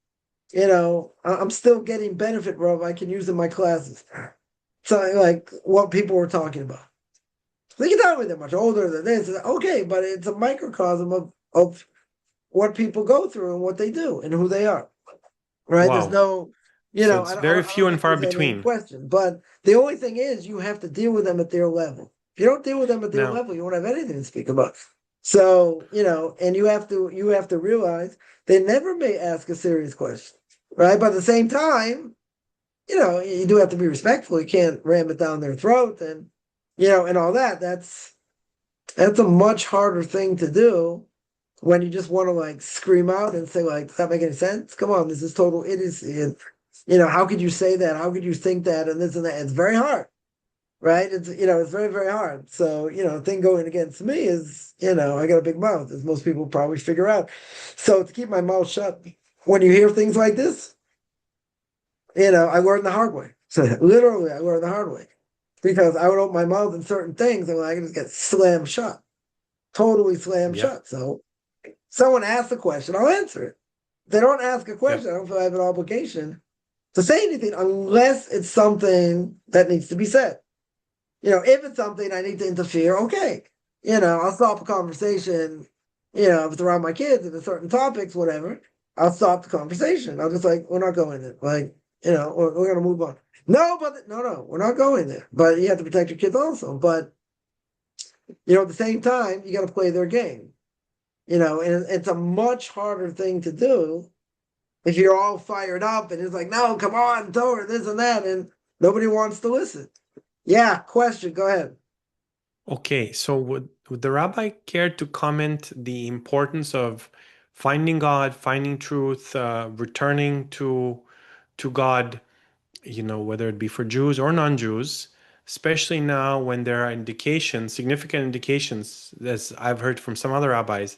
I'm still getting benefit from. I can use in my classes. So like what people were talking about. They can tell me they're much older than this. Okay, but it's a microcosm of what people go through and what they do and who they are. Right? There's Wow. no, So it's I very few don't and think far there's any between. question. But the only thing is, you have to deal with them at their level. If you don't deal with them at their Now, level, you won't have anything to speak about. So and you have to realize they never may ask a serious question, right? But at the same time, you do have to be respectful. You can't ram it down their throat and all that. That's a much harder thing to do when you just want to like scream out and say like, does that make any sense? Come on, this is total idiocy. And how could you say that? How could you think that? And this and that. It's very hard, right? It's very, very hard. So, the thing going against me is, I got a big mouth, as most people probably figure out. So to keep my mouth shut when you hear things like this, I learned the hard way. So literally I learned the hard way. Because I would open my mouth in certain things and I could just get slammed shut. Totally slammed yeah, shut. So someone asks a question, I'll answer it. If they don't ask a yeah. question, I don't feel I have an obligation to say anything unless it's something that needs to be said. If it's something I need to interfere, okay. I'll stop a conversation, if it's around my kids and there's certain topics, whatever, I'll stop the conversation. I'll just like, we're not going there. Like, we're gonna move on. No, but no, we're not going there. But you have to protect your kids also. But at the same time, you got to play their game. And it's a much harder thing to do if you're all fired up and it's like, no, come on, Torah, this and that, and nobody wants to listen. Yeah, question, go ahead. Okay, so would the rabbi care to comment the importance of finding God, finding truth, returning to God, whether it be for Jews or non-Jews, especially now when there are indications, significant indications, as I've heard from some other rabbis,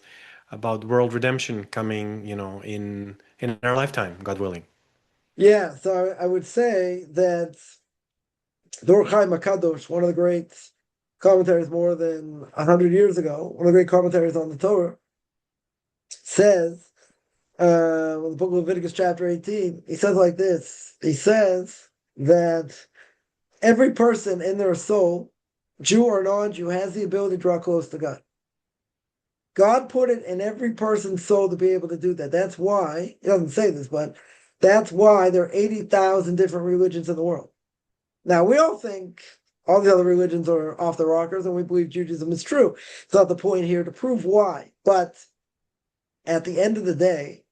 about world redemption coming, in our lifetime, God willing. Yeah, so I would say that Dor Chaim Akadosh, one of the great commentaries more than 100 years ago, one of the great commentaries on the Torah, says, in the book of Leviticus, chapter 18, he says like this. He says that every person in their soul, Jew or non-Jew, has the ability to draw close to God. God put it in every person's soul to be able to do that. That's why, he doesn't say this, but that's why there are 80,000 different religions in the world. Now, we all think all the other religions are off the rockers, and we believe Judaism is true. It's not the point here to prove why. But at the end of the day,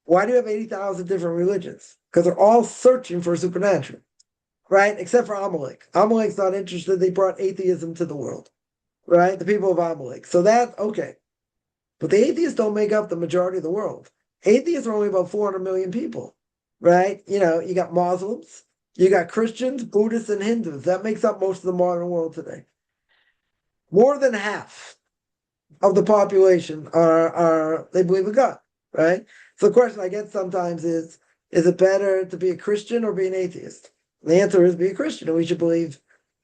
why do you have 80,000 different religions? Because they're all searching for supernatural, right? Except for Amalek. Amalek's not interested. They brought atheism to the world, right? The people of Amalek. So that, okay. But the atheists don't make up the majority of the world. Atheists are only about 400 million people, right? You got Muslims, you got Christians, Buddhists, and Hindus. That makes up most of the modern world today. More than half of the population are they believe in God, right? So the question I get sometimes is it better to be a Christian or be an atheist? And the answer is be a Christian, and we should believe,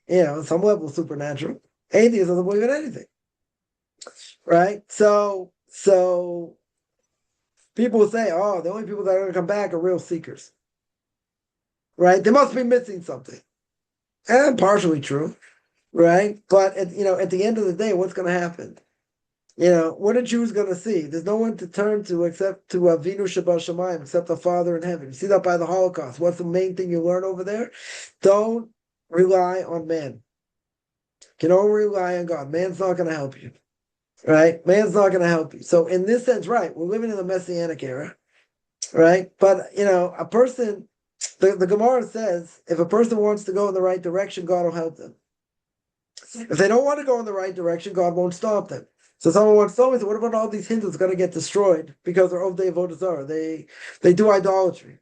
on some level, supernatural. Atheist doesn't believe in anything, right? So people say, oh, the only people that are going to come back are real seekers, right? They must be missing something. And partially true, right? But at the end of the day, what's going to happen? What are Jews going to see? There's no one to turn to except to Avinu Shabbat except the Father in heaven. You see that by the Holocaust. What's the main thing you learn over there? Don't rely on man. You can only rely on God. Man's not going to help you, right? Man's not going to help you. So in this sense, right, we're living in the Messianic era, right? But, a person, the Gemara says, if a person wants to go in the right direction, God will help them. If they don't want to go in the right direction, God won't stop them. So someone once told me, so what about all these Hindus going to get destroyed because they're Ovdei Avodah Zarah? They do idolatry.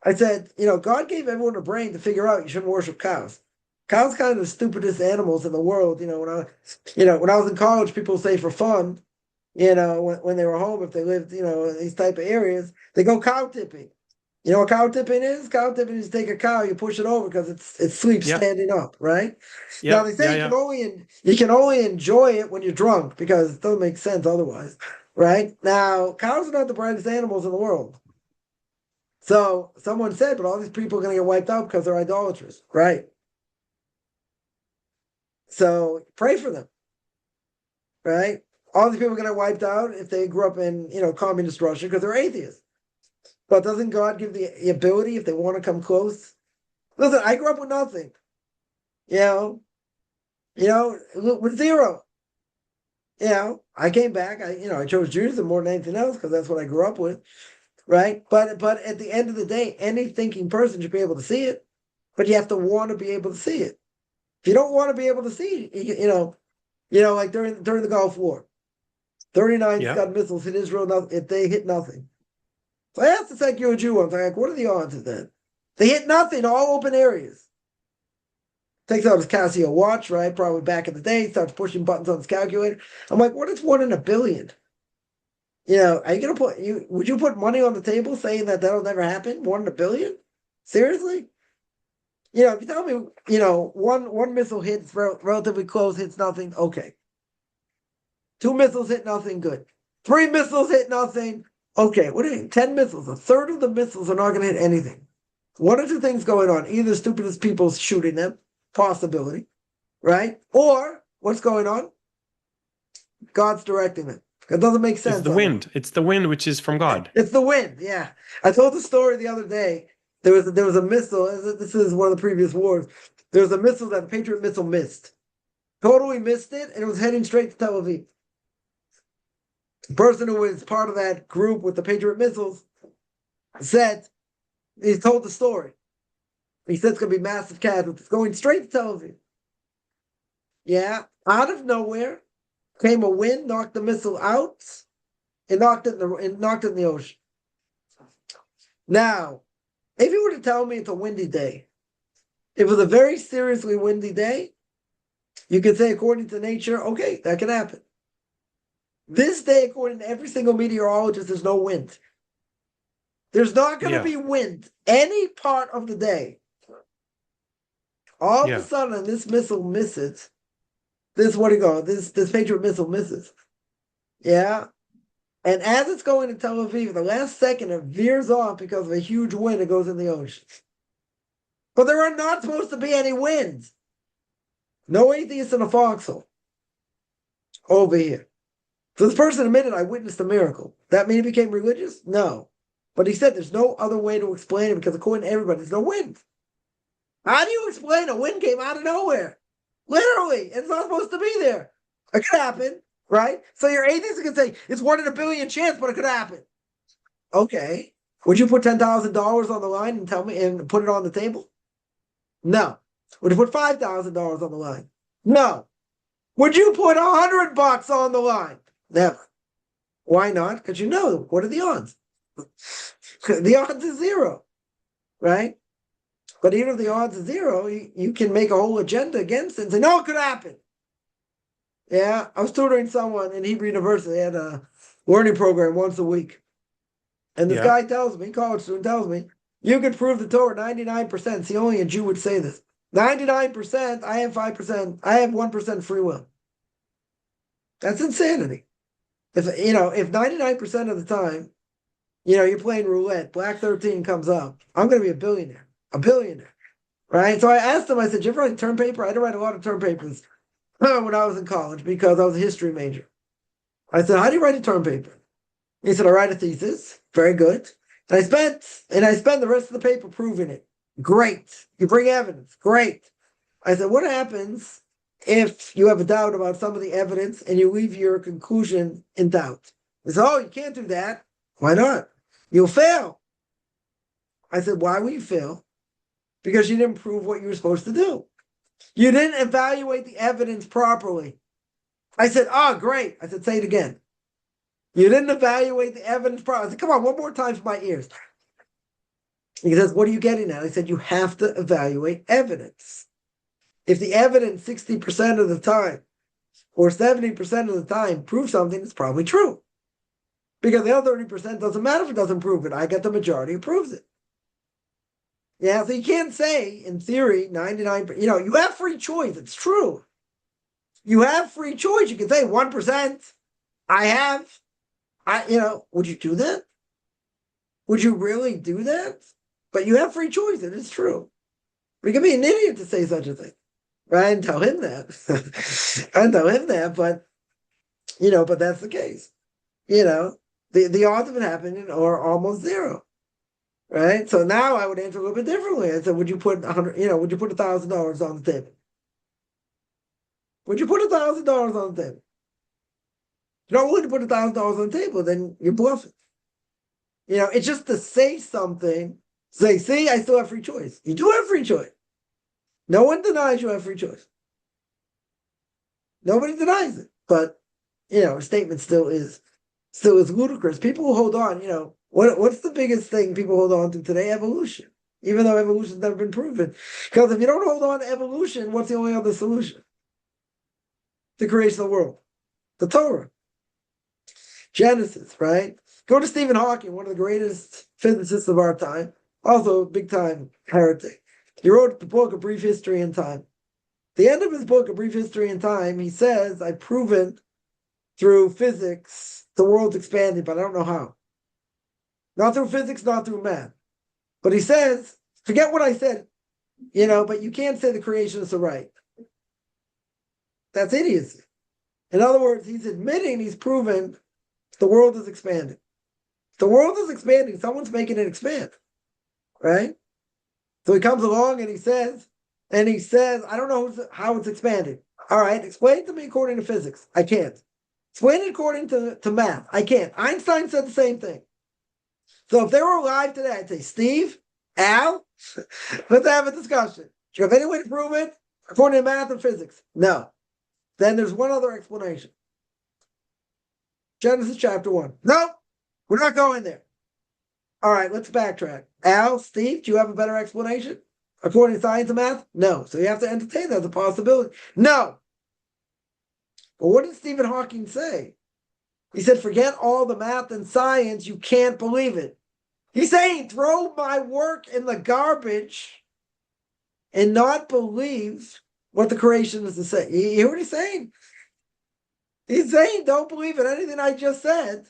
I said, God gave everyone a brain to figure out you shouldn't worship cows. Cows kind of the stupidest animals in the world. When I was in college, people say for fun, when they were home, if they lived, in these type of areas, they go cow tipping. You know what cow tipping is? Cow tipping is take a cow, you push it over because it sleeps standing up, right? Now they say you can only enjoy it when you're drunk because it doesn't make sense otherwise, right? Now cows are not the brightest animals in the world. So someone said, but all these people are going to get wiped out because they're idolaters, right? So pray for them, right? All these people are going to get wiped out if they grew up in communist Russia because they're atheists. But doesn't God give the ability if they want to come close? Listen, I grew up with nothing. With zero. I came back. I chose Judaism more than anything else because that's what I grew up with, right? But at the end of the day, any thinking person should be able to see it, but you have to want to be able to see it. If you don't want to be able to see it, like during the Gulf War, 39 Scud missiles hit Israel. If they hit nothing. So I asked the secular Jew once, I'm like, what are the odds of that? They hit nothing, all open areas. Takes out his Casio watch, right? Probably back in the day, starts pushing buttons on his calculator. I'm like, what is 1 in a billion? Are you gonna would you put money on the table saying that that'll never happen? 1 in a billion? Seriously? If you tell me, one missile hits relatively close, hits nothing, okay. 2 missiles hit nothing, good. 3 missiles hit nothing. Okay, what do you mean? 10 missiles. A third of the missiles are not going to hit anything. One or two things going on. Either the stupidest people shooting them, possibility, right? Or what's going on? God's directing them. It doesn't make sense. It's the wind. It's the wind, which is from God. It's the wind, yeah. I told the story the other day. There was a missile. This is one of the previous wars. There was a missile that the Patriot missile missed. Totally missed it, and it was heading straight to Tel Aviv. The person who was part of that group with the Patriot missiles said, he told the story. He said it's going to be massive casualties going straight to Tel Aviv. Yeah, out of nowhere came a wind, knocked the missile out, and knocked it in the ocean. Now, if you were to tell me it's a windy day, if it was a very seriously windy day, you could say according to nature, okay, that can happen. This day, according to every single meteorologist, there's no wind. There's not going to be wind any part of the day. All of a sudden, this missile misses. This Patriot missile misses. Yeah. And as it's going to Tel Aviv, the last second, it veers off because of a huge wind. It goes in the ocean. But there are not supposed to be any winds. No atheists in a foxhole over here. So this person admitted, I witnessed a miracle. That mean he became religious? No. But he said there's no other way to explain it because according to everybody, there's no wind. How do you explain a wind came out of nowhere? Literally. It's not supposed to be there. It could happen, right? So your atheist can say, it's 1 in a billion chance, but it could happen. Okay. Would you put $10,000 on the line and tell me and put it on the table? No. Would you put $5,000 on the line? No. Would you put $100 on the line? Never. Why not? Because you know, what are the odds? The odds is zero, right? But even if the odds are zero, you can make a whole agenda against it and say, no, it could happen. Yeah, I was tutoring someone in Hebrew University. They had a learning program once a week. And this Yeah. guy tells me, college student tells me, you could prove the Torah 99%. See, only a Jew would say this. 99%, I have 5%, I have 1% free will. That's insanity. If 99% of the time, you're playing roulette, black 13 comes up, I'm going to be a billionaire. A billionaire. Right? So I asked him, I said, did you ever write term paper? I had to write a lot of term papers when I was in college because I was a history major. I said, how do you write a term paper? He said, I write a thesis. Very good. And I spent the rest of the paper proving it. Great. You bring evidence. Great. I said, what happens if you have a doubt about some of the evidence and you leave your conclusion in doubt? He said, oh, you can't do that. Why not? You'll fail. I said, why will you fail? Because you didn't prove what you were supposed to do. You didn't evaluate the evidence properly. I said, oh, great. I said, say it again. You didn't evaluate the evidence properly. I said, come on, one more time for my ears. He says, what are you getting at? I said, you have to evaluate evidence. If the evidence 60% of the time or 70% of the time proves something, it's probably true. Because the other 30% doesn't matter if it doesn't prove it. I get the majority who proves it. Yeah, so you can't say, in theory, 99%, you have free choice. It's true. You have free choice. You can say 1%. Would you do that? Would you really do that? But you have free choice, and it's true. We can be an idiot to say such a thing. Right? I didn't tell him that. I didn't tell him that, but that's the case. The odds of it happening are almost zero. Right? So now I would answer a little bit differently. I said, would you put would you put $1,000 on the table? Would you put $1,000 on the table? If you're not willing to put $1,000 on the table, then you're bluffing. It's just to say something, say, see, I still have free choice. You do have free choice. No one denies you have free choice. Nobody denies it. But, a statement still is ludicrous. People who hold on, what's the biggest thing people hold on to today? Evolution. Even though evolution's never been proven. Because if you don't hold on to evolution, what's the only other solution? The creation of the world. The Torah. Genesis, right? Go to Stephen Hawking, one of the greatest physicists of our time, also a big-time heretic. He wrote the book, A Brief History in Time. At the end of his book, A Brief History in Time, he says, I've proven through physics the world's expanding, but I don't know how. Not through physics, not through math. But he says, forget what I said, but you can't say the creationists are right. That's idiocy. In other words, he's admitting he's proven the world is expanding. The world is expanding. Someone's making it expand, right? So he comes along and he says, I don't know how it's expanding. All right, explain it to me according to physics. I can't. Explain it according to math. I can't. Einstein said the same thing. So if they were alive today, I'd say, Steve, Al, let's have a discussion. Do you have any way to prove it according to math and physics? No. Then there's one other explanation. Genesis chapter 1. Nope, we're not going there. All right, let's backtrack. Al, Steve, do you have a better explanation? According to science and math? No. So you have to entertain that as a possibility. No. But what did Stephen Hawking say? He said, forget all the math and science. You can't believe it. He's saying, throw my work in the garbage and not believe what the creationists are saying. You hear what he's saying? He's saying, don't believe in anything I just said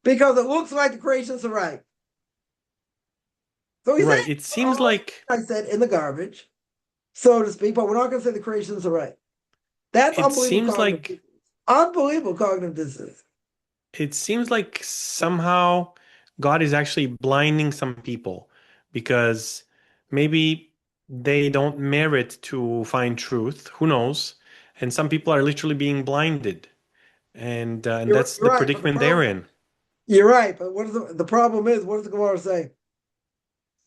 because it looks like the creationists are right. So he's Right. saying, It seems like I said in the garbage, so to speak, but we're not going to say the creationists are right. That's it seems like unbelievable cognitive dissonance. it seems like somehow God is actually blinding some people because maybe they don't merit to find truth. Who knows? And some people are literally being blinded, and You're, that's you're the right, but predicament they're in. you're right, but what is the problem is, what does the Gemara say?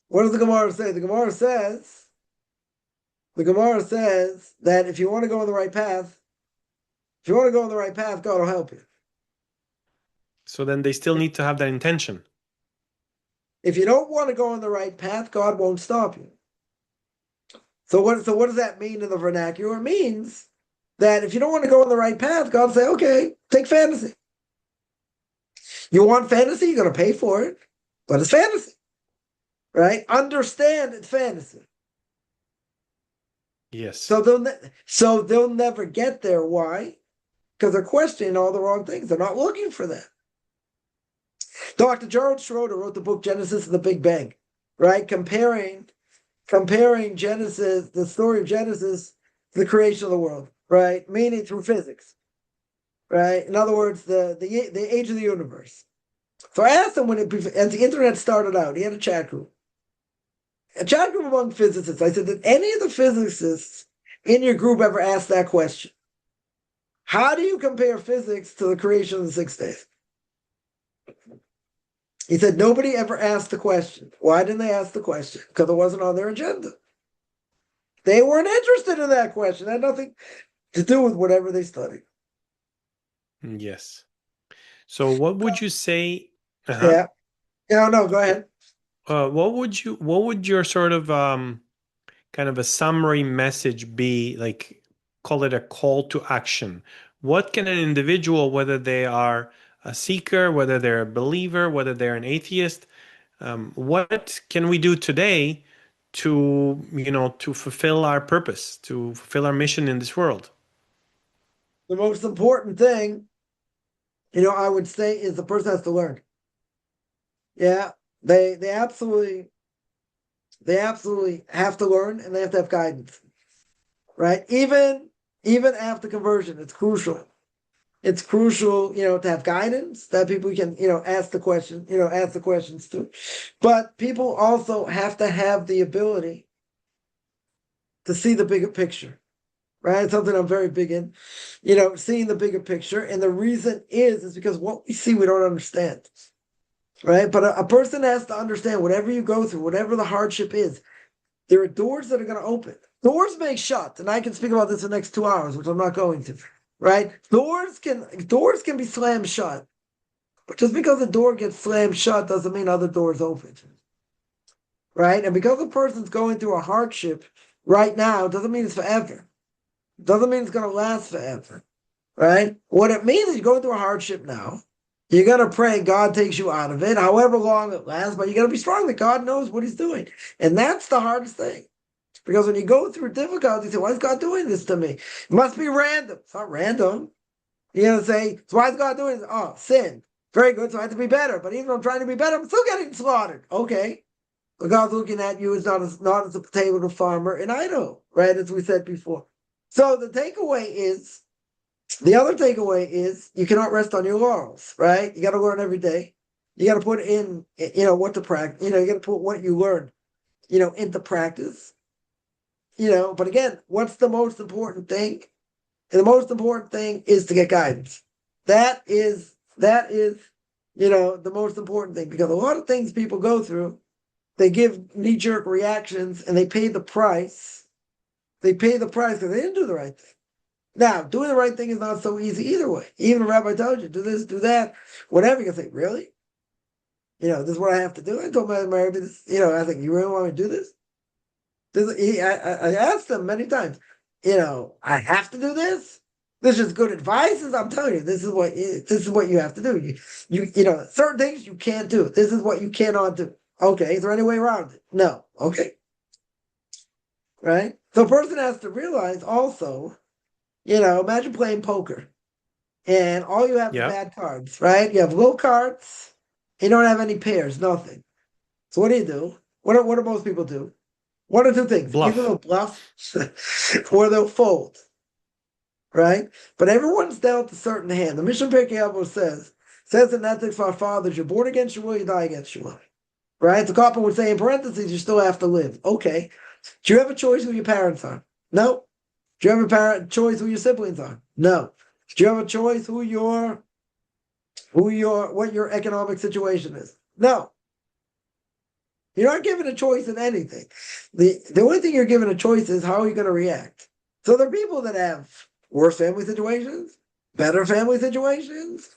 What does the Gemara say? The Gemara says that if you want to go on the right path, God will help you. So then they still need to have that intention. If you don't want to go on the right path, God won't stop you. So what does that mean in the vernacular? It means that if you don't want to go on the right path, God will say, okay, take fantasy. You want fantasy, you're going to pay for it, but it's fantasy, right? Understand it's fantasy. Yes. So they'll never get there. Why? Because they're questioning all the wrong things. They're not looking for that. Dr. Gerald Schroeder wrote the book Genesis and the Big Bang, right? Comparing Genesis, the story of Genesis, to the creation of the world, right? Meaning through physics, right? In other words, the age of the universe. So I asked him as the internet started out, he had a chat group among physicists. I said, did any of the physicists in your group ever ask that question? How do you compare physics to the creation of the 6 days? He said, nobody ever asked the question. Why didn't they ask the question? Because it wasn't on their agenda. They weren't interested in that question. It had nothing to do with whatever they studied. Yes. So what would you say? Yeah. No, go ahead. What would your sort of kind of a summary message be, like, call it a call to action? What can an individual, whether they are a seeker, whether they're a believer, whether they're an atheist, what can we do today to, to fulfill our purpose, to fulfill our mission in this world? The most important thing, I would say, is the person has to learn. Yeah, they absolutely have to learn, and they have to have guidance, right? Even after conversion, it's crucial. It's crucial, to have guidance that people can, ask the questions to. But people also have to have the ability to see the bigger picture, right? It's something I'm very big in, seeing the bigger picture. And the reason is because what we see, we don't understand, right? But a person has to understand whatever you go through, whatever the hardship is, there are doors that are going to open. Doors may shut, and I can speak about this in the next 2 hours, which I'm not going to. Right? Doors can be slammed shut. But just because a door gets slammed shut doesn't mean other doors open. Right? And because a person's going through a hardship right now doesn't mean it's forever. Doesn't mean it's going to last forever. Right? What it means is you're going through a hardship now. You're going to pray God takes you out of it, however long it lasts, but you got to be strong that God knows what he's doing. And that's the hardest thing. Because when you go through difficulty, you say, why is God doing this to me? It must be random. It's not random. You're going to say, so why is God doing this? Oh, sin. Very good, so I have to be better. But even though I'm trying to be better, I'm still getting slaughtered. Okay. But God's looking at you as not as a potato farmer in Idaho, right? As we said before. So the other takeaway is you cannot rest on your laurels, right? You got to learn every day. You got to put in, what to practice. You got to put what you learn, into practice. But again, what's the most important thing? And the most important thing is to get guidance. That is, the most important thing, because a lot of things people go through, they give knee-jerk reactions and they pay the price. They pay the price because they didn't do the right thing. Now, doing the right thing is not so easy either way. Even a rabbi tells you, do this, do that, whatever. You can say, really? This is what I have to do? I told my rabbi this, I think, you really want me to do this? I asked them many times, I have to do this. This is good advice. I'm telling you, this is what you have to do. You certain things you can't do. This is what you cannot do. Okay, is there any way around it? No. Okay, right. So a person has to realize also, imagine playing poker, and all you have is bad cards, right? You have low cards. You don't have any pairs, nothing. So what do? What do most people do? One or two things. Bluff. Either they'll bluff or they'll fold. Right? But everyone's dealt a certain hand. The Mishnah Pirkei Avos says in ethics for our fathers, you're born against your will, you die against your will. Right? The Coffman would say in parentheses, you still have to live. Okay. Do you have a choice who your parents are? No. Do you have a choice who your siblings are? No. Do you have a choice what your economic situation is? No. You're not given a choice in anything. The only thing you're given a choice is how are you going to react. So there are people that have worse family situations, better family situations.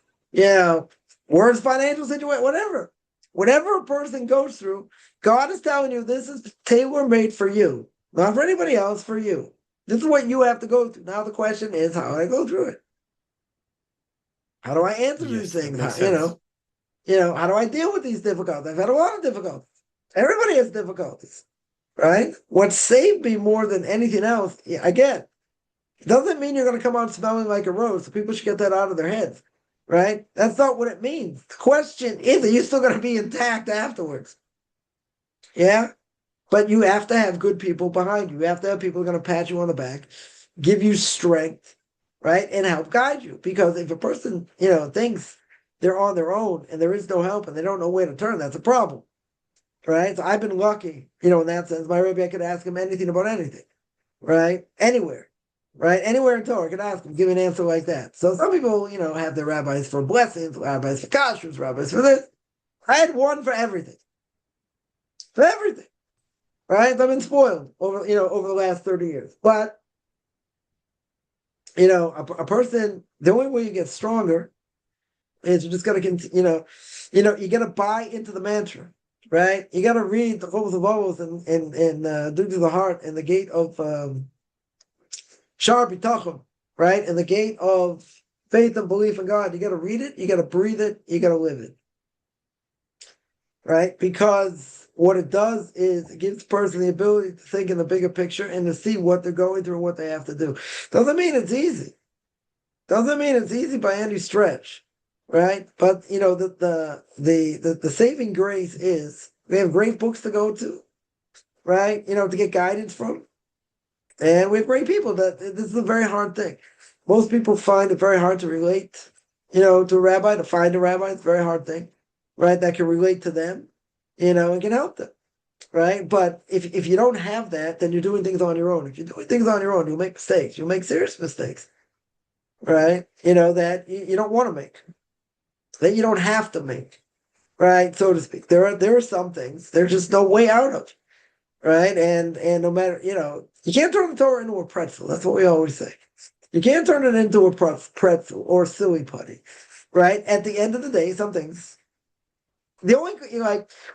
worst financial situation, whatever. Whatever a person goes through, God is telling you this is tailor-made for you, not for anybody else, for you. This is what you have to go through. Now the question is, how do I go through it? How do I answer these Yes, that things? makes sense. How do I deal with these difficulties? I've had a lot of difficulties. Everybody has difficulties, right? What saved me more than anything else, again, it doesn't mean you're going to come out smelling like a rose. So people should get that out of their heads, right? That's not what it means. The question is, are you still going to be intact afterwards? Yeah? But you have to have good people behind you. You have to have people who are going to pat you on the back, give you strength, right? And help guide you. Because if a person, thinks they're on their own and there is no help and they don't know where to turn, that's a problem, right? So I've been lucky, in that sense. My Rebbe, I could ask him anything about anything, right? Anywhere. Right? Anywhere in Torah, I could ask him, give me an answer like that. So some people, have their rabbis for blessings, rabbis for kashrus, rabbis for this. I had one for everything. For everything. Right? I've been spoiled over the last 30 years. But, a person, the only way you get stronger is you just got to continue, you got to buy into the mantra, right? You got to read the Chovos HaLevavos and do to the heart and the gate of Shar B'tachon, right? And the gate of faith and belief in God. You got to read it, you got to breathe it, you got to live it, right? Because what it does is it gives the person the ability to think in the bigger picture and to see what they're going through and what they have to do. Doesn't mean it's easy. Doesn't mean it's easy by any stretch, right? But the saving grace is we have great books to go to, right? To get guidance from. And we have great people this is a very hard thing. Most people find it very hard to relate, to a rabbi, to find a rabbi. It's a very hard thing, right? That can relate to them, and can help them, right? But if you don't have that, then you're doing things on your own. If you're doing things on your own, you'll make mistakes. You'll make serious mistakes, right? That you don't want to make, that you don't have to make, right? So to speak. There are some things there's just no way out of. Right? And no matter, you can't turn the Torah into a pretzel. That's what we always say. You can't turn it into a pretzel or silly putty. Right? At the end of the day, some things, the only,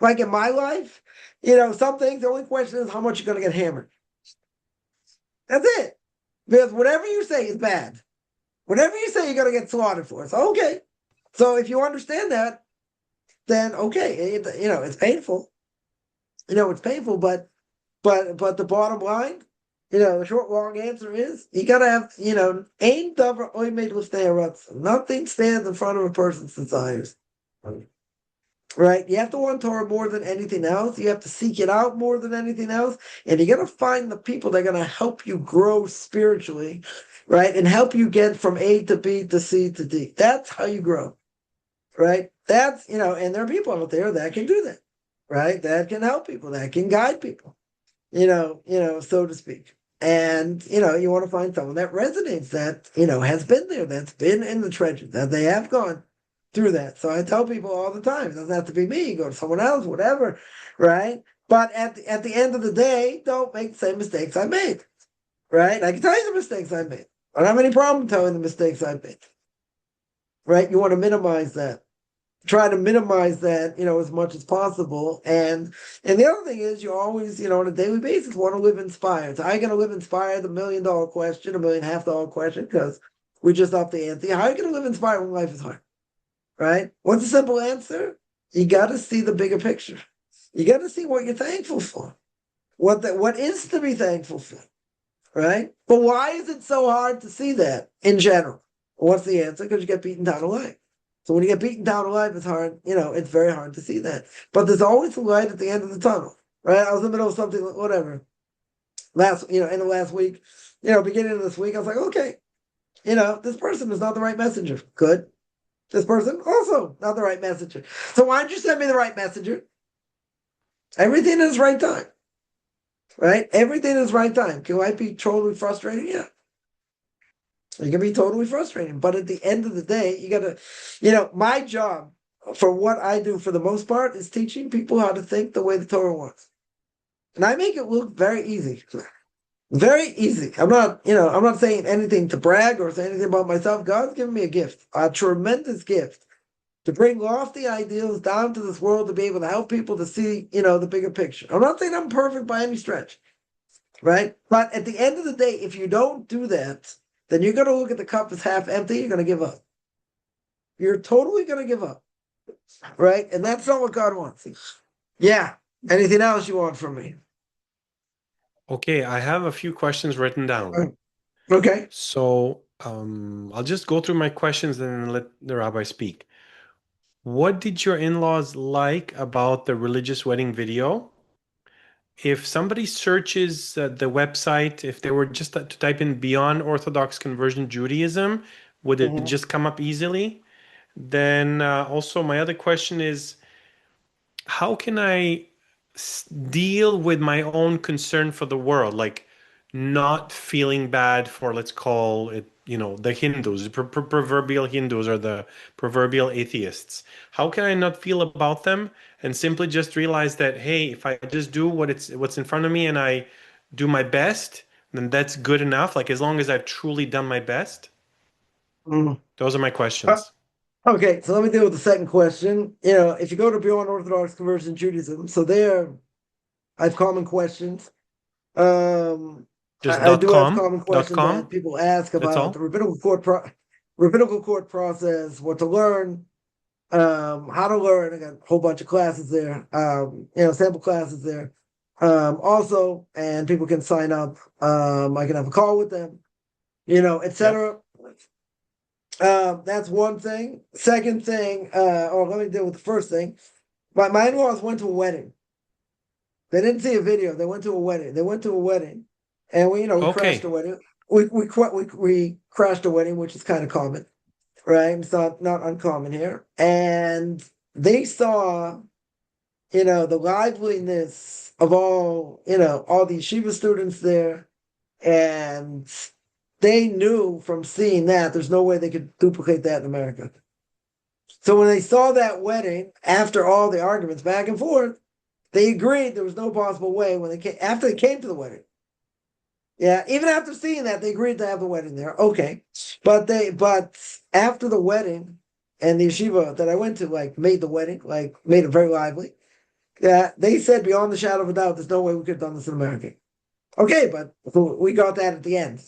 like in my life, some things, the only question is how much you're going to get hammered. That's it. Because whatever you say is bad. Whatever you say, you're going to get slaughtered for. So, okay. So if you understand that, then okay. It's painful. It's painful, but the bottom line, the short, long answer is you gotta have, ain davar oimed l'fnei haratzon. Nothing stands in front of a person's desires. Right? You have to want Torah more than anything else. You have to seek it out more than anything else. And you gotta find the people that are gonna help you grow spiritually, right? And help you get from A to B to C to D. That's how you grow. Right? That's, and there are people out there that can do that. Right? That can help people, that can guide people. So to speak. And, you want to find someone that resonates, that, has been there, that's been in the trenches, that they have gone through that. So I tell people all the time, it doesn't have to be me, go to someone else, whatever, right? But at the end of the day, don't make the same mistakes I made, right? I can tell you the mistakes I made. I don't have any problem telling the mistakes I made, right? You want to minimize that. Try to minimize that, as much as possible. And the other thing is you always, on a daily basis want to live inspired. So how are you going to live inspired? The $1 million question, $1.5 million question, because we just upped the ante. How are you going to live inspired when life is hard? Right? What's the simple answer? You got to see the bigger picture. You got to see what you're thankful for. What is to be thankful for. Right? But why is it so hard to see that in general? What's the answer? Because you get beaten down alive. So when you get beaten down alive, it's hard, it's very hard to see that. But there's always a light at the end of the tunnel, right? I was in the middle of something, whatever, in the last week, beginning of this week, I was like, okay, this person is not the right messenger. Good. This person also not the right messenger. So why don't you send me the right messenger? Everything in its right time, right? Everything in its right time. Can I be totally frustrated? Yeah. It can be totally frustrating, but at the end of the day, you got to, my job for what I do for the most part is teaching people how to think the way the Torah wants. And I make it look very easy. Very easy. I'm not saying anything to brag or say anything about myself. God's given me a gift, a tremendous gift to bring lofty ideals down to this world to be able to help people to see, the bigger picture. I'm not saying I'm perfect by any stretch, right? But at the end of the day, if you don't do that, then you're going to look at the cup as half empty. You're going to give up. You're totally going to give up, right? And that's not what God wants. Yeah. Anything else you want from me? Okay, I have a few questions written down. Okay. So I'll just go through my questions and then let the rabbi speak. What did your in-laws like about the religious wedding video? If somebody searches the website, if they were just to type in Beyond Orthodox Conversion Judaism, would it Mhm. just come up easily? Then also my other question is, how can I deal with my own concern for the world, like not feeling bad for, let's call it, the Hindus, the proverbial Hindus or the proverbial atheists? How can I not feel about them and simply just realize that, hey, if I just do what's in front of me and I do my best, then that's good enough. Like as long as I've truly done my best. Mhm. Those are my Uh, questions. Okay, so let me deal with the second question. If you go to Beyond Orthodox Conversion Judaism, so there I have common questions. Um, Just I do have common dot questions that com. people ask That's about the all. rabbinical court process, what to learn, how to learn. I got a whole bunch of classes there, sample classes there. Also, and people can sign up. I can have a call with them, Yep. etc. That's one thing. Second thing, let me deal with the first thing. My in-laws went to a wedding. They didn't see a video. They went to a wedding. They went to a wedding, and we crashed a Okay. wedding. We crashed a wedding, which is kind of common, right? It's not uncommon here. And they saw, the liveliness of all the yeshiva students there, and they knew from seeing that there's no way they could duplicate that in America. So when they saw that wedding, after all the arguments back and forth, they agreed there was no possible way when after they came to the wedding. Yeah, even after seeing that, they agreed to have the wedding there. Okay. But after the wedding and the yeshiva that I went to made the wedding, made it very lively. Yeah, they said beyond the shadow of a doubt, there's no way we could have done this in America. Okay, but we got that at the end.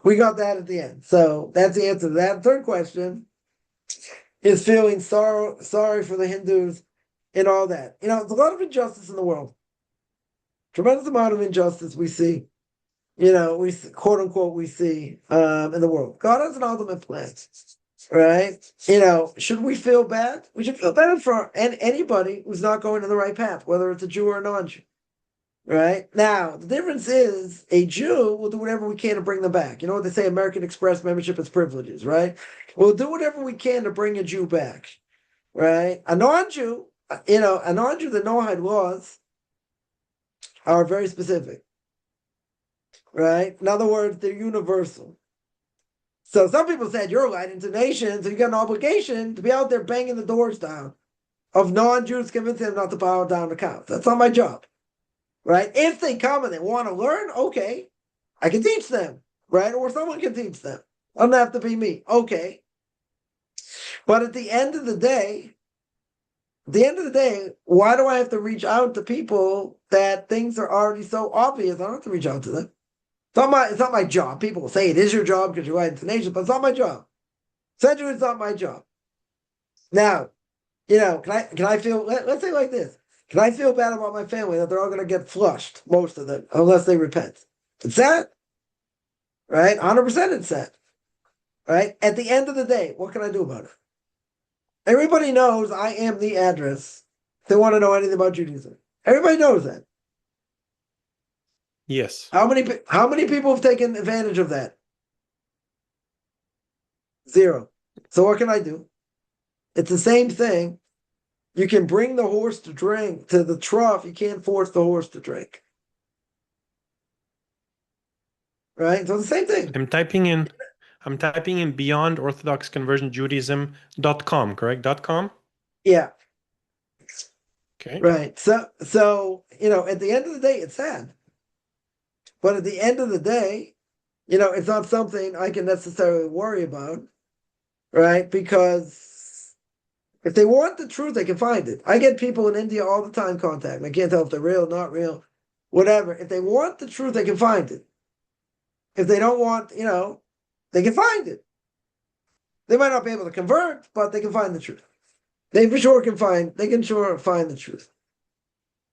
We got that at the end. So that's the answer to that. Third question is feeling sorry for the Hindus and all that. There's a lot of injustice in the world. Tremendous amount of injustice we see. We quote unquote we see in the world. God has an ultimate plan, right? Should we feel bad? We should feel bad for anybody who's not going in the right path, whether it's a Jew or a non-Jew. Right? Now, the difference is a Jew will do whatever we can to bring them back. You know what they say, American Express membership is privileges, right? We'll do whatever we can to bring a Jew back, right? A non-Jew, the Noahide laws are very specific, right? In other words, they're universal. So some people said you're a light into nations, and you got an obligation to be out there banging the doors down of non-Jews, convincing them not to bow down to cows. That's not my job. Right? If they come and they want to learn, okay, I can teach them, right? Or someone can teach them. Doesn't have to be me. Okay. But at the end of the day, why do I have to reach out to people that things are already so obvious? I don't have to reach out to them. It's not my job. People will say it is your job because you're right to nation, but it's not my job. Essentially, it's not my job. Now, can I feel, let's say like this. Can I feel bad about my family that they're all going to get flushed, most of them, unless they repent? It's sad, right? 100% it's sad, right? At the end of the day, what can I do about it? Everybody knows I am the address. If they want to know anything about Judaism. Everybody knows that. Yes. How many people have taken advantage of that? Zero. So what can I do? It's the same thing. You can bring the horse to drink to the trough. You can't force the horse to drink. Right? So it's the same thing. I'm typing in Beyond Orthodox Conversion Judaism.com, correct? .com? Yeah. Okay. Right. So at the end of the day, it's sad. But at the end of the day, it's not something I can necessarily worry about, right? Because If they want the truth, they can find it. I get people in India all the time contact me. I can't tell if they're real, not real, whatever. If they want the truth, they can find it. If they don't want, they can find it. They might not be able to convert, but they can find the truth. They for sure can find. They can sure find the truth.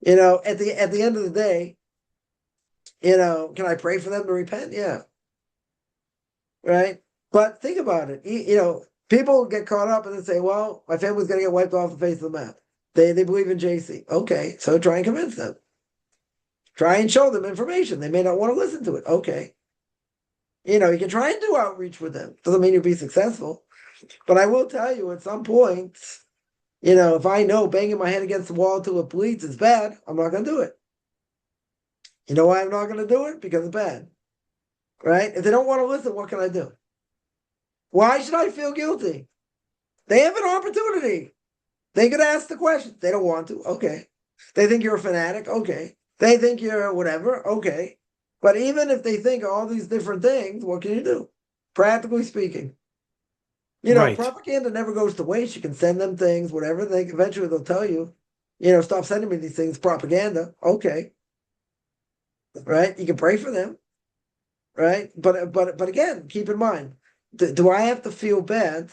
At the end of the day, can I pray for them to repent? Yeah. Right. But think about it. People get caught up and they say, "Well, my family's going to get wiped off the face of the map." They believe in JC. Okay, so try and convince them. Try and show them information. They may not want to listen to it. Okay. You can try and do outreach with them. Doesn't mean you'll be successful. But I will tell you, at some point, if I know banging my head against the wall till it bleeds is bad, I'm not going to do it. You know why I'm not going to do it? Because it's bad. Right? If they don't want to listen, what can I do? Why should I feel guilty? They have an opportunity. They could ask the question. They don't want to. Okay. They think you're a fanatic. Okay. They think you're whatever. Okay. But even if they think all these different things, what can you do? Practically speaking. Right. Propaganda never goes to waste. You can send them things, whatever. Eventually they'll tell you, stop sending me these things. Propaganda. Okay. Right? You can pray for them. Right? But again, keep in mind, do I have to feel bad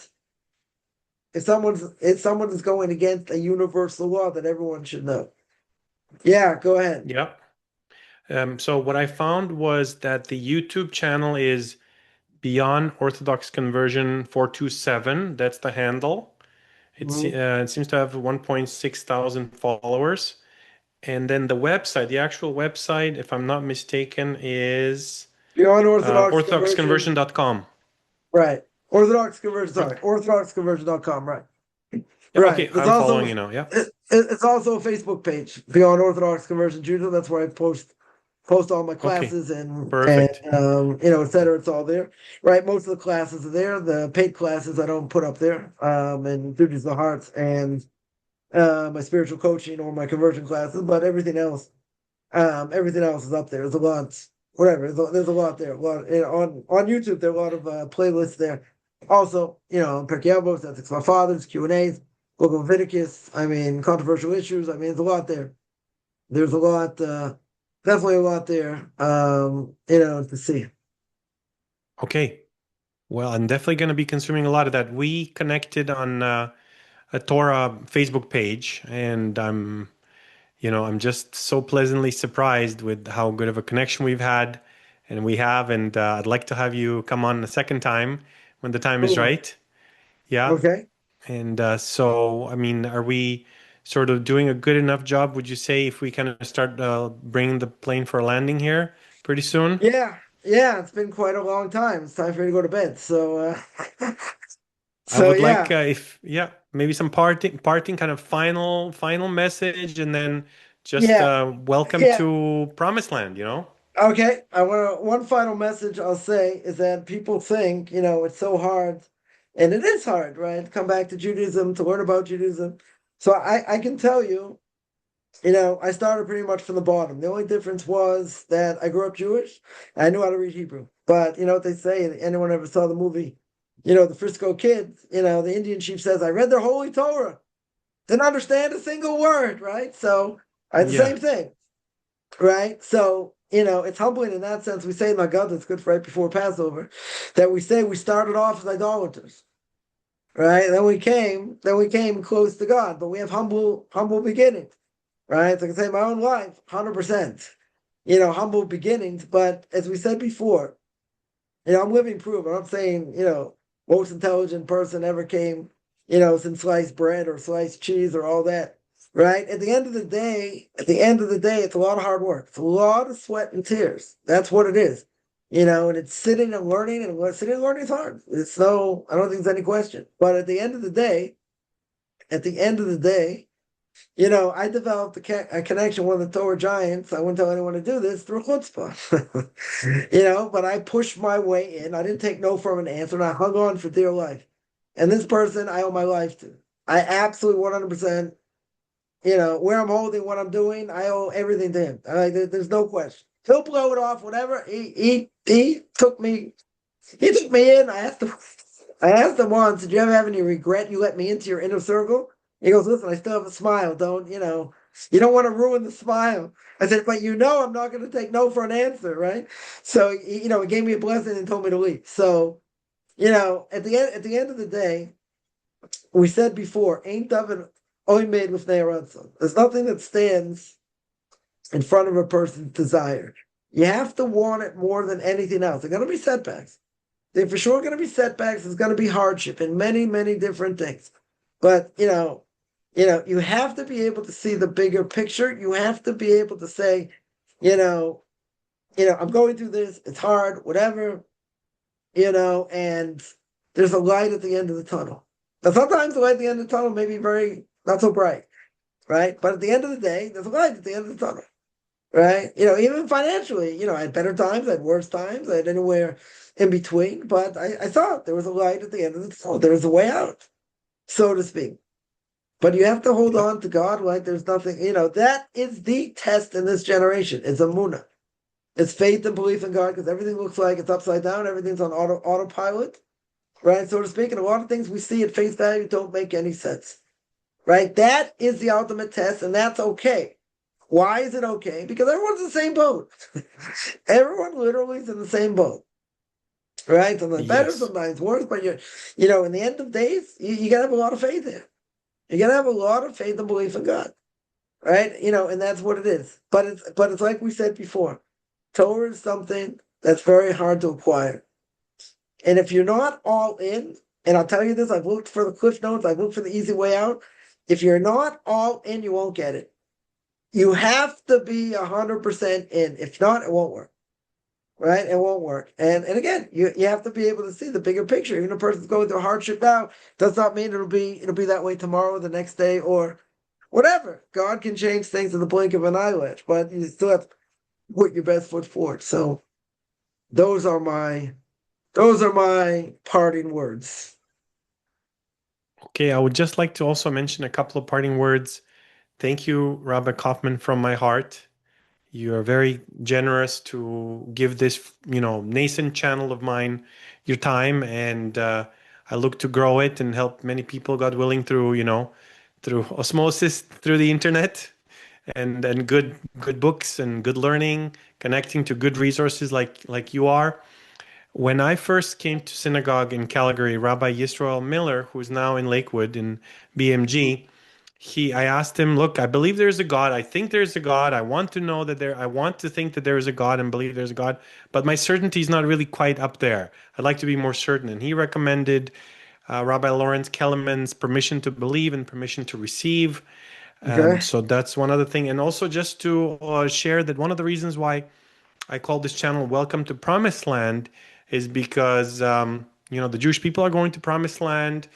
if someone is going against a universal law that everyone should know? Yeah, go ahead. Yeah. So what I found was that the YouTube channel is Beyond Orthodox Conversion 427. That's the handle. It seems to have 1.6 thousand followers. And then the website, the actual website, if I'm not mistaken, is Beyond Orthodox orthodoxconversion.com. Right. Orthodox Conversion, sorry. Orthodoxconversion.com, right. Yeah, right. okay, It's I'm following you now. Yeah. It's also a Facebook page, Beyond Orthodox Conversion Judaism. That's where I post all my classes and perfect. et cetera. It's all there. Right. Most of the classes are there. The paid classes I don't put up there. And Duties of the Hearts and my spiritual coaching or my conversion classes, but everything else is up there. There's a lot, whatever. There's a lot there. A lot on YouTube. There are a lot of playlists there. Also, Pirkei Avos, Ethics of Our Fathers, Q&As, Book of Leviticus. Controversial issues. There's a lot there. There's a lot, definitely a lot there. To see. Okay. Well, I'm definitely going to be consuming a lot of that. We connected on a Torah Facebook page, and I'm just so pleasantly surprised with how good of a connection we've had, and we have, and I'd like to have you come on a second time when the time is right. Yeah. Okay. And are we sort of doing a good enough job, would you say, if we kind of start bringing the plane for a landing here pretty soon? Yeah. Yeah. It's been quite a long time. It's time for me to go to bed. So, I would yeah. like maybe some parting kind of final message, and then just welcome to Promised Land, Okay, one final message I'll say is that people think, it's so hard, and it is hard, right? To come back to Judaism, to learn about Judaism. So I can tell you, I started pretty much from the bottom. The only difference was that I grew up Jewish, and I knew how to read Hebrew. But you know what they say, anyone ever saw the movie, the Frisco Kid, the Indian chief says, I read their holy Torah. Didn't understand a single word, right? So I had the same thing, right? So it's humbling in that sense. We say in Magad, it's good for right before Passover, that we say we started off as idolaters, right? And then we came close to God, but we have humble beginnings, right? So I can say my own life, 100%, humble beginnings. But as we said before, I'm living proof. I'm not saying, most intelligent person ever came, since sliced bread or sliced cheese or all that. Right. At the end of the day, it's a lot of hard work. It's a lot of sweat and tears. That's what it is. And it's sitting and learning, and sitting and learning is hard. I don't think there's any question. But at the end of the day, I developed a connection with the Torah giants. I wouldn't tell anyone to do this through chutzpah. But I pushed my way in. I didn't take no from an answer, and I hung on for dear life. And this person I owe my life to. I absolutely 100%. Where I'm holding, what I'm doing, I owe everything to him. There's no question. He'll blow it off, whatever. He took me in. I asked him I asked him once, did you ever have any regret you let me into your inner circle? He goes, listen, I still have a smile. You don't want to ruin the smile. I said, but I'm not going to take no for an answer, right? So, he gave me a blessing and told me to leave. So, at the end of the day, we said before, ain't David only made with Ne'erantzon. There's nothing that stands in front of a person's desire. You have to want it more than anything else. There are going to be setbacks. There's for sure going to be setbacks. There's going to be hardship in many, many different things. But you have to be able to see the bigger picture. You have to be able to say, I'm going through this. It's hard, whatever, and there's a light at the end of the tunnel. Now, sometimes the light at the end of the tunnel may be very not so bright, right? But at the end of the day, there's a light at the end of the tunnel, right? Even financially, I had better times, I had worse times, I had anywhere in between, but I thought there was a light at the end of the tunnel. There was a way out, so to speak. But you have to hold Yep. on to God like there's nothing, that is the test in this generation. It's Amunah. It's faith and belief in God, because everything looks like it's upside down, everything's on autopilot, right? So to speak, and a lot of things we see at face value don't make any sense, right? That is the ultimate test, and that's okay. Why is it okay? Because everyone's in the same boat. Everyone literally is in the same boat, right? Sometimes better, Yes. sometimes worse, but in the end of days, you gotta have a lot of faith there. You gotta have a lot of faith and belief in God, right? And that's what it is. But it's like we said before, Torah is something that's very hard to acquire. And if you're not all in, and I'll tell you this, I've looked for the cliff notes, I've looked for the easy way out. If you're not all in, you won't get it. You have to be 100% in. If not, it won't work. Right? It won't work. And again, you have to be able to see the bigger picture. Even a person's going through a hardship now does not mean it'll be that way tomorrow, the next day, or whatever. God can change things in the blink of an eyelash, but you still have to put your best foot forward. So those are my parting words. Okay, I would just like to also mention a couple of parting words. Thank you, Rabbi Coffman, from my heart. You are very generous to give this, nascent channel of mine your time, and I look to grow it and help many people, God willing, through osmosis, through the internet, and good books and good learning, connecting to good resources like you are. When I first came to synagogue in Calgary, Rabbi Yisrael Miller, who's now in Lakewood in BMG, I asked him, look, I believe there's a God. I think there's a God. I want to know that I want to think that there is a God and believe there's a God, but my certainty is not really quite up there. I'd like to be more certain. And he recommended Rabbi Lawrence Kellerman's Permission to Believe and Permission to Receive. Okay. So that's one other thing. And also just to share that one of the reasons why I call this channel Welcome to Promised Land is because the Jewish people are going to Promised Land,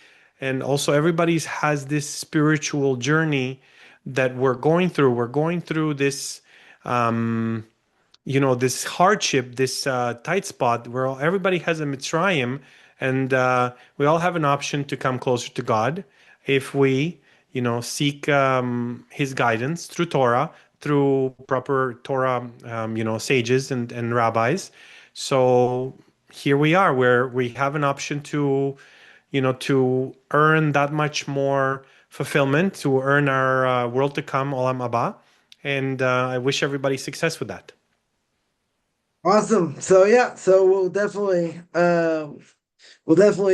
and also everybody's has this spiritual journey that we're going through. We're going through this this hardship, this tight spot where everybody has a Mitzrayim, and we all have an option to come closer to God if we, seek His guidance through Torah, through proper Torah, sages and rabbis. So here we are, where we have an option to, to earn that much more fulfillment, to earn our world to come, Olam Haba. And I wish everybody success with that. Awesome. So yeah, so we'll definitely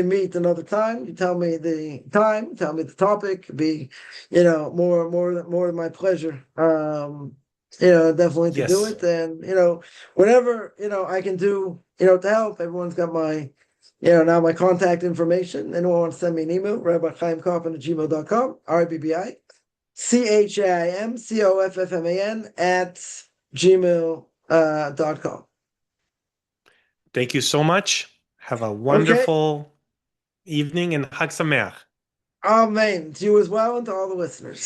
meet another time. You tell me the time, tell me the topic. It'd be, more than my pleasure. Definitely to do Yes. it. And, whatever, I can do, to help. Everyone's got now my contact information. Anyone wants to send me an email, Rabbi Chaim Coffman at gmail.com, RBBI, CHAIM @gmail.com. Thank you so much. Have a Okay. wonderful evening and Chag Sameach. Amen. To you as well and to all the listeners.